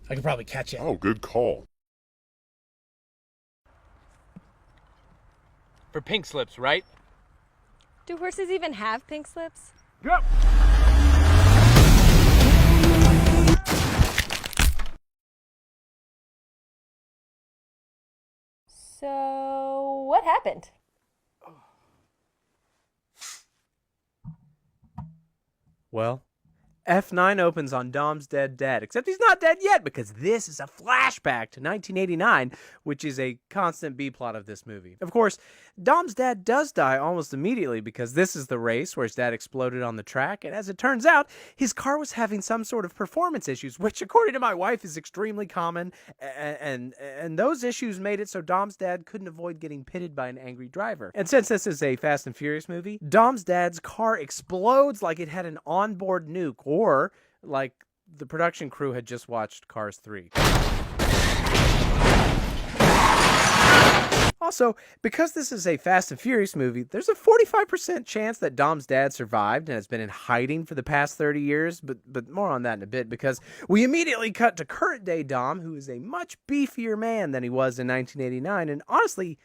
I could probably catch it. Oh, good call. For pink slips, right? Do horses even have pink slips? Yep. So, what happened? Well, F9 opens on Dom's dead dad, except he's not dead yet because this is a flashback to 1989, which is a constant B-plot of this movie. Of course, Dom's dad does die almost immediately because this is the race where his dad exploded on the track, and as it turns out, his car was having some sort of performance issues, which according to my wife is extremely common, and those issues made it so Dom's dad couldn't avoid getting pitted by an angry driver. And since this is a Fast and Furious movie, Dom's dad's car explodes like it had an onboard nuke, or like the production crew had just watched Cars 3. Also, because this is a Fast and Furious movie, there's a 45% chance that Dom's dad survived and has been in hiding for the past 30 years, but more on that in a bit, because we immediately cut to current day Dom, who is a much beefier man than he was in 1989, and honestly,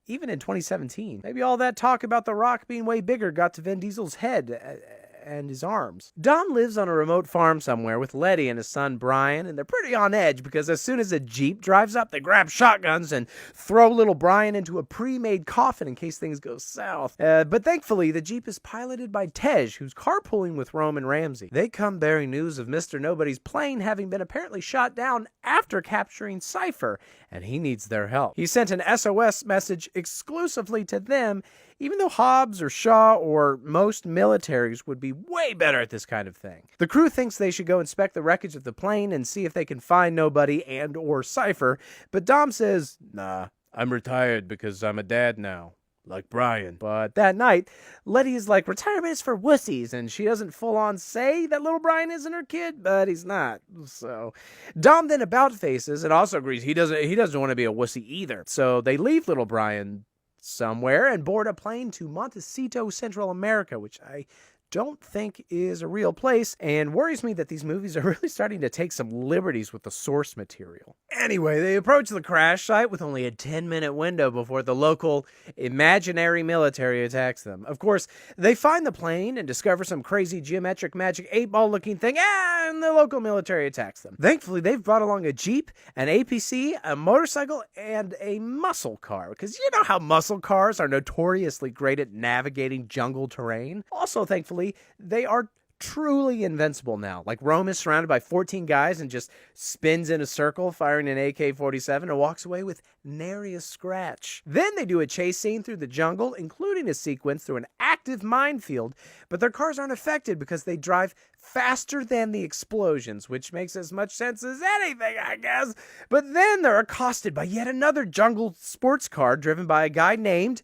even in 2017. Maybe all that talk about The Rock being way bigger got to Vin Diesel's head and his arms. Dom lives on a remote farm somewhere with Letty and his son Brian, and they're pretty on edge because as soon as a Jeep drives up, they grab shotguns and throw little Brian into a pre-made coffin in case things go south. But thankfully, the Jeep is piloted by Tej, who's carpooling with Roman Ramsey. They come bearing news of Mr. Nobody's plane having been apparently shot down after capturing Cypher, and he needs their help. He sent an SOS message exclusively to them, even though Hobbs or Shaw or most militaries would be way better at this kind of thing. The crew thinks they should go inspect the wreckage of the plane and see if they can find Nobody and or Cypher, but Dom says, "Nah, I'm retired because I'm a dad now. Like Brian." But that night, Letty is like, "Retirement is for wussies," and she doesn't full on say that little Brian isn't her kid, but he's not. So Dom then about faces and also agrees he doesn't want to be a wussy either. So they leave little Brian somewhere and board a plane to Montecito, Central America, which I don't think is a real place, and worries me that these movies are really starting to take some liberties with the source material. Anyway, they approach the crash site with only a 10-minute window before the local imaginary military attacks them. Of course, they find the plane and discover some crazy geometric magic 8-ball looking thing, and the local military attacks them. Thankfully, they've brought along a Jeep, an APC, a motorcycle, and a muscle car, because you know how muscle cars are notoriously great at navigating jungle terrain. Also, thankfully, they are truly invincible now. Like Rome is surrounded by 14 guys and just spins in a circle, firing an AK-47 and walks away with nary a scratch. Then they do a chase scene through the jungle, including a sequence through an active minefield, but their cars aren't affected because they drive faster than the explosions, which makes as much sense as anything, I guess. But then they're accosted by yet another jungle sports car driven by a guy named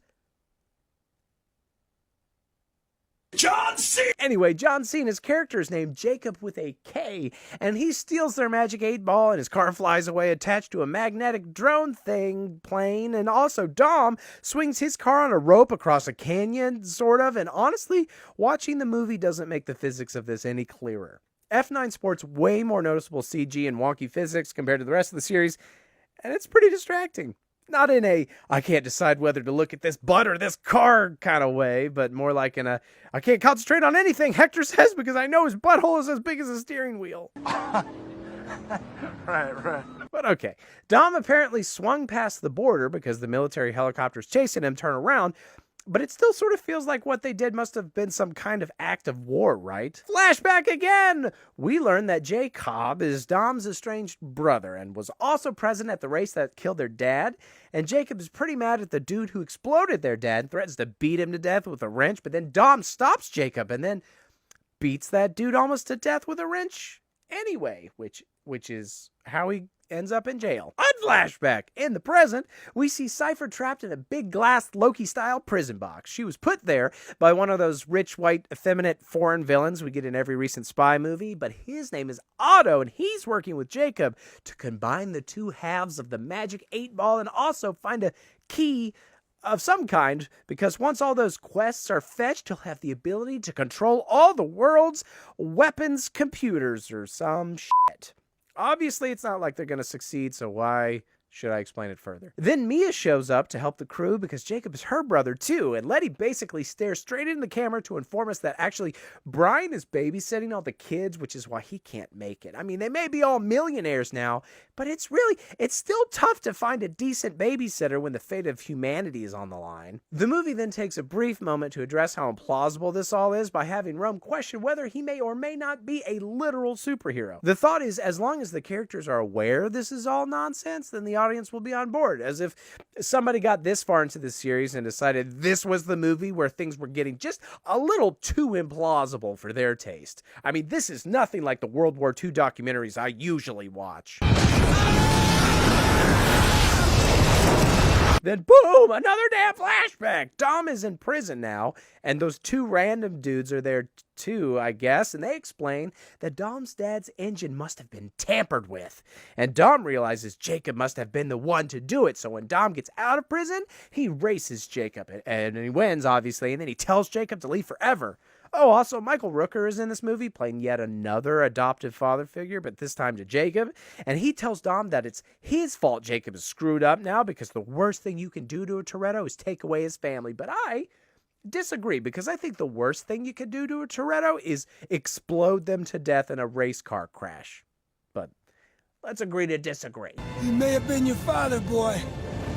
John Cena! Anyway, John Cena's character is named Jacob with a K, and he steals their magic 8-ball, and his car flies away attached to a magnetic drone plane, and also Dom swings his car on a rope across a canyon, sort of, and honestly, watching the movie doesn't make the physics of this any clearer. F9 sports way more noticeable CG and wonky physics compared to the rest of the series, and it's pretty distracting. Not in a, I can't decide whether to look at this butt or this car kind of way, but more like in a, I can't concentrate on anything Hector says because I know his butthole is as big as a steering wheel. Right. But okay. Dom apparently swung past the border because the military helicopters chasing him turn around, but it still sort of feels like what they did must have been some kind of act of war, right? Flashback again! We learn that Jacob is Dom's estranged brother and was also present at the race that killed their dad, and Jacob is pretty mad at the dude who exploded their dad and threatens to beat him to death with a wrench, but then Dom stops Jacob and then beats that dude almost to death with a wrench anyway, which is how he ends up in jail. Unflashback! In the present, we see Cypher trapped in a big glass Loki-style prison box. She was put there by one of those rich, white, effeminate foreign villains we get in every recent spy movie, but his name is Otto, and he's working with Jacob to combine the two halves of the magic 8-ball and also find a key of some kind, because once all those quests are fetched, he'll have the ability to control all the world's weapons computers or some shit. Obviously, it's not like they're going to succeed, so why should I explain it further? Then Mia shows up to help the crew because Jacob is her brother too, and Letty basically stares straight into the camera to inform us that actually Brian is babysitting all the kids, which is why he can't make it. I mean, they may be all millionaires now, but it's still tough to find a decent babysitter when the fate of humanity is on the line. The movie then takes a brief moment to address how implausible this all is by having Rome question whether he may or may not be a literal superhero. The thought is, as long as the characters are aware this is all nonsense, then the audience will be on board, as if somebody got this far into the series and decided this was the movie where things were getting just a little too implausible for their taste. I mean, this is nothing like the World War II documentaries I usually watch. Then boom, another damn flashback. Dom is in prison now, and those two random dudes are there too, I guess, and they explain that Dom's dad's engine must have been tampered with. And Dom realizes Jacob must have been the one to do it, so when Dom gets out of prison, he races Jacob, and he wins, obviously, and then he tells Jacob to leave forever. Oh, also, Michael Rooker is in this movie, playing yet another adoptive father figure, but this time to Jacob. And he tells Dom that it's his fault Jacob is screwed up now because the worst thing you can do to a Toretto is take away his family. But I disagree, because I think the worst thing you could do to a Toretto is explode them to death in a race car crash. But let's agree to disagree. He may have been your father, boy,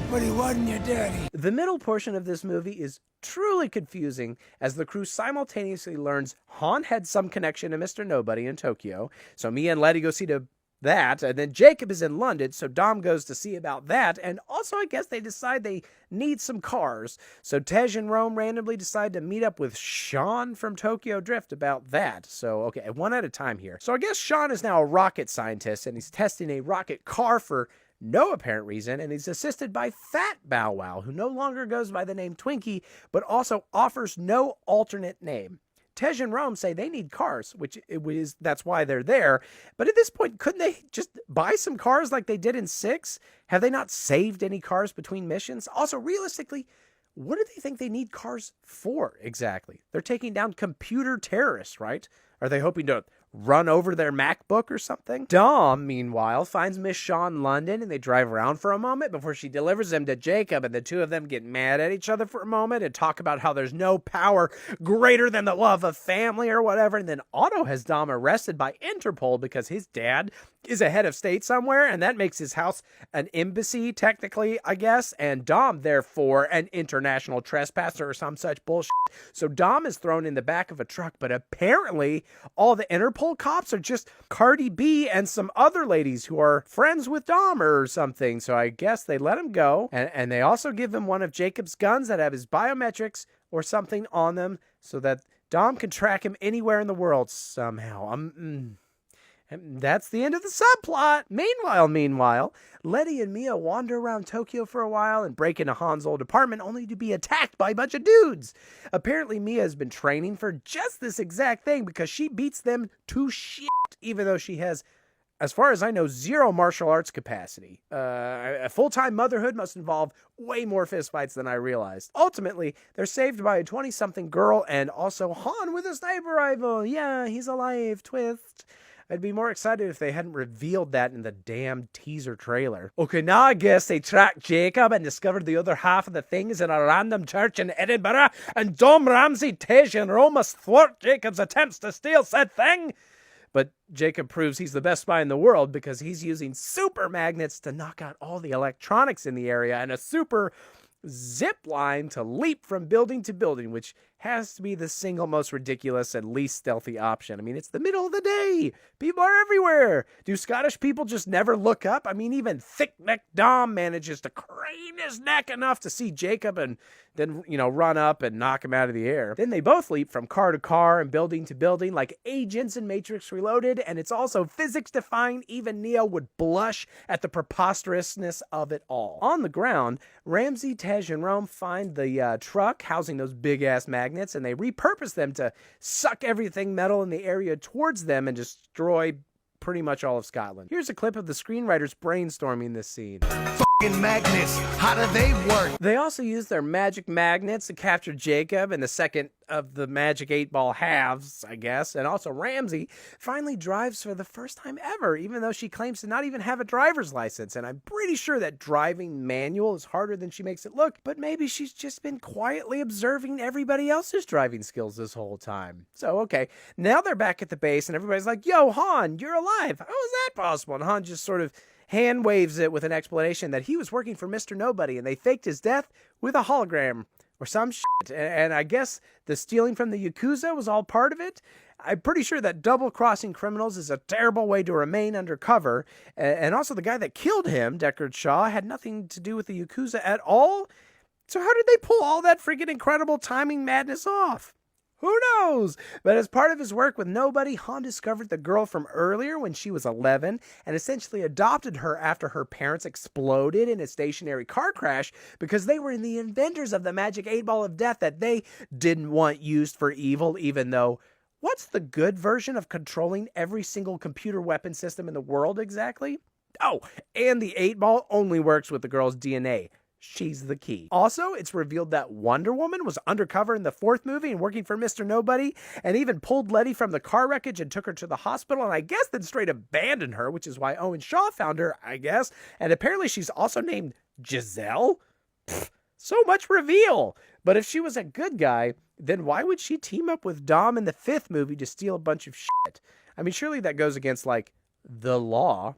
but he wasn't your daddy. The middle portion of this movie is truly confusing as the crew simultaneously learns Han had some connection to Mr. Nobody in Tokyo, so Mia and Letty go see to that, and then Jacob is in London, so Dom goes to see about that, and also I guess they decide they need some cars, so Tej and Rome randomly decide to meet up with Sean from Tokyo Drift about that. So, okay, one at a time here. So I guess Sean is now a rocket scientist, and he's testing a rocket car for no apparent reason, and he's assisted by Fat Bow Wow, who no longer goes by the name Twinkie, but also offers no alternate name. Tej and Rome say they need cars, that's why they're there. But at this point, couldn't they just buy some cars like they did in 6? Have they not saved any cars between missions? Also, realistically, what do they think they need cars for exactly? They're taking down computer terrorists, right? Are they hoping to run over their MacBook or something? Dom, meanwhile, finds Miss Shaw in London, and they drive around for a moment before she delivers him to Jacob, and the two of them get mad at each other for a moment and talk about how there's no power greater than the love of family or whatever, and then Otto has Dom arrested by Interpol because his dad is a head of state somewhere, and that makes his house an embassy, technically, I guess, and Dom, therefore, an international trespasser or some such bullshit. So Dom is thrown in the back of a truck, but apparently all the Interpol cops are just Cardi B and some other ladies who are friends with Dom or something, so I guess they let him go, and they also give him one of Jacob's guns that have his biometrics or something on them so that Dom can track him anywhere in the world somehow. And that's the end of the subplot. Meanwhile, Letty and Mia wander around Tokyo for a while and break into Han's old apartment only to be attacked by a bunch of dudes. Apparently, Mia has been training for just this exact thing because she beats them to shit, even though she has, as far as I know, zero martial arts capacity. A full-time motherhood must involve way more fistfights than I realized. Ultimately, they're saved by a 20-something girl and also Han with a sniper rifle. Yeah, he's alive, twist. I'd be more excited if they hadn't revealed that in the damn teaser trailer. Okay, now I guess they tracked Jacob and discovered the other half of the things in a random church in Edinburgh, and Dom Ramsey, Tej, and Rome must thwart Jacob's attempts to steal said thing. But Jacob proves he's the best spy in the world because he's using super magnets to knock out all the electronics in the area and a super zip line to leap from building to building, which has to be the single most ridiculous and least stealthy option. I mean, it's the middle of the day. People are everywhere. Do Scottish people just never look up? I mean, even thick-necked Dom manages to crane his neck enough to see Jacob and then, run up and knock him out of the air. Then they both leap from car to car and building to building like agents in Matrix Reloaded, and it's also physics-defying. Even Neo would blush at the preposterousness of it all. On the ground, Ramsey, Tej, and Rome find the truck housing those big-ass magnets, and they repurpose them to suck everything metal in the area towards them and destroy pretty much all of Scotland. Here's a clip of the screenwriters brainstorming this scene. magnets? How do they work? They also use their magic magnets to capture Jacob in the second of the magic 8-ball halves, I guess. And also Ramsey finally drives for the first time ever, even though she claims to not even have a driver's license. And I'm pretty sure that driving manual is harder than she makes it look, but maybe she's just been quietly observing everybody else's driving skills this whole time. So, okay, now they're back at the base and everybody's like, yo, Han, you're alive. How is that possible? And Han just sort of hand waves it with an explanation that he was working for Mr. Nobody and they faked his death with a hologram or some shit. And I guess the stealing from the Yakuza was all part of it. I'm pretty sure that double-crossing criminals is a terrible way to remain undercover. And also the guy that killed him, Deckard Shaw, had nothing to do with the Yakuza at all. So how did they pull all that freaking incredible timing madness off? Who knows? But as part of his work with Nobody, Han discovered the girl from earlier when she was 11 and essentially adopted her after her parents exploded in a stationary car crash because they were in the inventors of the magic 8-ball of death that they didn't want used for evil, even though what's the good version of controlling every single computer weapon system in the world exactly? Oh, and the 8-ball only works with the girl's DNA. She's the key. Also, it's revealed that Wonder Woman was undercover in the 4th movie and working for Mr. Nobody, and even pulled Letty from the car wreckage and took her to the hospital, and I guess then straight abandoned her, which is why Owen Shaw found her, I guess. And apparently she's also named Giselle? Pfft, so much reveal! But if she was a good guy, then why would she team up with Dom in the 5th movie to steal a bunch of shit? I mean, surely that goes against, like, the law.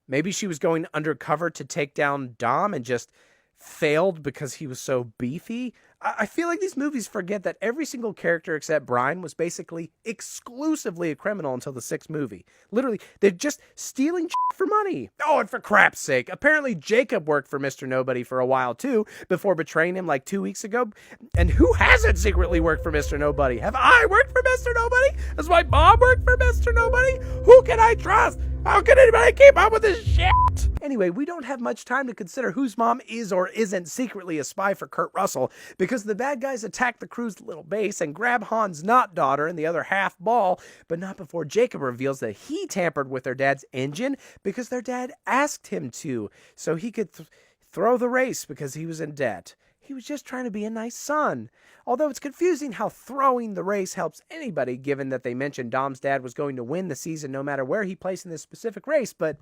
Maybe she was going undercover to take down Dom and just failed because he was so beefy. I feel like these movies forget that every single character except Brian was basically exclusively a criminal until the 6th movie. Literally, they're just stealing shit for money. Oh, and for crap's sake, apparently Jacob worked for Mr. Nobody for a while too, before betraying him like 2 weeks ago. And who hasn't secretly worked for Mr. Nobody? Have I worked for Mr. Nobody? Does my mom work for Mr. Nobody? Who can I trust? How can anybody keep up with this shit? Anyway, we don't have much time to consider whose mom is or isn't secretly a spy for Kurt Russell, because the bad guys attack the crew's little base and grab Han's not daughter and the other half ball, but not before Jacob reveals that he tampered with their dad's engine because their dad asked him to, so he could throw the race because he was in debt. He was just trying to be a nice son. Although it's confusing how throwing the race helps anybody, given that they mentioned Dom's dad was going to win the season no matter where he placed in this specific race, but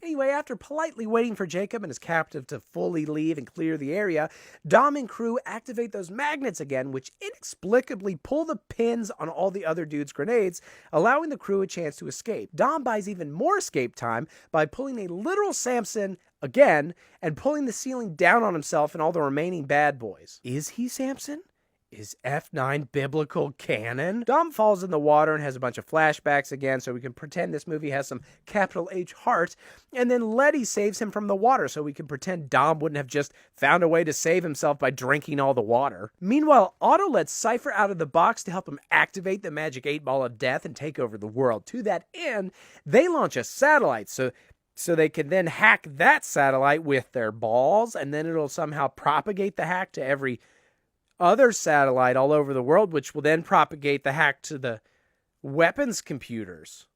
anyway, after politely waiting for Jacob and his captive to fully leave and clear the area, Dom and crew activate those magnets again, which inexplicably pull the pins on all the other dudes' grenades, allowing the crew a chance to escape. Dom buys even more escape time by pulling a literal Samson again and pulling the ceiling down on himself and all the remaining bad boys. Is he Samson? Is F9 biblical canon? Dom falls in the water and has a bunch of flashbacks again, so we can pretend this movie has some capital H heart, and then Letty saves him from the water, so we can pretend Dom wouldn't have just found a way to save himself by drinking all the water. Meanwhile, Otto lets Cypher out of the box to help him activate the magic 8-ball of death and take over the world. To that end, they launch a satellite, so they can then hack that satellite with their balls, and then it'll somehow propagate the hack to every other satellite all over the world, which will then propagate the hack to the weapons computers.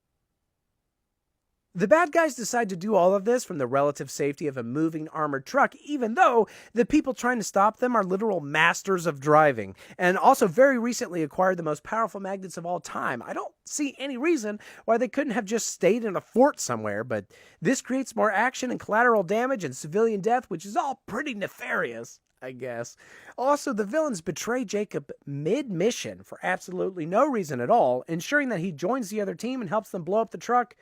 The bad guys decide to do all of this from the relative safety of a moving armored truck, even though the people trying to stop them are literal masters of driving, and also very recently acquired the most powerful magnets of all time. I don't see any reason why they couldn't have just stayed in a fort somewhere, but this creates more action and collateral damage and civilian death, which is all pretty nefarious, I guess. Also, the villains betray Jacob mid-mission for absolutely no reason at all, ensuring that he joins the other team and helps them blow up the truck,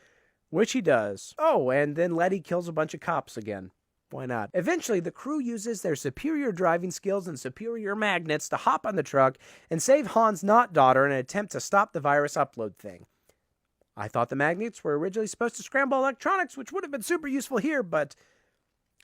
which he does. Oh, and then Letty kills a bunch of cops again. Why not? Eventually, the crew uses their superior driving skills and superior magnets to hop on the truck and save Han's not daughter in an attempt to stop the virus upload thing. I thought the magnets were originally supposed to scramble electronics, which would have been super useful here, but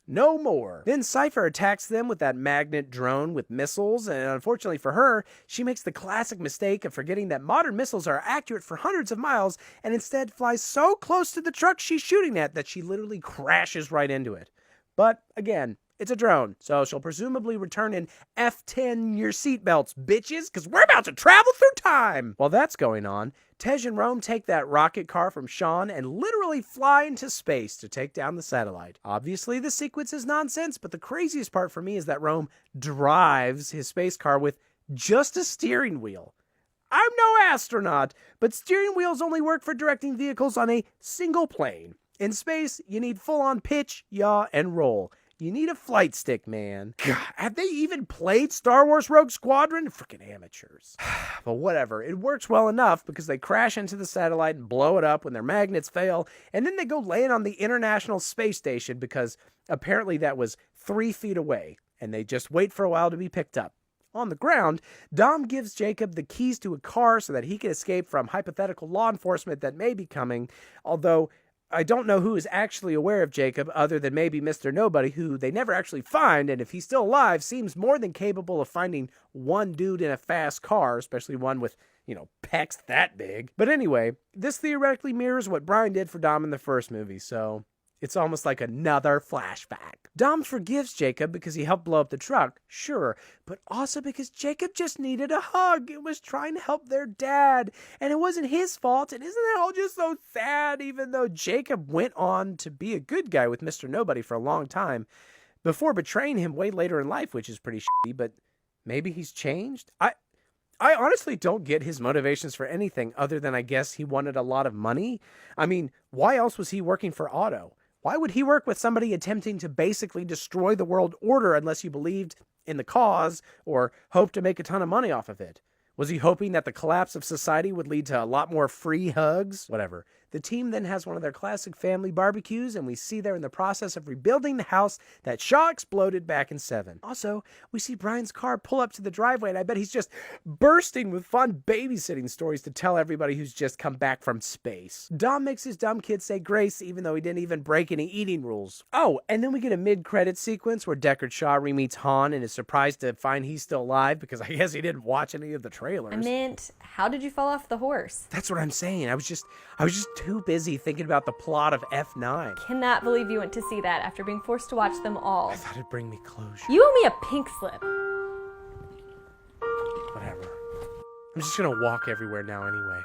no more. Then Cypher attacks them with that magnet drone with missiles, and unfortunately for her, she makes the classic mistake of forgetting that modern missiles are accurate for hundreds of miles, and instead flies so close to the truck she's shooting at that she literally crashes right into it. But again, it's a drone, so she'll presumably return in F10 your seatbelts, bitches, because we're about to travel through time. While that's going on, Tej and Rome take that rocket car from Sean and literally fly into space to take down the satellite. Obviously, the sequence is nonsense, but the craziest part for me is that Rome drives his space car with just a steering wheel. I'm no astronaut, but steering wheels only work for directing vehicles on a single plane. In space, you need full-on pitch, yaw, and roll. You need a flight stick, man. God, have they even played Star Wars Rogue Squadron? Freaking amateurs. But whatever, it works well enough because they crash into the satellite and blow it up when their magnets fail, and then they go land on the International Space Station because apparently that was 3 feet away, and they just wait for a while to be picked up. On the ground, Dom gives Jacob the keys to a car so that he can escape from hypothetical law enforcement that may be coming, although I don't know who is actually aware of Jacob other than maybe Mr. Nobody, who they never actually find, and if he's still alive, seems more than capable of finding one dude in a fast car, especially one with, pecs that big. But anyway, this theoretically mirrors what Brian did for Dom in the first movie, so it's almost like another flashback. Dom forgives Jacob because he helped blow up the truck, sure, but also because Jacob just needed a hug and was trying to help their dad, and it wasn't his fault, and isn't that all just so sad, even though Jacob went on to be a good guy with Mr. Nobody for a long time, before betraying him way later in life, which is pretty shitty, but maybe he's changed? I honestly don't get his motivations for anything other than I guess he wanted a lot of money. I mean, why else was he working for Otto? Why would he work with somebody attempting to basically destroy the world order unless you believed in the cause or hoped to make a ton of money off of it? Was he hoping that the collapse of society would lead to a lot more free hugs? Whatever. The team then has one of their classic family barbecues, and we see they're in the process of rebuilding the house that Shaw exploded back in 7. Also, we see Brian's car pull up to the driveway, and I bet he's just bursting with fun babysitting stories to tell everybody who's just come back from space. Dom makes his dumb kid say grace, even though he didn't even break any eating rules. Oh, and then we get a mid-credit sequence where Deckard Shaw re-meets Han and is surprised to find he's still alive, because I guess he didn't watch any of the trailers. I meant, how did you fall off the horse? That's what I'm saying. I was just too busy thinking about the plot of F9. Cannot believe you went to see that after being forced to watch them all. I thought it'd bring me closure. You owe me a pink slip. Whatever. I'm just gonna walk everywhere now anyway.